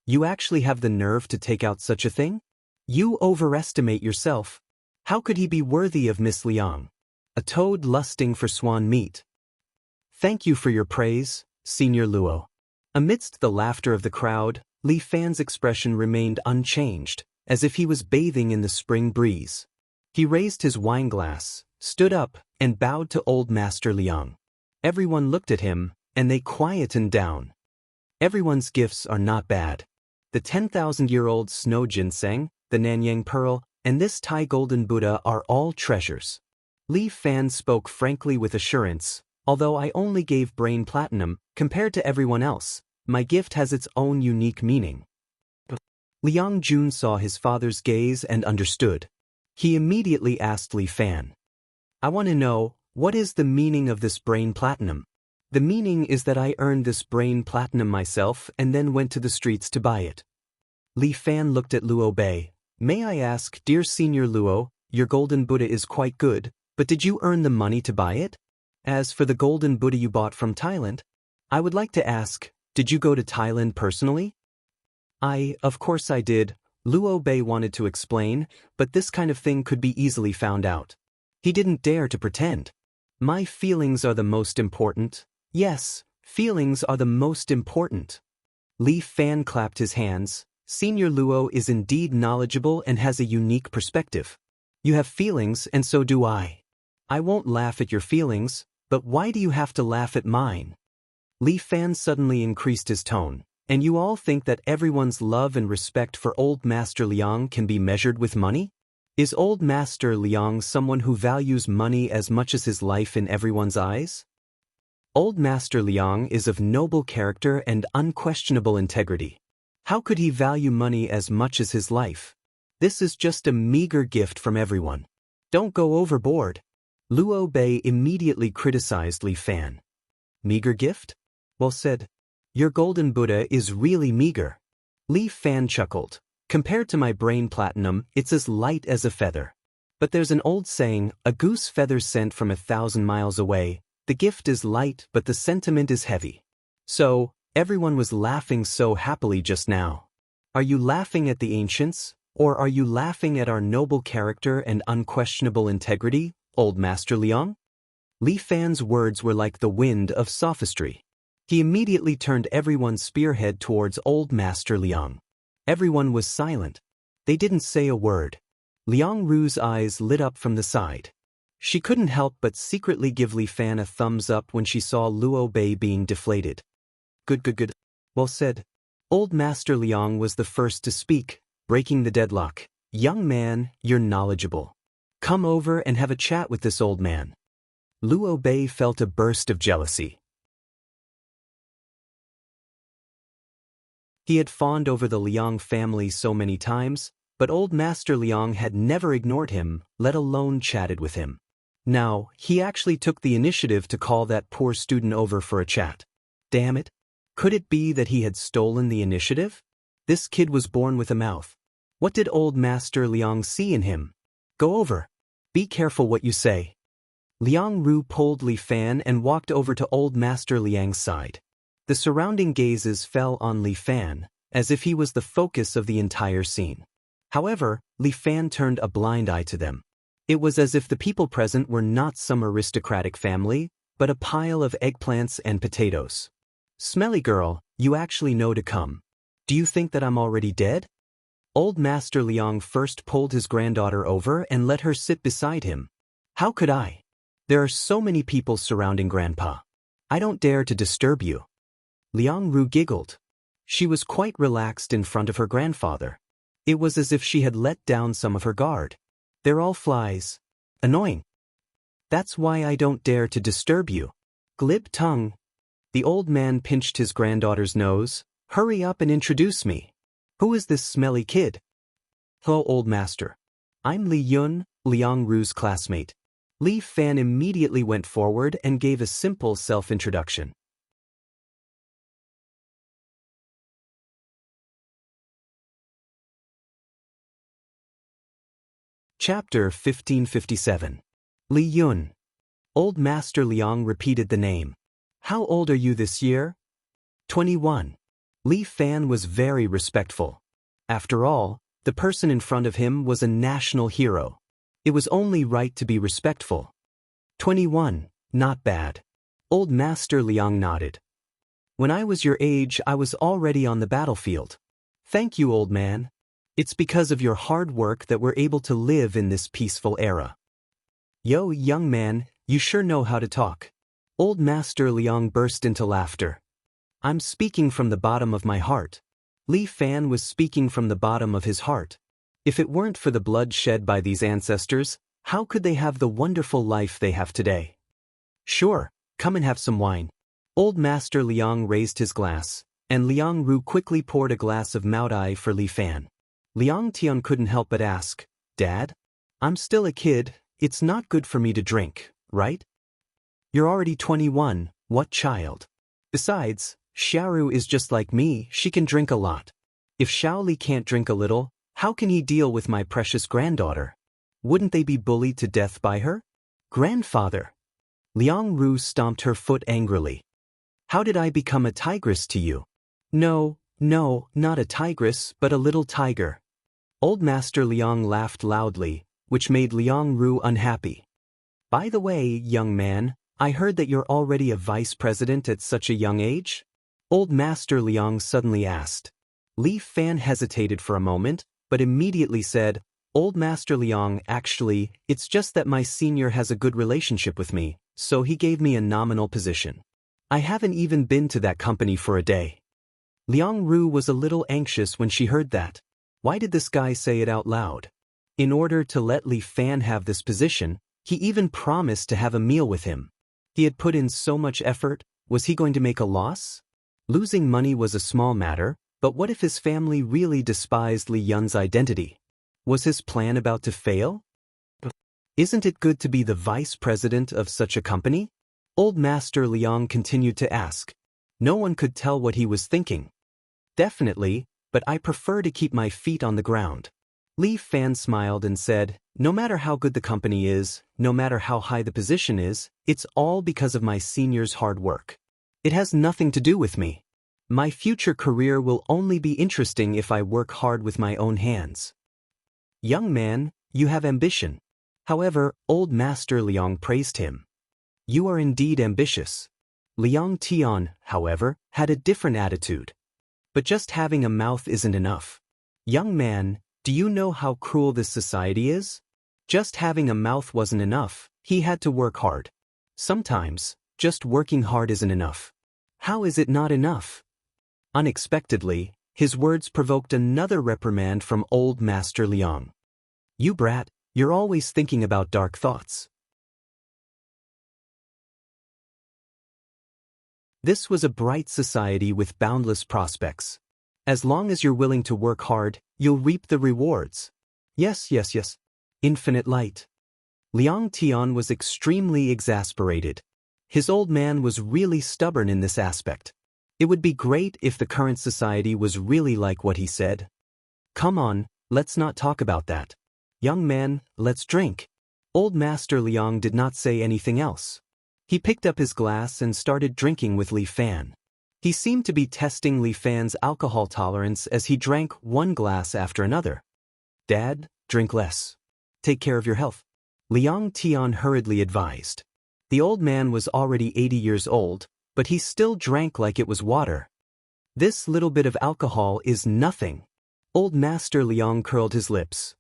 You actually have the nerve to take out such a thing? You overestimate yourself. How could he be worthy of Miss Liang? A toad lusting for swan meat. Thank you for your praise, Senior Luo. Amidst the laughter of the crowd, Li Fan's expression remained unchanged, as if he was bathing in the spring breeze. He raised his wineglass, stood up, and bowed to Old Master Liang. Everyone looked at him, and they quietened down. Everyone's gifts are not bad. The 10,000-year-old snow ginseng, the Nanyang pearl, and this Thai golden Buddha are all treasures. Li Fan spoke frankly with assurance. Although I only gave brain platinum, compared to everyone else, my gift has its own unique meaning. Liang Jun saw his father's gaze and understood. He immediately asked Li Fan, I want to know, what is the meaning of this brain platinum? The meaning is that I earned this brain platinum myself and then went to the streets to buy it. Li Fan looked at Luo Bei. May I ask, dear Senior Luo, your golden Buddha is quite good, but did you earn the money to buy it? As for the golden Buddha you bought from Thailand, I would like to ask, did you go to Thailand personally? Of course I did, Luo Bei wanted to explain, but this kind of thing could be easily found out. He didn't dare to pretend. My feelings are the most important. Yes, feelings are the most important. Li Fan clapped his hands. Senior Luo is indeed knowledgeable and has a unique perspective. You have feelings and so do I. I won't laugh at your feelings, but why do you have to laugh at mine? Li Fan suddenly increased his tone. And you all think that everyone's love and respect for Old Master Liang can be measured with money? Is Old Master Liang someone who values money as much as his life in everyone's eyes? Old Master Liang is of noble character and unquestionable integrity. How could he value money as much as his life? This is just a meager gift from everyone. Don't go overboard. Luo Bei immediately criticized Li Fan. Meager gift? Well said. Your golden Buddha is really meager. Li Fan chuckled. Compared to my brain platinum, it's as light as a feather. But there's an old saying, a goose feather sent from 1,000 miles away. The gift is light but the sentiment is heavy. So, everyone was laughing so happily just now. Are you laughing at the ancients, or are you laughing at our noble character and unquestionable integrity, Old Master Liang? Li Fan's words were like the wind of sophistry. He immediately turned everyone's spearhead towards Old Master Liang. Everyone was silent. They didn't say a word. Liang Ru's eyes lit up from the side. She couldn't help but secretly give Li Fan a thumbs up when she saw Luo Bei being deflated. Good. Well said. Old Master Liang was the first to speak, breaking the deadlock. Young man, you're knowledgeable. Come over and have a chat with this old man. Luo Bei felt a burst of jealousy. He had fawned over the Liang family so many times, but Old Master Liang had never ignored him, let alone chatted with him. Now, he actually took the initiative to call that poor student over for a chat. Damn it. Could it be that he had stolen the initiative? This kid was born with a mouth. What did Old Master Liang see in him? Go over. Be careful what you say. Liang Ru pulled Li Fan and walked over to Old Master Liang's side. The surrounding gazes fell on Li Fan, as if he was the focus of the entire scene. However, Li Fan turned a blind eye to them. It was as if the people present were not some aristocratic family, but a pile of eggplants and potatoes. Smelly girl, you actually know to come. Do you think that I'm already dead? Old Master Liang first pulled his granddaughter over and let her sit beside him. How could I? There are so many people surrounding Grandpa. I don't dare to disturb you. Liang Ru giggled. She was quite relaxed in front of her grandfather. It was as if she had let down some of her guard. They're all flies. Annoying. That's why I don't dare to disturb you. Glib tongue. The old man pinched his granddaughter's nose. Hurry up and introduce me. Who is this smelly kid? Hello, old master. I'm Li Yun, Liang Ru's classmate. Li Fan immediately went forward and gave a simple self-introduction. Chapter 1557. Li Yun. Old Master Liang repeated the name. How old are you this year? 21. Li Fan was very respectful. After all, the person in front of him was a national hero. It was only right to be respectful. 21, not bad. Old Master Liang nodded. When I was your age, I was already on the battlefield. Thank you, old man. It's because of your hard work that we're able to live in this peaceful era. Yo, young man, you sure know how to talk. Old Master Liang burst into laughter. I'm speaking from the bottom of my heart. Li Fan was speaking from the bottom of his heart. If it weren't for the blood shed by these ancestors, how could they have the wonderful life they have today? Sure, come and have some wine. Old Master Liang raised his glass, and Liang Ru quickly poured a glass of Maodai for Li Fan. Liang Tian couldn't help but ask, Dad? I'm still a kid, it's not good for me to drink, right? You're already 21, what child? Besides, Xiaoru is just like me, she can drink a lot. If Xiaoli can't drink a little, how can he deal with my precious granddaughter? Wouldn't they be bullied to death by her? Grandfather! Liang Ru stomped her foot angrily. How did I become a tigress to you? No, not a tigress, but a little tiger. Old Master Liang laughed loudly, which made Liang Ru unhappy. By the way, young man, I heard that you're already a vice president at such a young age? Old Master Liang suddenly asked. Li Fan hesitated for a moment, but immediately said, Old Master Liang, actually, it's just that my senior has a good relationship with me, so he gave me a nominal position. I haven't even been to that company for a day. Liang Ru was a little anxious when she heard that. Why did this guy say it out loud? In order to let Li Fan have this position, he even promised to have a meal with him. He had put in so much effort, was he going to make a loss? Losing money was a small matter, but what if his family really despised Li Yun's identity? Was his plan about to fail? Isn't it good to be the vice president of such a company? Old Master Liang continued to ask. No one could tell what he was thinking. Definitely, but I prefer to keep my feet on the ground. Li Fan smiled and said, no matter how good the company is, no matter how high the position is, it's all because of my senior's hard work. It has nothing to do with me. My future career will only be interesting if I work hard with my own hands. Young man, you have ambition. However, Old Master Liang praised him. You are indeed ambitious. Liang Tian, however, had a different attitude. But just having a mouth isn't enough. Young man, do you know how cruel this society is? Just having a mouth wasn't enough, he had to work hard. Sometimes, just working hard isn't enough. How is it not enough? Unexpectedly, his words provoked another reprimand from Old Master Liang. You brat, you're always thinking about dark thoughts. This was a bright society with boundless prospects. As long as you're willing to work hard, you'll reap the rewards. Yes. Infinite light. Liang Tian was extremely exasperated. His old man was really stubborn in this aspect. It would be great if the current society was really like what he said. Come on, let's not talk about that. Young man, let's drink. Old Master Liang did not say anything else. He picked up his glass and started drinking with Li Fan. He seemed to be testing Li Fan's alcohol tolerance as he drank one glass after another. Dad, drink less. Take care of your health. Liang Tian hurriedly advised. The old man was already 80 years old, but he still drank like it was water. This little bit of alcohol is nothing. Old Master Liang curled his lips.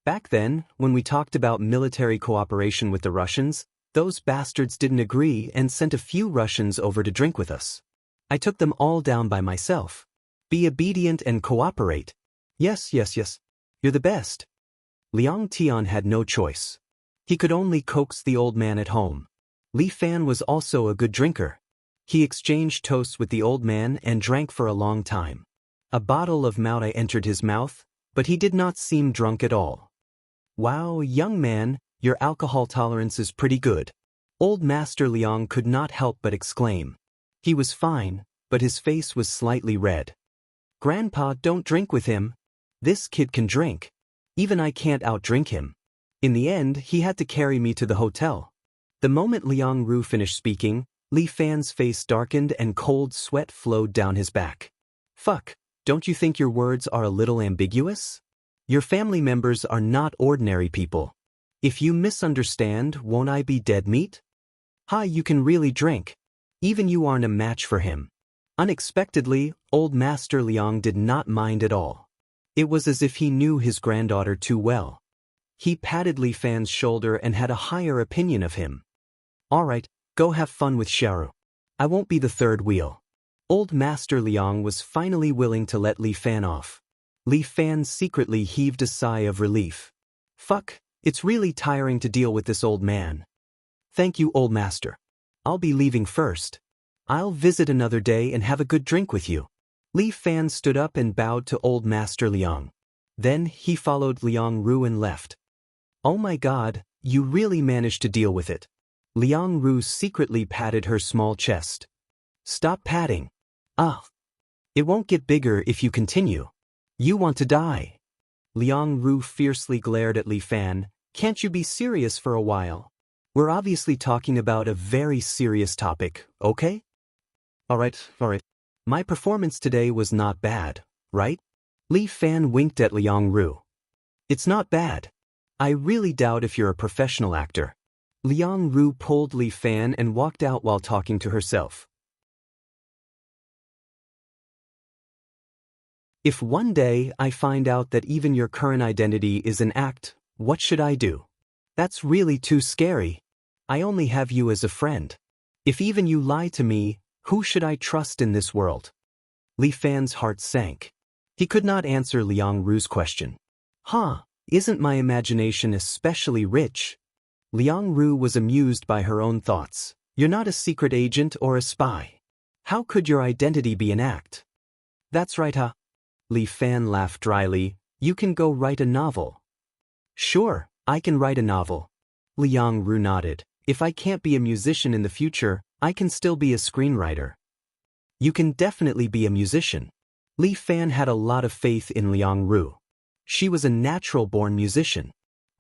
Back then, when we talked about military cooperation with the Russians, those bastards didn't agree and sent a few Russians over to drink with us. I took them all down by myself. Be obedient and cooperate. Yes. You're the best. Liang Tian had no choice. He could only coax the old man at home. Li Fan was also a good drinker. He exchanged toasts with the old man and drank for a long time. A bottle of Maodai entered his mouth, but he did not seem drunk at all. Wow, young man, your alcohol tolerance is pretty good. Old Master Liang could not help but exclaim. He was fine, but his face was slightly red. Grandpa, don't drink with him. This kid can drink. Even I can't outdrink him. In the end, he had to carry me to the hotel. The moment Liang Ru finished speaking, Li Fan's face darkened and cold sweat flowed down his back. Fuck, don't you think your words are a little ambiguous? Your family members are not ordinary people. If you misunderstand, won't I be dead meat? Ha, you can really drink. Even you aren't a match for him. Unexpectedly, old Master Liang did not mind at all. It was as if he knew his granddaughter too well. He patted Li Fan's shoulder and had a higher opinion of him. Alright, go have fun with Xiaoru. I won't be the third wheel. Old Master Liang was finally willing to let Li Fan off. Li Fan secretly heaved a sigh of relief. Fuck, it's really tiring to deal with this old man. Thank you, old master. I'll be leaving first. I'll visit another day and have a good drink with you. Li Fan stood up and bowed to old Master Liang. Then he followed Liang Ru and left. Oh my god, you really managed to deal with it. Liang Ru secretly patted her small chest. Stop patting. Ah. It won't get bigger if you continue. You want to die. Liang Ru fiercely glared at Li Fan. Can't you be serious for a while? We're obviously talking about a very serious topic, okay? Alright. My performance today was not bad, right? Li Fan winked at Liang Ru. It's not bad. I really doubt if you're a professional actor. Liang Ru pulled Li Fan and walked out while talking to herself. If one day I find out that even your current identity is an act, what should I do? That's really too scary. I only have you as a friend. If even you lie to me, who should I trust in this world? Li Fan's heart sank. He could not answer Liang Ru's question. Isn't my imagination especially rich? Liang Ru was amused by her own thoughts. You're not a secret agent or a spy. How could your identity be an act? That's right, huh? Li Fan laughed dryly. You can go write a novel. Sure, I can write a novel. Liang Ru nodded. If I can't be a musician in the future, I can still be a screenwriter. You can definitely be a musician. Li Fan had a lot of faith in Liang Ru. She was a natural-born musician.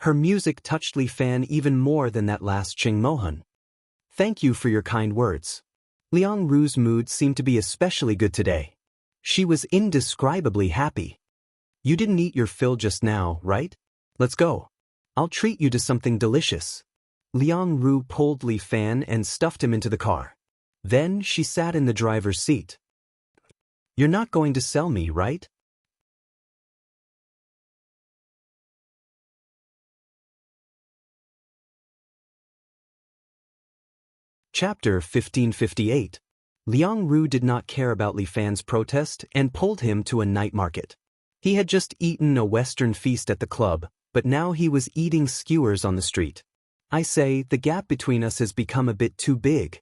Her music touched Li Fan even more than that last Ching Mohan. Thank you for your kind words. Liang Ru's mood seemed to be especially good today. She was indescribably happy. You didn't eat your fill just now, right? Let's go. I'll treat you to something delicious. Liang Ru pulled Li Fan and stuffed him into the car. Then she sat in the driver's seat. You're not going to sell me, right? Chapter 1558. Liang Ru did not care about Li Fan's protest and pulled him to a night market. He had just eaten a Western feast at the club, but now he was eating skewers on the street. I say, the gap between us has become a bit too big.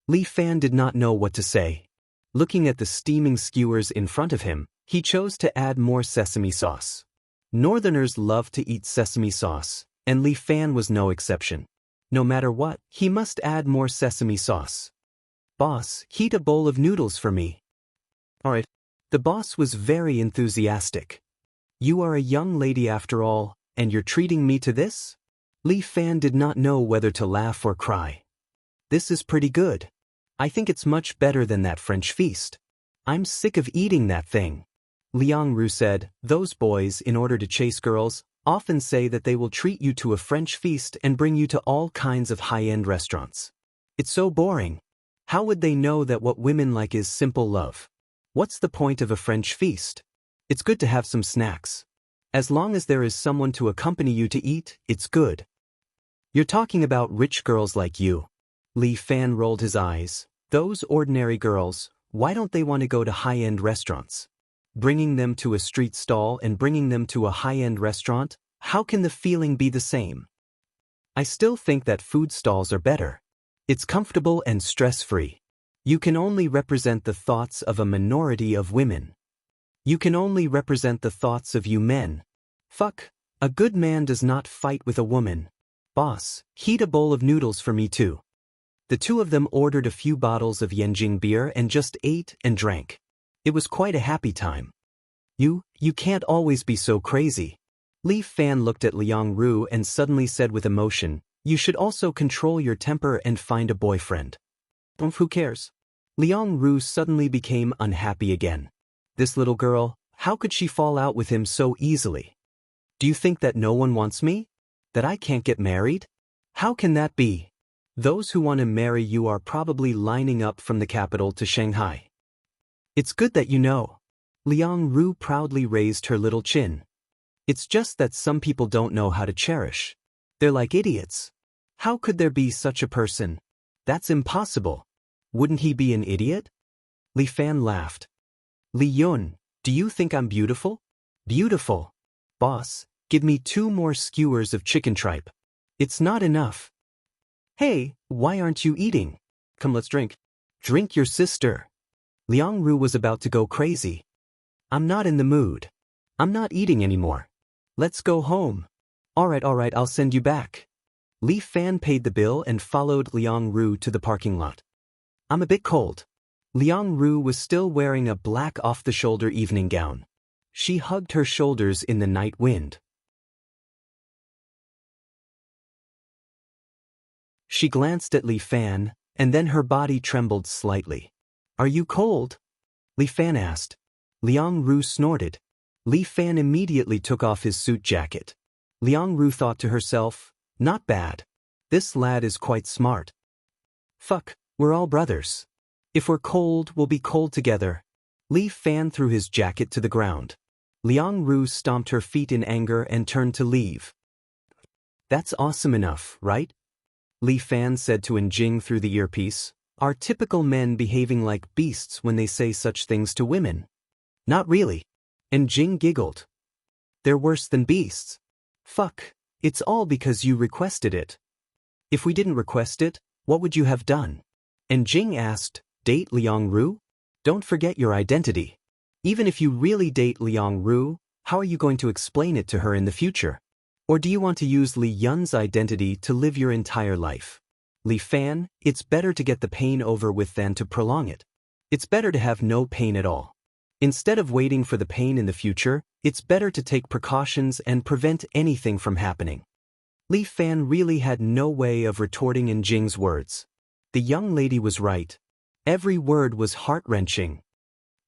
Li Fan did not know what to say. Looking at the steaming skewers in front of him, he chose to add more sesame sauce. Northerners love to eat sesame sauce, and Li Fan was no exception. No matter what, he must add more sesame sauce. Boss, heat a bowl of noodles for me. Alright. The boss was very enthusiastic. You are a young lady after all, and you're treating me to this? Li Fan did not know whether to laugh or cry. This is pretty good. I think it's much better than that French feast. I'm sick of eating that thing. Liang Ru said, those boys, in order to chase girls, often say that they will treat you to a French feast and bring you to all kinds of high-end restaurants. It's so boring. How would they know that what women like is simple love? What's the point of a French feast? It's good to have some snacks. As long as there is someone to accompany you to eat, it's good. You're talking about rich girls like you. Li Fan rolled his eyes. Those ordinary girls, why don't they want to go to high-end restaurants? Bringing them to a street stall and bringing them to a high-end restaurant, how can the feeling be the same? I still think that food stalls are better. It's comfortable and stress-free. You can only represent the thoughts of a minority of women. You can only represent the thoughts of you men. Fuck, a good man does not fight with a woman. Boss, heat a bowl of noodles for me too. The two of them ordered a few bottles of Yanjing beer and just ate and drank. It was quite a happy time. You can't always be so crazy. Li Fan looked at Liang Ru and suddenly said with emotion, You should also control your temper and find a boyfriend. Who cares? Liang Ru suddenly became unhappy again. This little girl, how could she fall out with him so easily? Do you think that no one wants me? That I can't get married? How can that be? Those who want to marry you are probably lining up from the capital to Shanghai. It's good that you know. Liang Ru proudly raised her little chin. It's just that some people don't know how to cherish. They're like idiots. How could there be such a person? That's impossible. Wouldn't he be an idiot? Li Fan laughed. Li Yun, do you think I'm beautiful? Beautiful. Boss, give me 2 more skewers of chicken tripe. It's not enough. Hey, why aren't you eating? Come, let's drink. Drink your sister. Liang Ru was about to go crazy. I'm not in the mood. I'm not eating anymore. Let's go home. Alright, I'll send you back. Li Fan paid the bill and followed Liang Ru to the parking lot. I'm a bit cold. Liang Ru was still wearing a black off-the-shoulder evening gown. She hugged her shoulders in the night wind. She glanced at Li Fan, and then her body trembled slightly. Are you cold? Li Fan asked. Liang Ru snorted. Li Fan immediately took off his suit jacket. Liang Ru thought to herself, not bad. This lad is quite smart. Fuck, we're all brothers. If we're cold, we'll be cold together. Li Fan threw his jacket to the ground. Liang Ru stomped her feet in anger and turned to leave. That's awesome enough, right? Li Fan said to Jing through the earpiece. Are typical men behaving like beasts when they say such things to women? Not really. Jing giggled. They're worse than beasts. Fuck, it's all because you requested it. If we didn't request it, what would you have done? Jing asked, date Liang Ru? Don't forget your identity. Even if you really date Liang Ru, how are you going to explain it to her in the future? Or do you want to use Li Yun's identity to live your entire life? Li Fan, it's better to get the pain over with than to prolong it. It's better to have no pain at all. Instead of waiting for the pain in the future, it's better to take precautions and prevent anything from happening. Li Fan really had no way of retorting Jing's words. The young lady was right. Every word was heart-wrenching.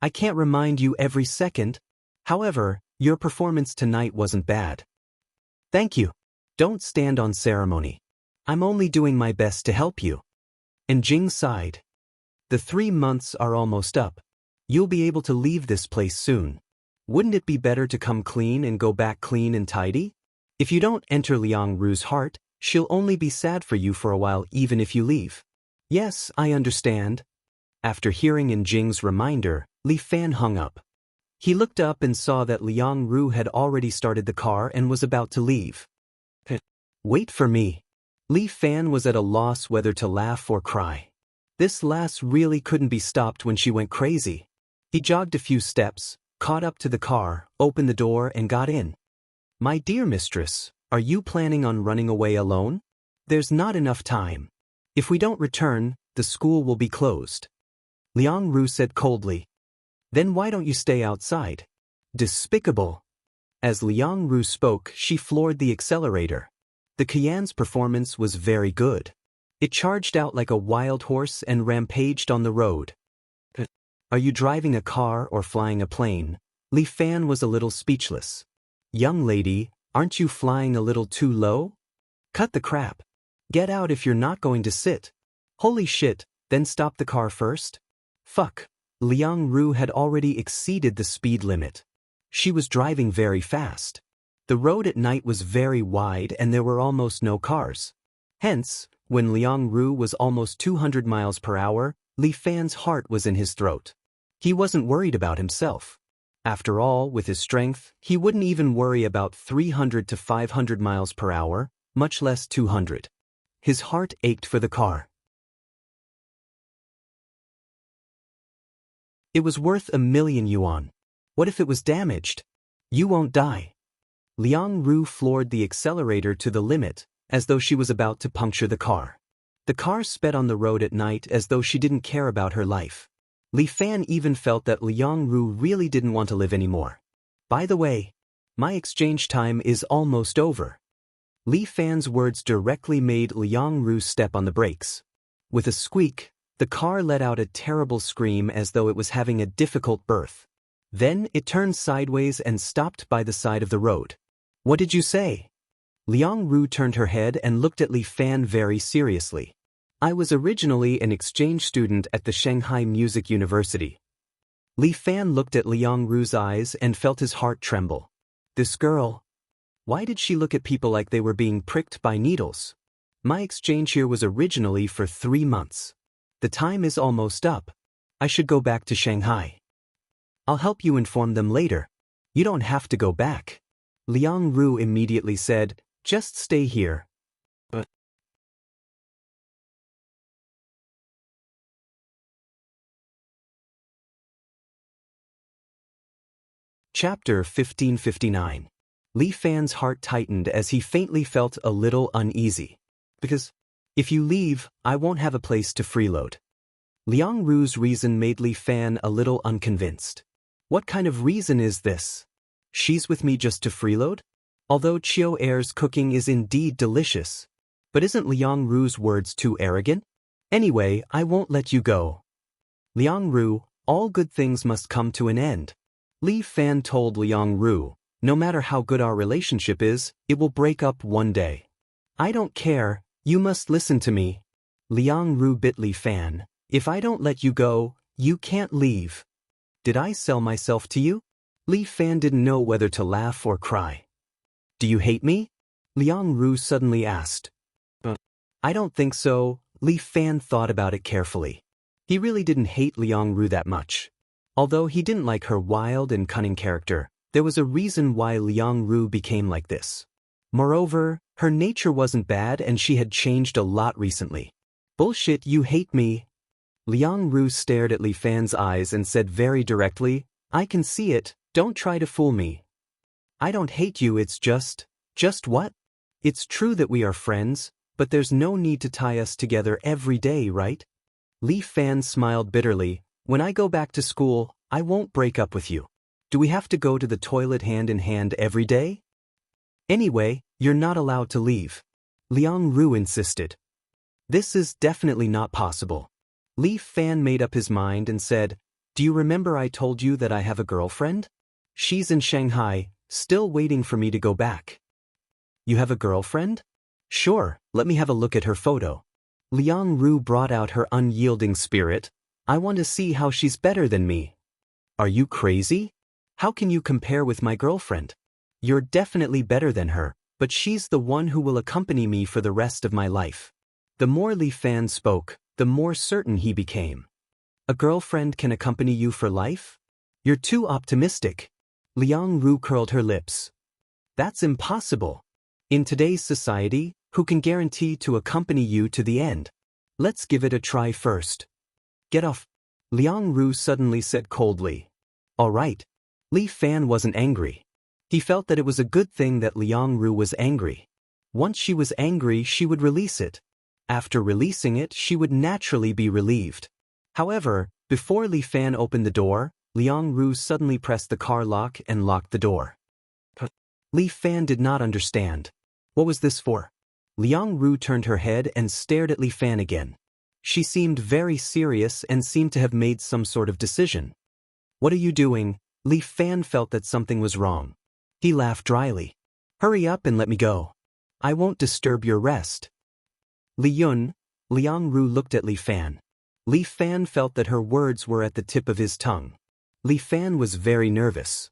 I can't remind you every second. However, your performance tonight wasn't bad. Thank you. Don't stand on ceremony. I'm only doing my best to help you. Jing sighed. The 3 months are almost up. You'll be able to leave this place soon. Wouldn't it be better to come clean and go back clean and tidy? If you don't enter Liang Ru's heart, she'll only be sad for you for a while even if you leave. Yes, I understand. After hearing Jing's reminder, Li Fan hung up. He looked up and saw that Liang Ru had already started the car and was about to leave. Wait for me. Li Fan was at a loss whether to laugh or cry. This lass really couldn't be stopped when she went crazy. He jogged a few steps, caught up to the car, opened the door and got in. My dear mistress, are you planning on running away alone? There's not enough time. If we don't return, the school will be closed. Liang Ru said coldly. Then why don't you stay outside? Despicable. As Liang Ru spoke, she floored the accelerator. The Qian's performance was very good. It charged out like a wild horse and rampaged on the road. Are you driving a car or flying a plane? Li Fan was a little speechless. Young lady, aren't you flying a little too low? Cut the crap. Get out if you're not going to sit. Holy shit, then stop the car first? Fuck. Liang Ru had already exceeded the speed limit. She was driving very fast. The road at night was very wide and there were almost no cars. Hence, when Liang Ru was almost 200 miles per hour, Li Fan's heart was in his throat. He wasn't worried about himself. After all, with his strength, he wouldn't even worry about 300 to 500 miles per hour, much less 200. His heart ached for the car. It was worth 1,000,000 yuan. What if it was damaged? You won't die. Liang Ru floored the accelerator to the limit, as though she was about to puncture the car. The car sped on the road at night as though she didn't care about her life. Li Fan even felt that Liang Ru really didn't want to live anymore. By the way, my exchange time is almost over. Li Fan's words directly made Liang Ru step on the brakes. With a squeak, the car let out a terrible scream as though it was having a difficult birth. Then it turned sideways and stopped by the side of the road. What did you say? Liang Ru turned her head and looked at Li Fan very seriously. I was originally an exchange student at the Shanghai Music University. Li Fan looked at Liang Ru's eyes and felt his heart tremble. This girl. Why did she look at people like they were being pricked by needles? My exchange here was originally for 3 months. The time is almost up. I should go back to Shanghai. I'll help you inform them later. You don't have to go back. Liang Ru immediately said, just stay here. But Chapter 1559. Li Fan's heart tightened as he faintly felt a little uneasy. Because, if you leave, I won't have a place to freeload. Liang Ru's reason made Li Fan a little unconvinced. What kind of reason is this? She's with me just to freeload? Although Chiu Er's cooking is indeed delicious. But isn't Liang Ru's words too arrogant? Anyway, I won't let you go. Liang Ru, all good things must come to an end. Li Fan told Liang Ru, no matter how good our relationship is, it will break up one day. I don't care, you must listen to me. Liang Ru bit Li Fan, if I don't let you go, you can't leave. Did I sell myself to you? Li Fan didn't know whether to laugh or cry. Do you hate me? Liang Ru suddenly asked. I don't think so. Li Fan thought about it carefully. He really didn't hate Liang Ru that much. Although he didn't like her wild and cunning character, there was a reason why Liang Ru became like this. Moreover, her nature wasn't bad and she had changed a lot recently. Bullshit, you hate me. Liang Ru stared at Li Fan's eyes and said very directly, I can see it, don't try to fool me. I don't hate you, it's just what? It's true that we are friends, but there's no need to tie us together every day, right? Li Fan smiled bitterly, when I go back to school, I won't break up with you. Do we have to go to the toilet hand in hand every day? Anyway, you're not allowed to leave. Liang Ru insisted. This is definitely not possible. Li Fan made up his mind and said, do you remember I told you that I have a girlfriend? She's in Shanghai, still waiting for me to go back. You have a girlfriend? Sure, let me have a look at her photo. Liang Ru brought out her unyielding spirit. I want to see how she's better than me. Are you crazy? How can you compare with my girlfriend? You're definitely better than her, but she's the one who will accompany me for the rest of my life. The more Li Fan spoke, the more certain he became. A girlfriend can accompany you for life? You're too optimistic. Liang Ru curled her lips. That's impossible. In today's society, who can guarantee to accompany you to the end? Let's give it a try first. Get off. Liang Ru suddenly said coldly. All right. Li Fan wasn't angry. He felt that it was a good thing that Liang Ru was angry. Once she was angry, she would release it. After releasing it, she would naturally be relieved. However, before Li Fan opened the door, Liang Ru suddenly pressed the car lock and locked the door. Li Fan did not understand. What was this for? Liang Ru turned her head and stared at Li Fan again. She seemed very serious and seemed to have made some sort of decision. What are you doing? Li Fan felt that something was wrong. He laughed dryly. Hurry up and let me go. I won't disturb your rest. Li Yun, Liang Ru looked at Li Fan. Li Fan felt that her words were at the tip of his tongue. Li Fan was very nervous.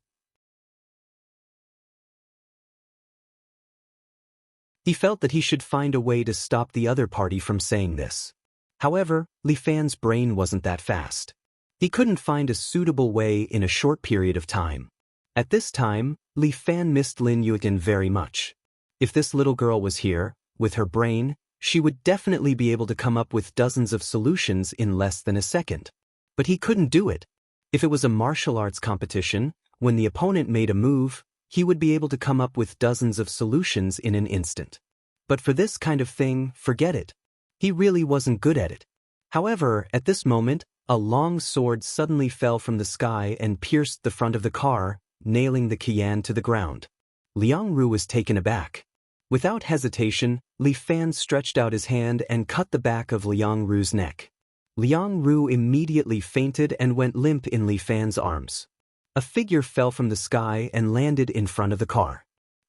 He felt that he should find a way to stop the other party from saying this. However, Li Fan's brain wasn't that fast. He couldn't find a suitable way in a short period of time. At this time, Li Fan missed Lin Yuan very much. If this little girl was here, with her brain, she would definitely be able to come up with dozens of solutions in less than a second. But he couldn't do it. If it was a martial arts competition, when the opponent made a move, he would be able to come up with dozens of solutions in an instant. But for this kind of thing, forget it. He really wasn't good at it. However, at this moment, a long sword suddenly fell from the sky and pierced the front of the car, nailing the Qian to the ground. Liang Ru was taken aback. Without hesitation, Li Fan stretched out his hand and cut the back of Liang Ru's neck. Liang Ru immediately fainted and went limp in Li Fan's arms. A figure fell from the sky and landed in front of the car.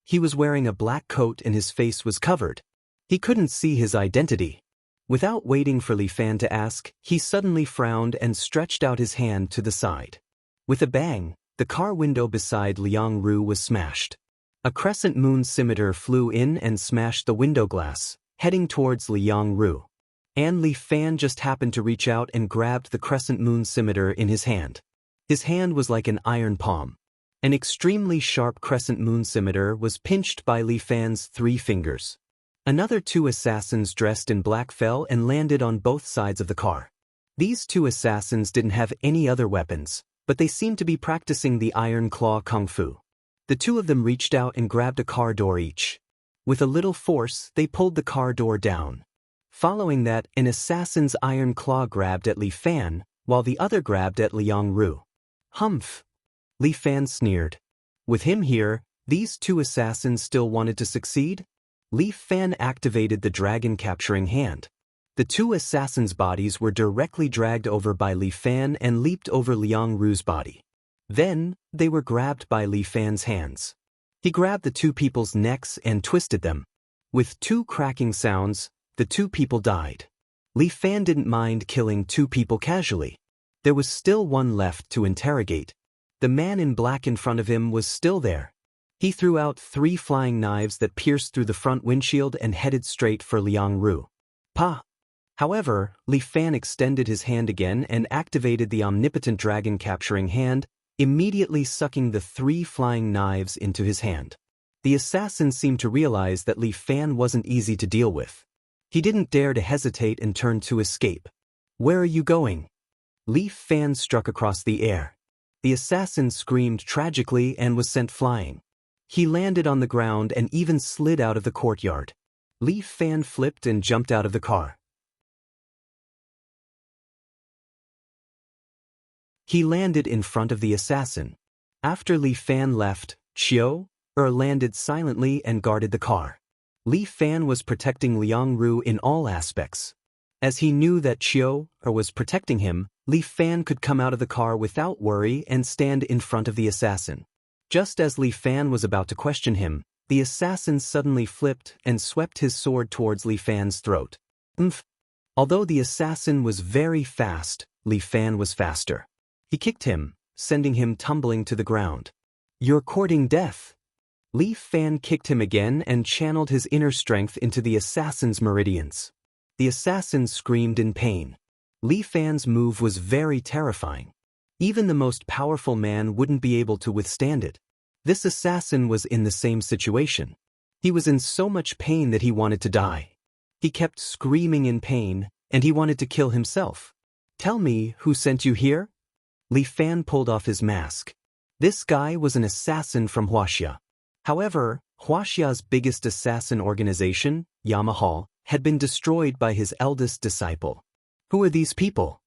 He was wearing a black coat and his face was covered. He couldn't see his identity. Without waiting for Li Fan to ask, he suddenly frowned and stretched out his hand to the side. With a bang, the car window beside Liang Ru was smashed. A crescent moon scimitar flew in and smashed the window glass, heading towards Liang Ru. And Li Fan just happened to reach out and grabbed the crescent moon scimitar in his hand. His hand was like an iron palm. An extremely sharp crescent moon scimitar was pinched by Li Fan's 3 fingers. Another 2 assassins dressed in black fell and landed on both sides of the car. These 2 assassins didn't have any other weapons, but they seemed to be practicing the iron claw kung fu. The 2 of them reached out and grabbed a car door each. With a little force, they pulled the car door down. Following that, an assassin's iron claw grabbed at Li Fan, while the other grabbed at Liang Ru. Humph! Li Fan sneered. With him here, these 2 assassins still wanted to succeed? Li Fan activated the dragon capturing hand. The 2 assassins' bodies were directly dragged over by Li Fan and leaped over Liang Ru's body. Then, they were grabbed by Li Fan's hands. He grabbed the 2 people's necks and twisted them. With 2 cracking sounds, the 2 people died. Li Fan didn't mind killing 2 people casually. There was still one left to interrogate. The man in black in front of him was still there. He threw out 3 flying knives that pierced through the front windshield and headed straight for Liang Ru. Pa! However, Li Fan extended his hand again and activated the omnipotent dragon capturing hand, immediately sucking the 3 flying knives into his hand. The assassin seemed to realize that Li Fan wasn't easy to deal with. He didn't dare to hesitate and turned to escape. Where are you going? Li Fan struck across the air. The assassin screamed tragically and was sent flying. He landed on the ground and even slid out of the courtyard. Li Fan flipped and jumped out of the car. He landed in front of the assassin. After Li Fan left, Qiu landed silently and guarded the car. Li Fan was protecting Liang Ru in all aspects. As he knew that Qiu was protecting him, Li Fan could come out of the car without worry and stand in front of the assassin. Just as Li Fan was about to question him, the assassin suddenly flipped and swept his sword towards Li Fan's throat. Although the assassin was very fast, Li Fan was faster. He kicked him, sending him tumbling to the ground. You're courting death. Li Fan kicked him again and channeled his inner strength into the assassin's meridians. The assassin screamed in pain. Li Fan's move was very terrifying. Even the most powerful man wouldn't be able to withstand it. This assassin was in the same situation. He was in so much pain that he wanted to die. He kept screaming in pain, and he wanted to kill himself. Tell me, who sent you here? Li Fan pulled off his mask. This guy was an assassin from Huaxia. However, Huaxia's biggest assassin organization, Yamahal, had been destroyed by his eldest disciple. Who are these people?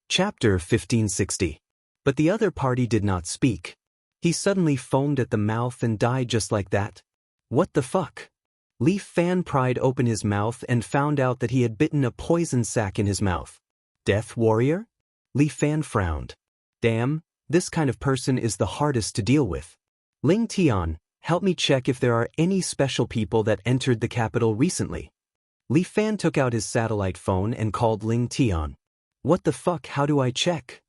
Chapter 1560. But the other party did not speak. He suddenly foamed at the mouth and died just like that. What the fuck? Li Fan pried open his mouth and found out that he had bitten a poison sac in his mouth. Death warrior? Li Fan frowned. Damn, this kind of person is the hardest to deal with. Ling Tian, help me check if there are any special people that entered the capital recently. Li Fan took out his satellite phone and called Ling Tian. What the fuck, how do I check?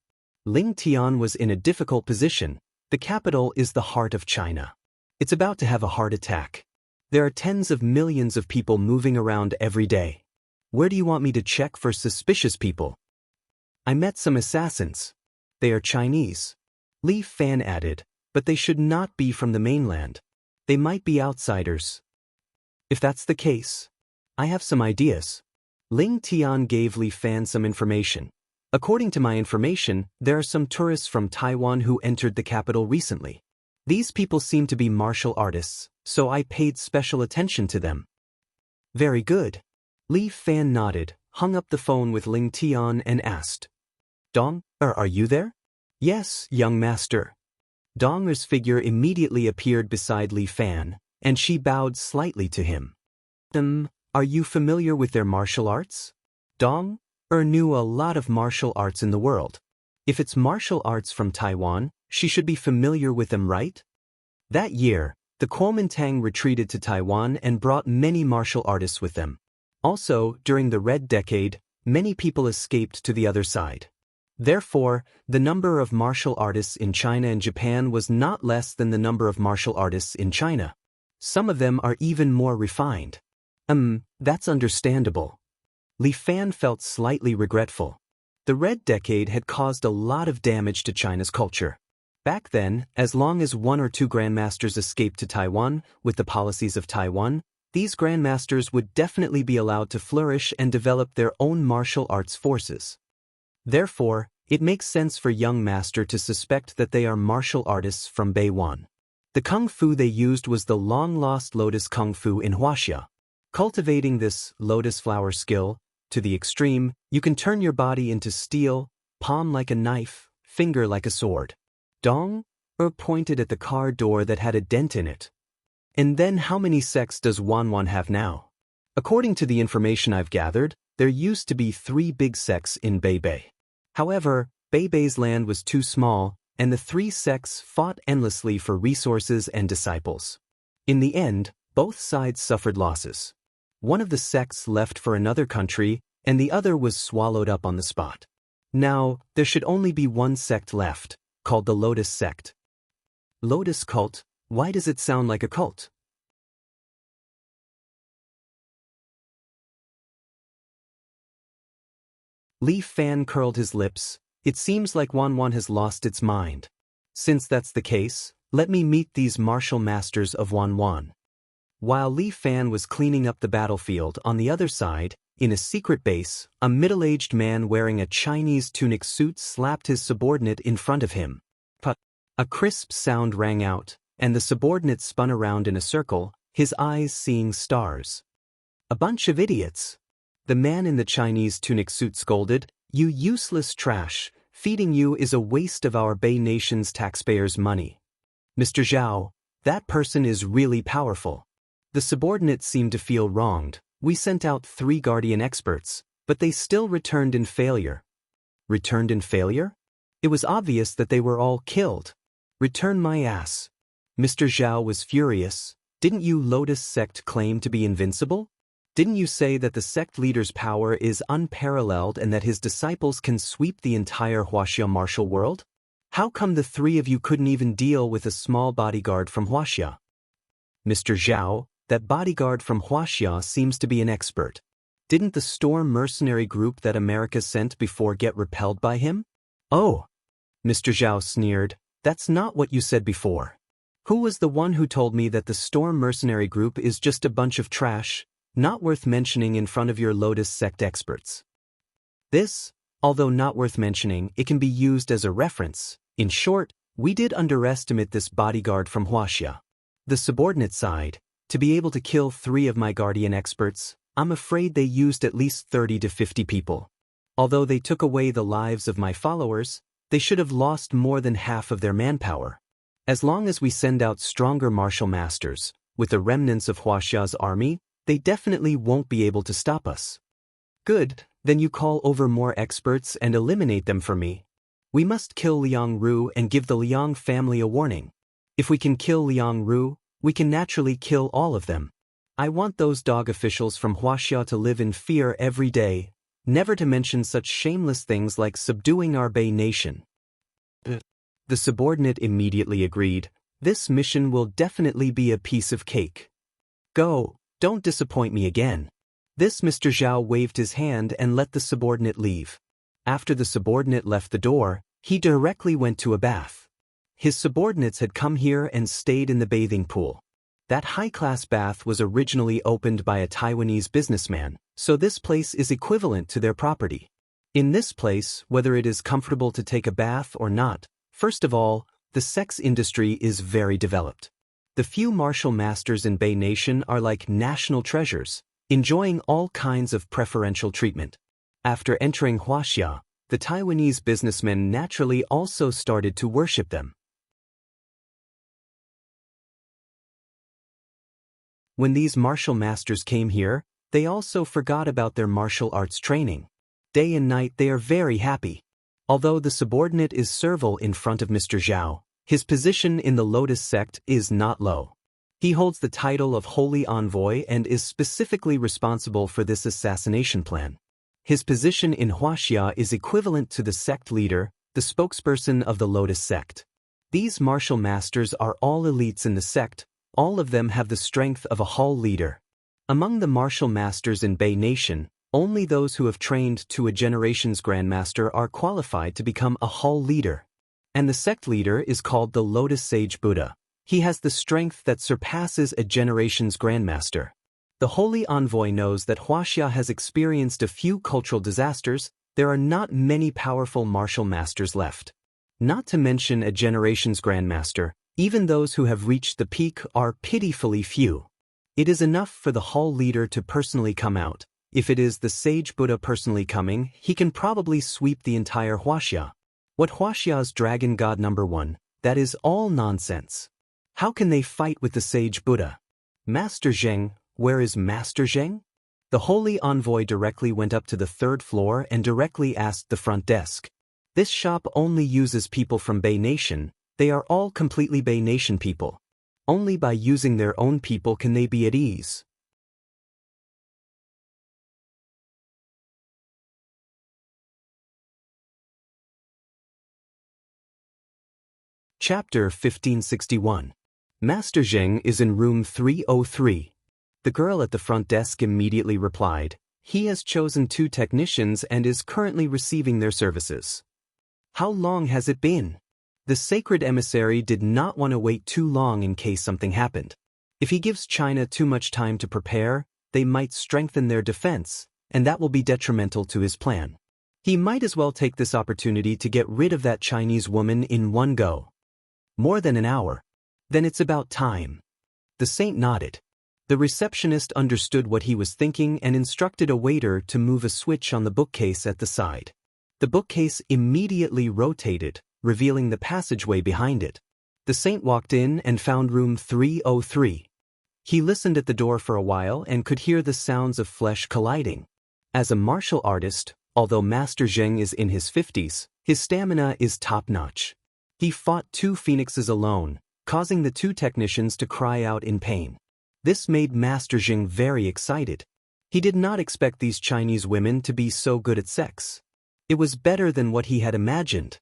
Ling Tian was in a difficult position. The capital is the heart of China. It's about to have a heart attack. There are tens of millions of people moving around every day. Where do you want me to check for suspicious people? I met some assassins. They are Chinese. Li Fan added, but they should not be from the mainland. They might be outsiders. If that's the case, I have some ideas. Ling Tian gave Li Fan some information. According to my information, there are some tourists from Taiwan who entered the capital recently. These people seem to be martial artists, so I paid special attention to them. Very good. Li Fan nodded, hung up the phone with Ling Tian and asked, Dong, are you there? Yes, young master. Dong-er's figure immediately appeared beside Li Fan, and she bowed slightly to him. Are you familiar with their martial arts? Dong-er knew a lot of martial arts in the world. If it's martial arts from Taiwan, she should be familiar with them, right? That year, the Kuomintang retreated to Taiwan and brought many martial artists with them. Also, during the Red Decade, many people escaped to the other side. Therefore, the number of martial artists in China and Japan was not less than the number of martial artists in China. Some of them are even more refined. That's understandable. Li Fan felt slightly regretful. The Red Decade had caused a lot of damage to China's culture. Back then, as long as 1 or 2 grandmasters escaped to Taiwan with the policies of Taiwan, these grandmasters would definitely be allowed to flourish and develop their own martial arts forces. Therefore, it makes sense for young master to suspect that they are martial artists from Beiwan. The kung fu they used was the long-lost lotus kung fu in Huaxia. Cultivating this lotus flower skill to the extreme, you can turn your body into steel, palm like a knife, finger like a sword. Dong-er pointed at the car door that had a dent in it. And then how many sects does Wanwan have now? According to the information I've gathered, there used to be 3 big sects in Beibei. However, Beibei's land was too small, and the 3 sects fought endlessly for resources and disciples. In the end, both sides suffered losses. One of the sects left for another country, and the other was swallowed up on the spot. Now, there should only be one sect left, called the Lotus Sect. Lotus Cult? Why does it sound like a cult? Li Fan curled his lips. It seems like Wanwan has lost its mind. Since that's the case, let me meet these martial masters of Wanwan. While Li Fan was cleaning up the battlefield on the other side, in a secret base, a middle-aged man wearing a Chinese tunic suit slapped his subordinate in front of him. A crisp sound rang out, and the subordinate spun around in a circle, his eyes seeing stars. A bunch of idiots. The man in the Chinese tunic suit scolded, "You useless trash, feeding you is a waste of our Bei nation's taxpayers' money. Mr. Zhao, that person is really powerful." The subordinate seemed to feel wronged. We sent out 3 guardian experts, but they still returned in failure. Returned in failure? It was obvious that they were all killed. Return my ass. Mr. Zhao was furious. Didn't you Lotus Sect claim to be invincible? Didn't you say that the sect leader's power is unparalleled and that his disciples can sweep the entire Huaxia martial world? How come the 3 of you couldn't even deal with a small bodyguard from Huaxia? Mr. Zhao, that bodyguard from Huaxia seems to be an expert. Didn't the Storm mercenary group that America sent before get repelled by him? Oh, Mr. Zhao sneered, that's not what you said before. Who was the one who told me that the Storm mercenary group is just a bunch of trash, not worth mentioning in front of your Lotus Sect experts? This, although not worth mentioning, it can be used as a reference. In short, we did underestimate this bodyguard from Huaxia. The subordinate side, to be able to kill 3 of my guardian experts, I'm afraid they used at least 30 to 50 people. Although they took away the lives of my followers, they should have lost more than half of their manpower. As long as we send out stronger martial masters, with the remnants of Huaxia's army, they definitely won't be able to stop us. Good, then you call over more experts and eliminate them for me. We must kill Liang Ru and give the Liang family a warning. If we can kill Liang Ru, we can naturally kill all of them. I want those dog officials from Huaxia to live in fear every day, never to mention such shameless things like subduing our Bei nation. The subordinate immediately agreed. This mission will definitely be a piece of cake. Go, don't disappoint me again. This Mr. Zhao waved his hand and let the subordinate leave. After the subordinate left the door, he directly went to a bath. His subordinates had come here and stayed in the bathing pool. That high-class bath was originally opened by a Taiwanese businessman, so this place is equivalent to their property. In this place, whether it is comfortable to take a bath or not, first of all, the sex industry is very developed. The few martial masters in Bei Nation are like national treasures, enjoying all kinds of preferential treatment. After entering Huaxia, The Taiwanese businessmen naturally also started to worship them. When these martial masters came here, they also forgot about their martial arts training. Day and night they are very happy. Although the subordinate is servile in front of Mr. Zhao, his position in the Lotus sect is not low. He holds the title of Holy Envoy and is specifically responsible for this assassination plan. His position in Huaxia is equivalent to the sect leader, the spokesperson of the Lotus sect. These martial masters are all elites in the sect, all of them have the strength of a hall leader. Among the martial masters in Bei Nation, only those who have trained to a generation's grandmaster are qualified to become a hall leader. And the sect leader is called the Lotus Sage Buddha. He has the strength that surpasses a generation's grandmaster. The Holy Envoy knows that Huaxia has experienced a few cultural disasters. There are not many powerful martial masters left. Not to mention a generation's grandmaster, even those who have reached the peak are pitifully few. It is enough for the hall leader to personally come out. If it is the Sage Buddha personally coming, he can probably sweep the entire Huaxia. What Huaxia's dragon god number 1, that is all nonsense. How can they fight with the Sage Buddha? Master Zheng, where is Master Zheng? The Holy Envoy directly went up to the 3rd floor and directly asked the front desk. This shop only uses people from Bei Nation. They are all completely Bei Nation people. Only by using their own people can they be at ease. Chapter 1561. Master Zheng is in room 303. The girl at the front desk immediately replied, "He has chosen 2 technicians and is currently receiving their services." How long has it been? The sacred emissary did not want to wait too long in case something happened. If he gives China too much time to prepare, they might strengthen their defense, and that will be detrimental to his plan. He might as well take this opportunity to get rid of that Chinese woman in one go. More than an hour. Then it's about time. The saint nodded. The receptionist understood what he was thinking and instructed a waiter to move a switch on the bookcase at the side. The bookcase immediately rotated, revealing the passageway behind it. The saint walked in and found room 303. He listened at the door for a while and could hear the sounds of flesh colliding. As a martial artist, although Master Zheng is in his 50s, his stamina is top-notch. He fought 2 phoenixes alone, causing the 2 technicians to cry out in pain. This made Master Zheng very excited. He did not expect these Chinese women to be so good at sex. It was better than what he had imagined.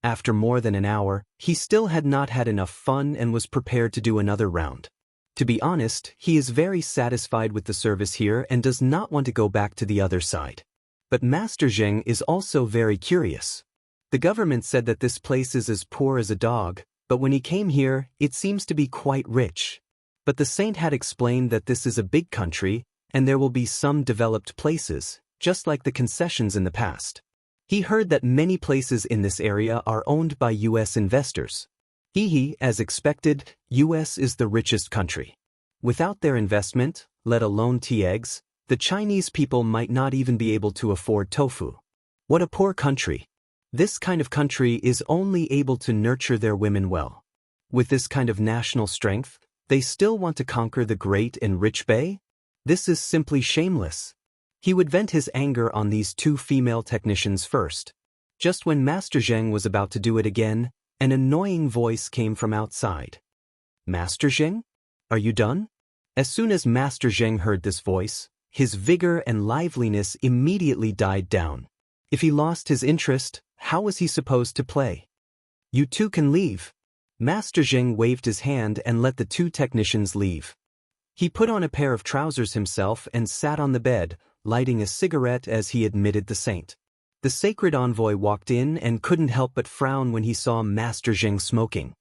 After more than an hour, he still had not had enough fun and was prepared to do another round. To be honest, he is very satisfied with the service here and does not want to go back to the other side. But Master Zheng is also very curious. The government said that this place is as poor as a dog, but when he came here, it seems to be quite rich. But the saint had explained that this is a big country, and there will be some developed places, just like the concessions in the past. He heard that many places in this area are owned by U.S. investors. As expected, U.S. is the richest country. Without their investment, let alone tea eggs, the Chinese people might not even be able to afford tofu. What a poor country. This kind of country is only able to nurture their women well. With this kind of national strength, they still want to conquer the great and rich Bei? This is simply shameless. He would vent his anger on these 2 female technicians first. Just when Master Zheng was about to do it again, an annoying voice came from outside. "Master Zheng? Are you done?" As soon as Master Zheng heard this voice, his vigor and liveliness immediately died down. If he lost his interest, how was he supposed to play? "You 2 can leave." Master Zheng waved his hand and let the 2 technicians leave. He put on a pair of trousers himself and sat on the bed, lighting a cigarette as he admitted the saint. The sacred envoy walked in and couldn't help but frown when he saw Master Zheng smoking.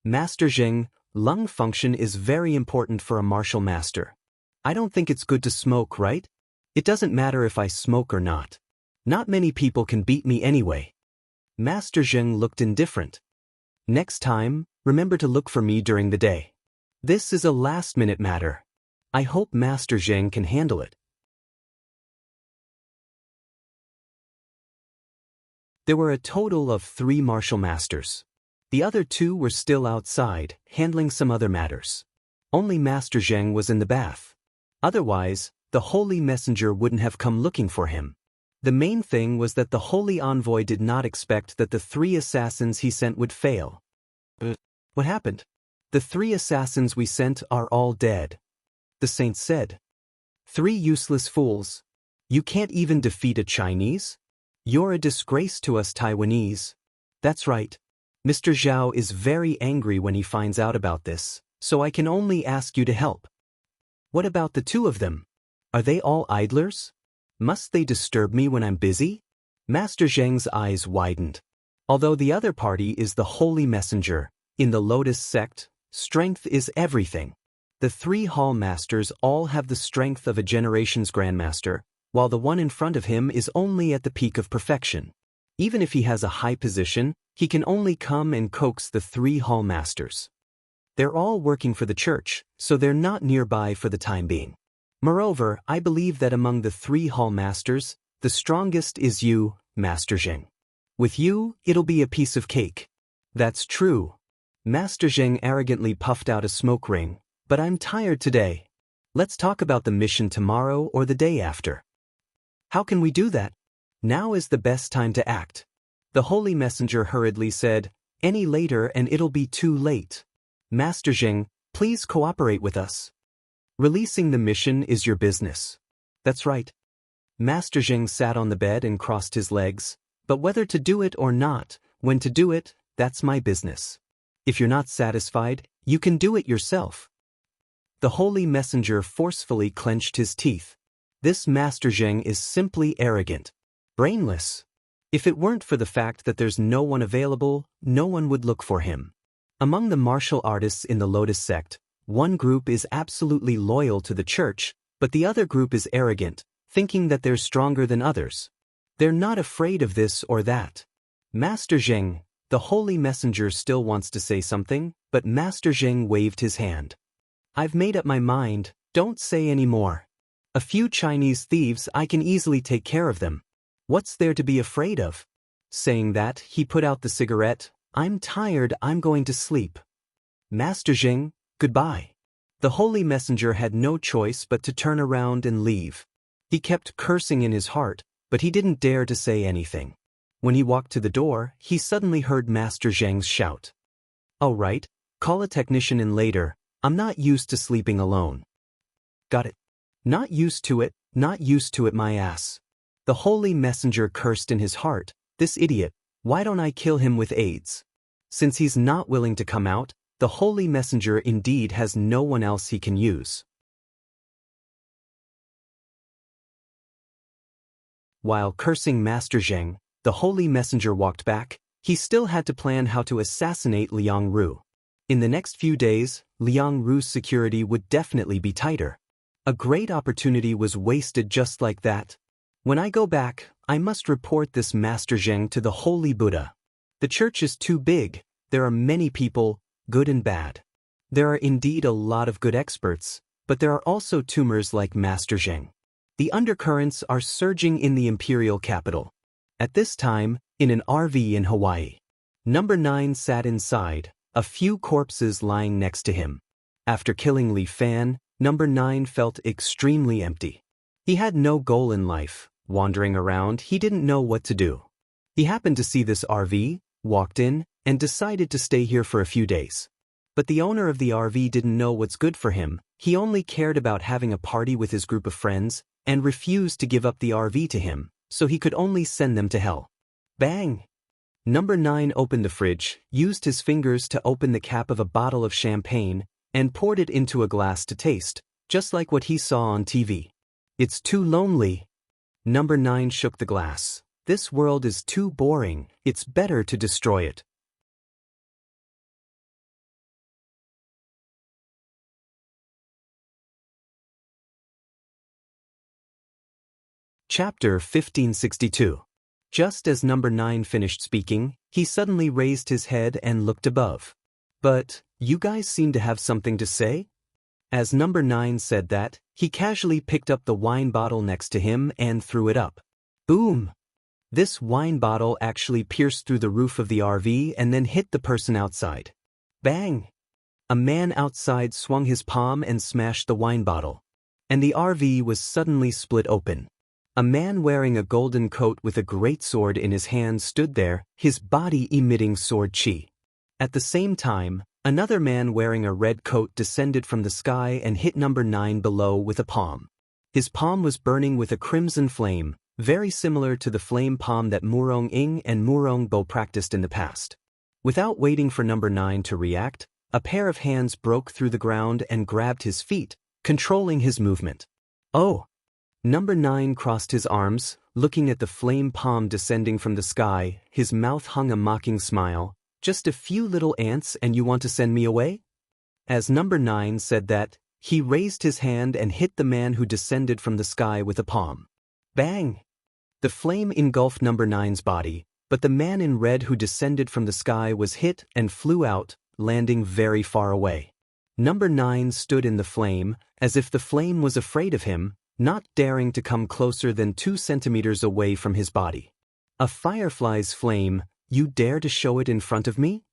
"Master Zheng, lung function is very important for a martial master. I don't think it's good to smoke, right? It doesn't matter if I smoke or not. Not many people can beat me anyway." Master Zheng looked indifferent. "Next time, remember to look for me during the day. This is a last-minute matter. I hope Master Zheng can handle it." There were a total of 3 martial masters. The other 2 were still outside, handling some other matters. Only Master Zheng was in the bath. Otherwise, the holy messenger wouldn't have come looking for him. The main thing was that the holy envoy did not expect that the 3 assassins he sent would fail. What happened? The 3 assassins we sent are all dead. The saint said. 3 useless fools. You can't even defeat a Chinese? You're a disgrace to us Taiwanese. That's right. Mr. Zhao is very angry when he finds out about this, so I can only ask you to help. What about the 2 of them? Are they all idlers? Must they disturb me when I'm busy? Master Zheng's eyes widened. Although the other party is the holy messenger, in the Lotus sect, strength is everything. The 3 hall masters all have the strength of a generation's grandmaster, while the one in front of him is only at the peak of perfection. Even if he has a high position, he can only come and coax the 3 hall masters. They're all working for the church, so they're not nearby for the time being. Moreover, I believe that among the 3 hall masters, the strongest is you, Master Zheng. With you, it'll be a piece of cake. That's true. Master Zheng arrogantly puffed out a smoke ring, but I'm tired today. Let's talk about the mission tomorrow or the day after. How can we do that? Now is the best time to act. The holy messenger hurriedly said, any later and it'll be too late. Master Zheng, please cooperate with us. Releasing the mission is your business. That's right. Master Zheng sat on the bed and crossed his legs, but whether to do it or not, when to do it, that's my business. If you're not satisfied, you can do it yourself. The holy messenger forcefully clenched his teeth. This Master Zheng is simply arrogant. Brainless. If it weren't for the fact that there's no one available, no one would look for him. Among the martial artists in the Lotus sect, one group is absolutely loyal to the church, but the other group is arrogant, thinking that they're stronger than others. They're not afraid of this or that. Master Zheng, the holy messenger still wants to say something, but Master Zheng waved his hand. I've made up my mind, don't say any more. A few Chinese thieves, I can easily take care of them. What's there to be afraid of? Saying that, he put out the cigarette. I'm tired, I'm going to sleep. Master Zheng, goodbye. The holy messenger had no choice but to turn around and leave. He kept cursing in his heart, but he didn't dare to say anything. When he walked to the door, he suddenly heard Master Zheng's shout. All right, call a technician in later. I'm not used to sleeping alone. Got it. Not used to it my ass. The holy messenger cursed in his heart, this idiot, why don't I kill him with AIDS? Since he's not willing to come out, the holy messenger indeed has no one else he can use. While cursing Master Zheng, the holy messenger walked back. He still had to plan how to assassinate Liang Ru. In the next few days, Liang Ru's security would definitely be tighter. A great opportunity was wasted just like that. When I go back, I must report this Master Zheng to the Holy Buddha. The church is too big, there are many people, good and bad. There are indeed a lot of good experts, but there are also tumors like Master Zheng. The undercurrents are surging in the imperial capital. At this time, in an RV in Hawaii. Number 9 sat inside, a few corpses lying next to him. After killing Li Fan, Number 9 felt extremely empty. He had no goal in life. Wandering around, he didn't know what to do. He happened to see this RV, walked in, and decided to stay here for a few days. But the owner of the RV didn't know what's good for him. He only cared about having a party with his group of friends, and refused to give up the RV to him, so he could only send them to hell. Bang! Number 9 opened the fridge, used his fingers to open the cap of a bottle of champagne, and poured it into a glass to taste, just like what he saw on TV. It's too lonely. Number 9 shook the glass. This world is too boring, it's better to destroy it. Chapter 1562. Just as Number 9 finished speaking, he suddenly raised his head and looked above. But, you guys seem to have something to say? As Number 9 said that, he casually picked up the wine bottle next to him and threw it up. Boom! This wine bottle actually pierced through the roof of the RV and then hit the person outside. Bang! A man outside swung his palm and smashed the wine bottle. And the RV was suddenly split open. A man wearing a golden coat with a great sword in his hand stood there, his body emitting sword chi. At the same time, another man wearing a red coat descended from the sky and hit number 9 below with a palm. His palm was burning with a crimson flame, very similar to the flame palm that Murong Ing and Murong Bo practiced in the past. Without waiting for number 9 to react, a pair of hands broke through the ground and grabbed his feet, controlling his movement. Oh! Number 9 crossed his arms, looking at the flame palm descending from the sky, his mouth hung a mocking smile. Just a few little ants and you want to send me away? As number 9 said that, he raised his hand and hit the man who descended from the sky with a palm. Bang! The flame engulfed number 9's body, but the man in red who descended from the sky was hit and flew out, landing very far away. Number 9 stood in the flame, as if the flame was afraid of him, not daring to come closer than 2 centimeters away from his body. A firefly's flame, you dare to show it in front of me?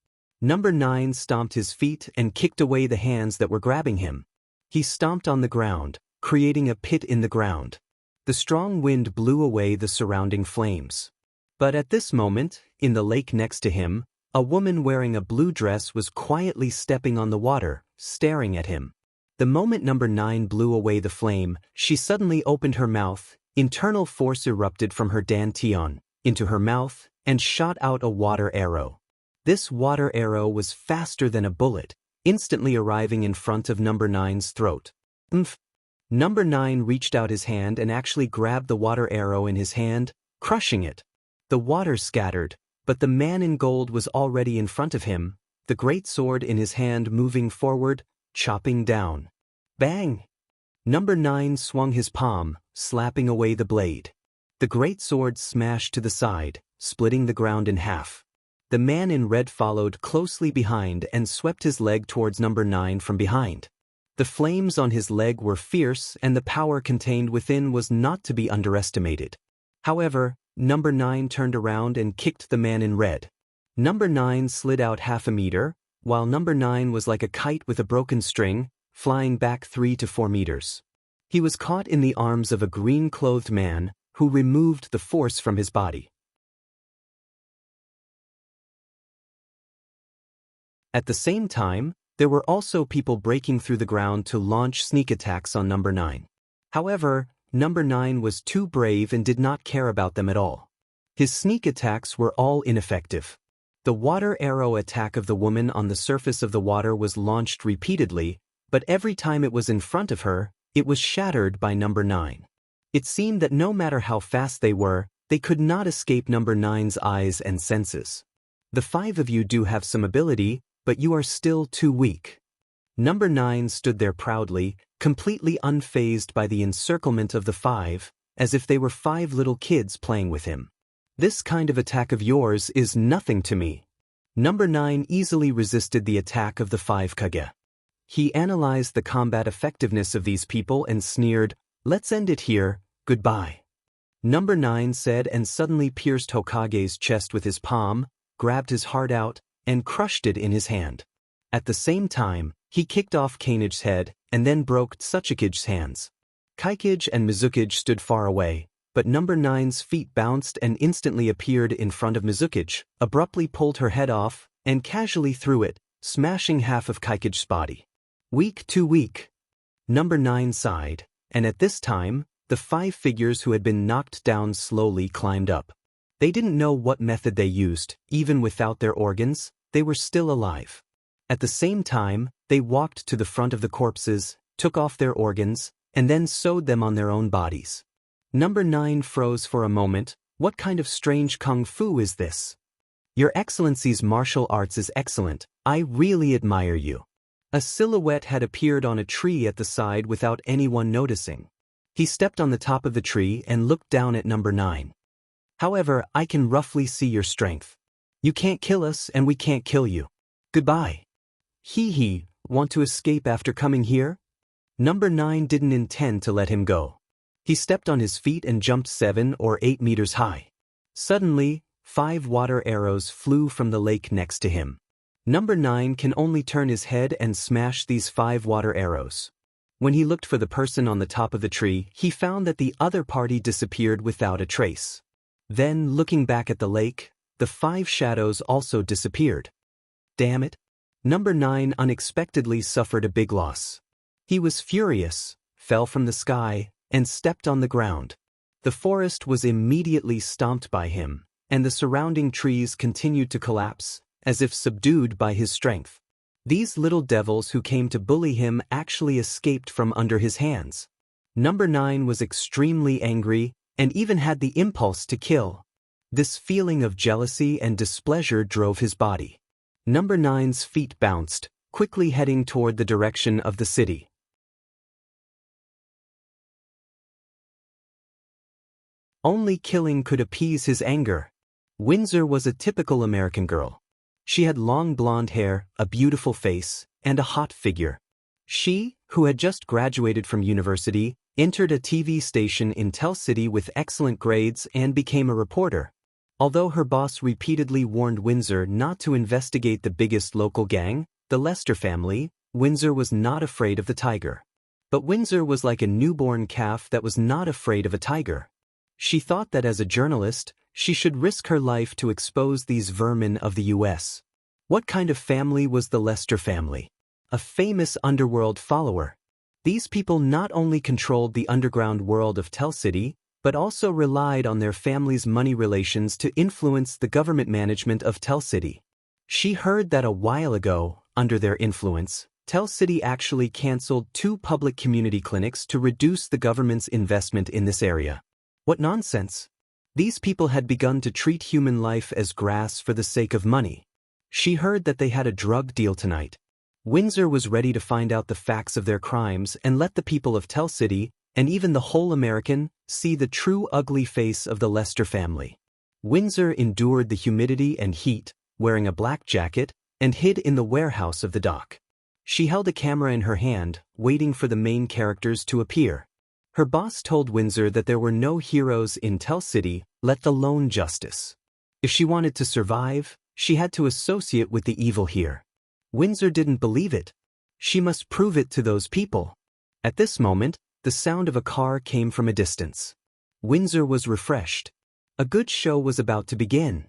Number 9 stomped his feet and kicked away the hands that were grabbing him. He stomped on the ground, creating a pit in the ground. The strong wind blew away the surrounding flames. But at this moment, in the lake next to him, a woman wearing a blue dress was quietly stepping on the water, staring at him. The moment number 9 blew away the flame, she suddenly opened her mouth, internal force erupted from her dantian into her mouth, and shot out a water arrow. This water arrow was faster than a bullet, instantly arriving in front of number 9's throat. Number 9 reached out his hand and actually grabbed the water arrow in his hand, crushing it. The water scattered, but the man in gold was already in front of him, the great sword in his hand moving forward, chopping down. Bang! Number 9 swung his palm, slapping away the blade. The great sword smashed to the side, splitting the ground in half. The man in red followed closely behind and swept his leg towards number 9 from behind. The flames on his leg were fierce and the power contained within was not to be underestimated. However, number 9 turned around and kicked the man in red. Number 9 slid out half a meter, while number 9 was like a kite with a broken string, flying back 3 to 4 meters. He was caught in the arms of a green-clothed man, who removed the force from his body. At the same time, there were also people breaking through the ground to launch sneak attacks on number 9. However, number 9 was too brave and did not care about them at all. His sneak attacks were all ineffective. The water arrow attack of the woman on the surface of the water was launched repeatedly, but every time it was in front of her, it was shattered by number 9. It seemed that no matter how fast they were, they could not escape number 9's eyes and senses. The 5 of you do have some ability, but you are still too weak. Number 9 stood there proudly, completely unfazed by the encirclement of the 5, as if they were 5 little kids playing with him. This kind of attack of yours is nothing to me. Number 9 easily resisted the attack of the 5 Kage. He analyzed the combat effectiveness of these people and sneered, "Let's end it here, goodbye." Number 9 said and suddenly pierced Hokage's chest with his palm, grabbed his heart out, and crushed it in his hand. At the same time, he kicked off Kanege's head and then broke Tsuchikage's hands. Kaikage and Mizukage stood far away, but number 9's feet bounced and instantly appeared in front of Mizukage, abruptly pulled her head off, and casually threw it, smashing half of Kaikage's body. Weak, too weak. Number 9 sighed, and at this time, the 5 figures who had been knocked down slowly climbed up. They didn't know what method they used, even without their organs, they were still alive. At the same time, they walked to the front of the corpses, took off their organs, and then sewed them on their own bodies. Number 9 froze for a moment. What kind of strange kung fu is this? Your Excellency's martial arts is excellent, I really admire you. A silhouette had appeared on a tree at the side without anyone noticing. He stepped on the top of the tree and looked down at number 9. However, I can roughly see your strength. You can't kill us and we can't kill you. Goodbye. Hee, want to escape after coming here? Number 9 didn't intend to let him go. He stepped on his feet and jumped 7 or 8 meters high. Suddenly, 5 water arrows flew from the lake next to him. Number 9 can only turn his head and smash these 5 water arrows. When he looked for the person on the top of the tree, he found that the other party disappeared without a trace. Then, looking back at the lake, the 5 shadows also disappeared. Damn it! Number 9 unexpectedly suffered a big loss. He was furious, fell from the sky, and stepped on the ground. The forest was immediately stomped by him, and the surrounding trees continued to collapse, as if subdued by his strength. These little devils who came to bully him actually escaped from under his hands. Number 9 was extremely angry, and even had the impulse to kill. This feeling of jealousy and displeasure drove his body. Number 9's feet bounced, quickly heading toward the direction of the city. Only killing could appease his anger. Windsor was a typical American girl. She had long blonde hair, a beautiful face, and a hot figure. She, who had just graduated from university, entered a TV station in Tell City with excellent grades and became a reporter. Although her boss repeatedly warned Windsor not to investigate the biggest local gang, the Lester family, Windsor was not afraid of the tiger. But Windsor was like a newborn calf that was not afraid of a tiger. She thought that as a journalist, she should risk her life to expose these vermin of the U.S. What kind of family was the Lester family? A famous underworld follower. These people not only controlled the underground world of Tell City, but also relied on their family's money relations to influence the government management of Tell City. She heard that a while ago, under their influence, Tell City actually canceled 2 public community clinics to reduce the government's investment in this area. What nonsense! These people had begun to treat human life as grass for the sake of money. She heard that they had a drug deal tonight. Windsor was ready to find out the facts of their crimes and let the people of Tell City, and even the whole American, see the true ugly face of the Lester family. Windsor endured the humidity and heat, wearing a black jacket, and hid in the warehouse of the dock. She held a camera in her hand, waiting for the main characters to appear. Her boss told Windsor that there were no heroes in Tell City, let alone justice. If she wanted to survive, she had to associate with the evil here. Windsor didn't believe it. She must prove it to those people. At this moment, the sound of a car came from a distance. Windsor was refreshed. A good show was about to begin.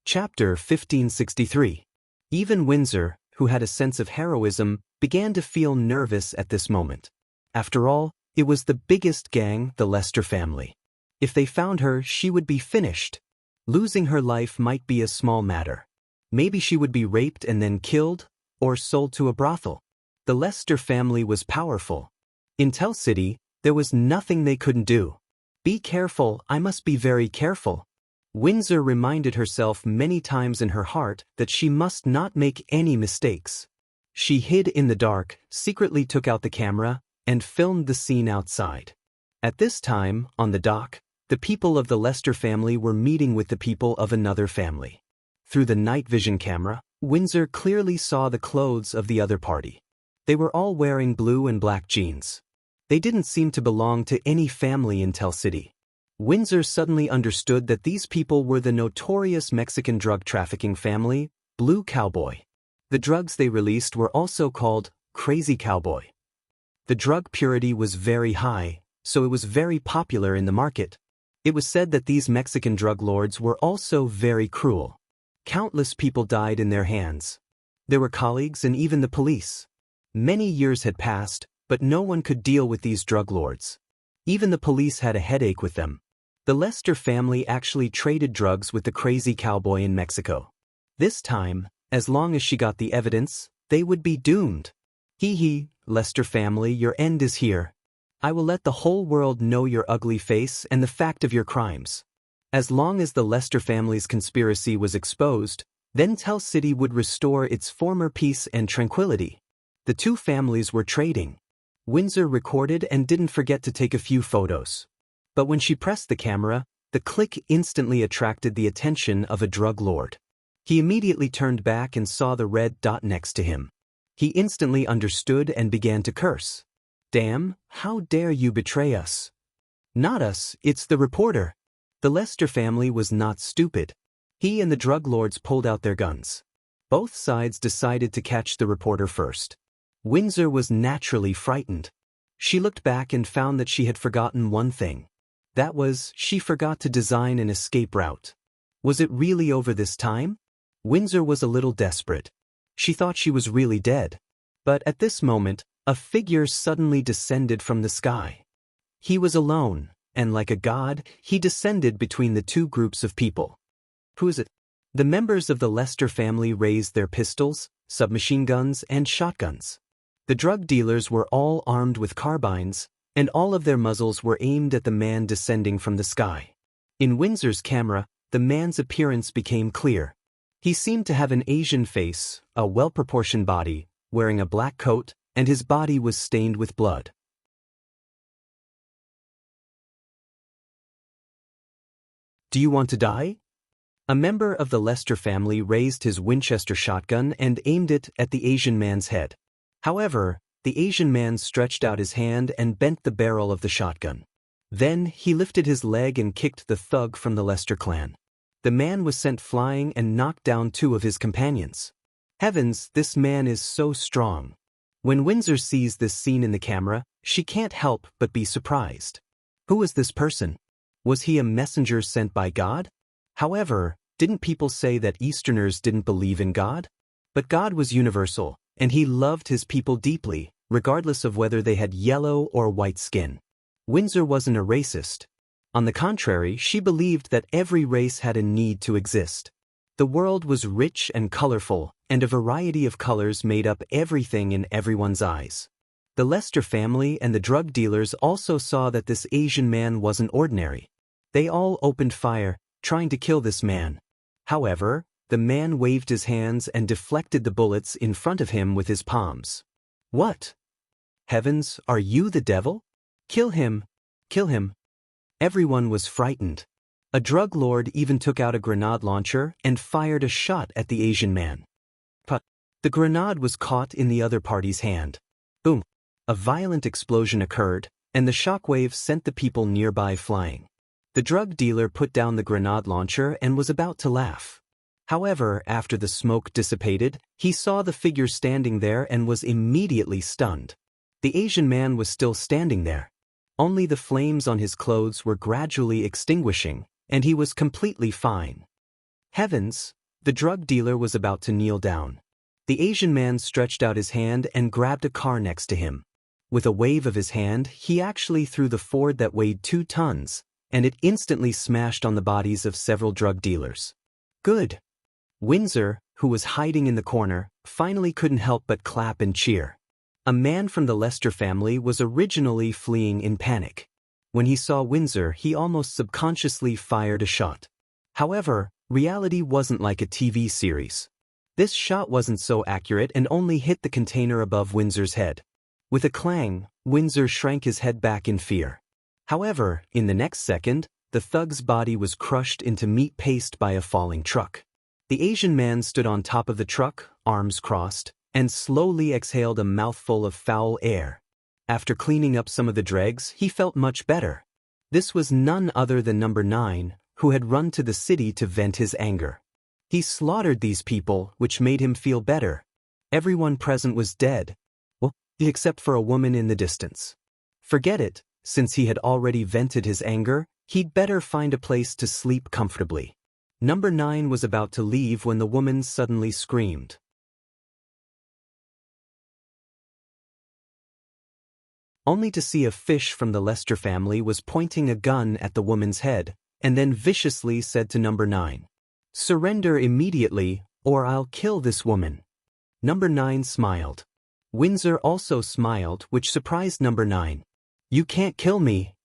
Chapter 1563. Even Windsor, who had a sense of heroism, began to feel nervous at this moment. After all, it was the biggest gang, the Lester family. If they found her, she would be finished. Losing her life might be a small matter. Maybe she would be raped and then killed, or sold to a brothel. The Lester family was powerful. In Tell City, there was nothing they couldn't do. Be careful, I must be very careful. Windsor reminded herself many times in her heart that she must not make any mistakes. She hid in the dark, secretly took out the camera, and filmed the scene outside. At this time, on the dock, the people of the Lester family were meeting with the people of another family. Through the night vision camera, Windsor clearly saw the clothes of the other party. They were all wearing blue and black jeans. They didn't seem to belong to any family in Tell City. Windsor suddenly understood that these people were the notorious Mexican drug trafficking family, Blue Cowboy. The drugs they released were also called Crazy Cowboy. The drug purity was very high, so it was very popular in the market. It was said that these Mexican drug lords were also very cruel. Countless people died in their hands. There were colleagues and even the police. Many years had passed, but no one could deal with these drug lords. Even the police had a headache with them. The Lester family actually traded drugs with the Crazy Cowboy in Mexico. This time, as long as she got the evidence, they would be doomed. Hee, Lester family, your end is here. I will let the whole world know your ugly face and the fact of your crimes. As long as the Lester family's conspiracy was exposed, then Tell City would restore its former peace and tranquility. The two families were trading. Windsor recorded and didn't forget to take a few photos. But when she pressed the camera, the click instantly attracted the attention of a drug lord. He immediately turned back and saw the red dot next to him. He instantly understood and began to curse. "Damn, how dare you betray us?" "Not us, it's the reporter." The Lester family was not stupid. He and the drug lords pulled out their guns. Both sides decided to catch the reporter first. Windsor was naturally frightened. She looked back and found that she had forgotten one thing. That was, she forgot to design an escape route. Was it really over this time? Windsor was a little desperate. She thought she was really dead. But at this moment, a figure suddenly descended from the sky. He was alone, and like a god, he descended between the two groups of people. Who is it? The members of the Lester family raised their pistols, submachine guns, and shotguns. The drug dealers were all armed with carbines, and all of their muzzles were aimed at the man descending from the sky. In Windsor's camera, the man's appearance became clear. He seemed to have an Asian face, a well-proportioned body, wearing a black coat, and his body was stained with blood. "Do you want to die?" A member of the Lester family raised his Winchester shotgun and aimed it at the Asian man's head. However, the Asian man stretched out his hand and bent the barrel of the shotgun. Then he lifted his leg and kicked the thug from the Lester clan. The man was sent flying and knocked down two of his companions. Heavens, this man is so strong. When Windsor sees this scene in the camera, she can't help but be surprised. Who is this person? Was he a messenger sent by God? However, didn't people say that Easterners didn't believe in God? But God was universal, and he loved his people deeply, regardless of whether they had yellow or white skin. Windsor wasn't a racist. On the contrary, she believed that every race had a need to exist. The world was rich and colorful, and a variety of colors made up everything in everyone's eyes. The Lester family and the drug dealers also saw that this Asian man wasn't ordinary. They all opened fire, trying to kill this man. However, the man waved his hands and deflected the bullets in front of him with his palms. "What? Heavens, are you the devil? Kill him! Kill him!" Everyone was frightened. A drug lord even took out a grenade launcher and fired a shot at the Asian man. But the grenade was caught in the other party's hand. Boom! A violent explosion occurred, and the shockwave sent the people nearby flying. The drug dealer put down the grenade launcher and was about to laugh. However, after the smoke dissipated, he saw the figure standing there and was immediately stunned. The Asian man was still standing there. Only the flames on his clothes were gradually extinguishing, and he was completely fine. Heavens! The drug dealer was about to kneel down. The Asian man stretched out his hand and grabbed a car next to him. With a wave of his hand, he actually threw the Ford that weighed 2 tons, and it instantly smashed on the bodies of several drug dealers. Good! Windsor, who was hiding in the corner, finally couldn't help but clap and cheer. A man from the Lester family was originally fleeing in panic. When he saw Windsor, he almost subconsciously fired a shot. However, reality wasn't like a TV series. This shot wasn't so accurate and only hit the container above Windsor's head. With a clang, Windsor shrank his head back in fear. However, in the next second, the thug's body was crushed into meat paste by a falling truck. The Asian man stood on top of the truck, arms crossed, and slowly exhaled a mouthful of foul air. After cleaning up some of the dregs, he felt much better. This was none other than Number 9, who had run to the city to vent his anger. He slaughtered these people, which made him feel better. Everyone present was dead. Well, except for a woman in the distance. Forget it, since he had already vented his anger, he'd better find a place to sleep comfortably. Number 9 was about to leave when the woman suddenly screamed. Only to see a fish from the Lester family was pointing a gun at the woman's head, and then viciously said to Number 9, "Surrender immediately, or I'll kill this woman." Number 9 smiled. Windsor also smiled, which surprised Number 9. "You can't kill me."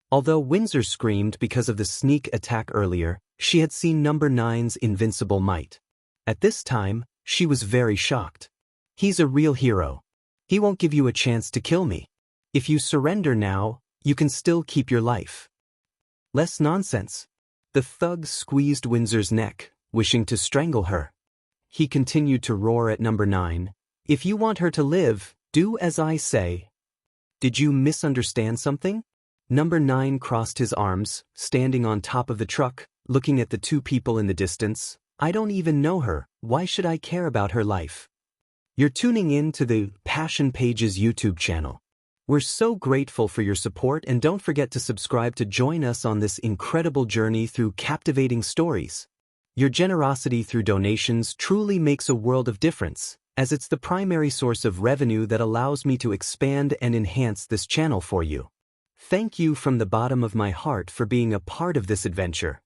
Although Windsor screamed because of the sneak attack earlier, she had seen Number 9's invincible might. At this time, she was very shocked. "He's a real hero. He won't give you a chance to kill me. If you surrender now, you can still keep your life." "Less nonsense." The thug squeezed Windsor's neck, wishing to strangle her. He continued to roar at number 9. If you want her to live, do as I say. Did you misunderstand something? Number 9 crossed his arms, standing on top of the truck, looking at the two people in the distance. I don't even know her, why should I care about her life? You're tuning in to the Passion Pages YouTube channel. We're so grateful for your support, and don't forget to subscribe to join us on this incredible journey through captivating stories. Your generosity through donations truly makes a world of difference, as it's the primary source of revenue that allows me to expand and enhance this channel for you. Thank you from the bottom of my heart for being a part of this adventure.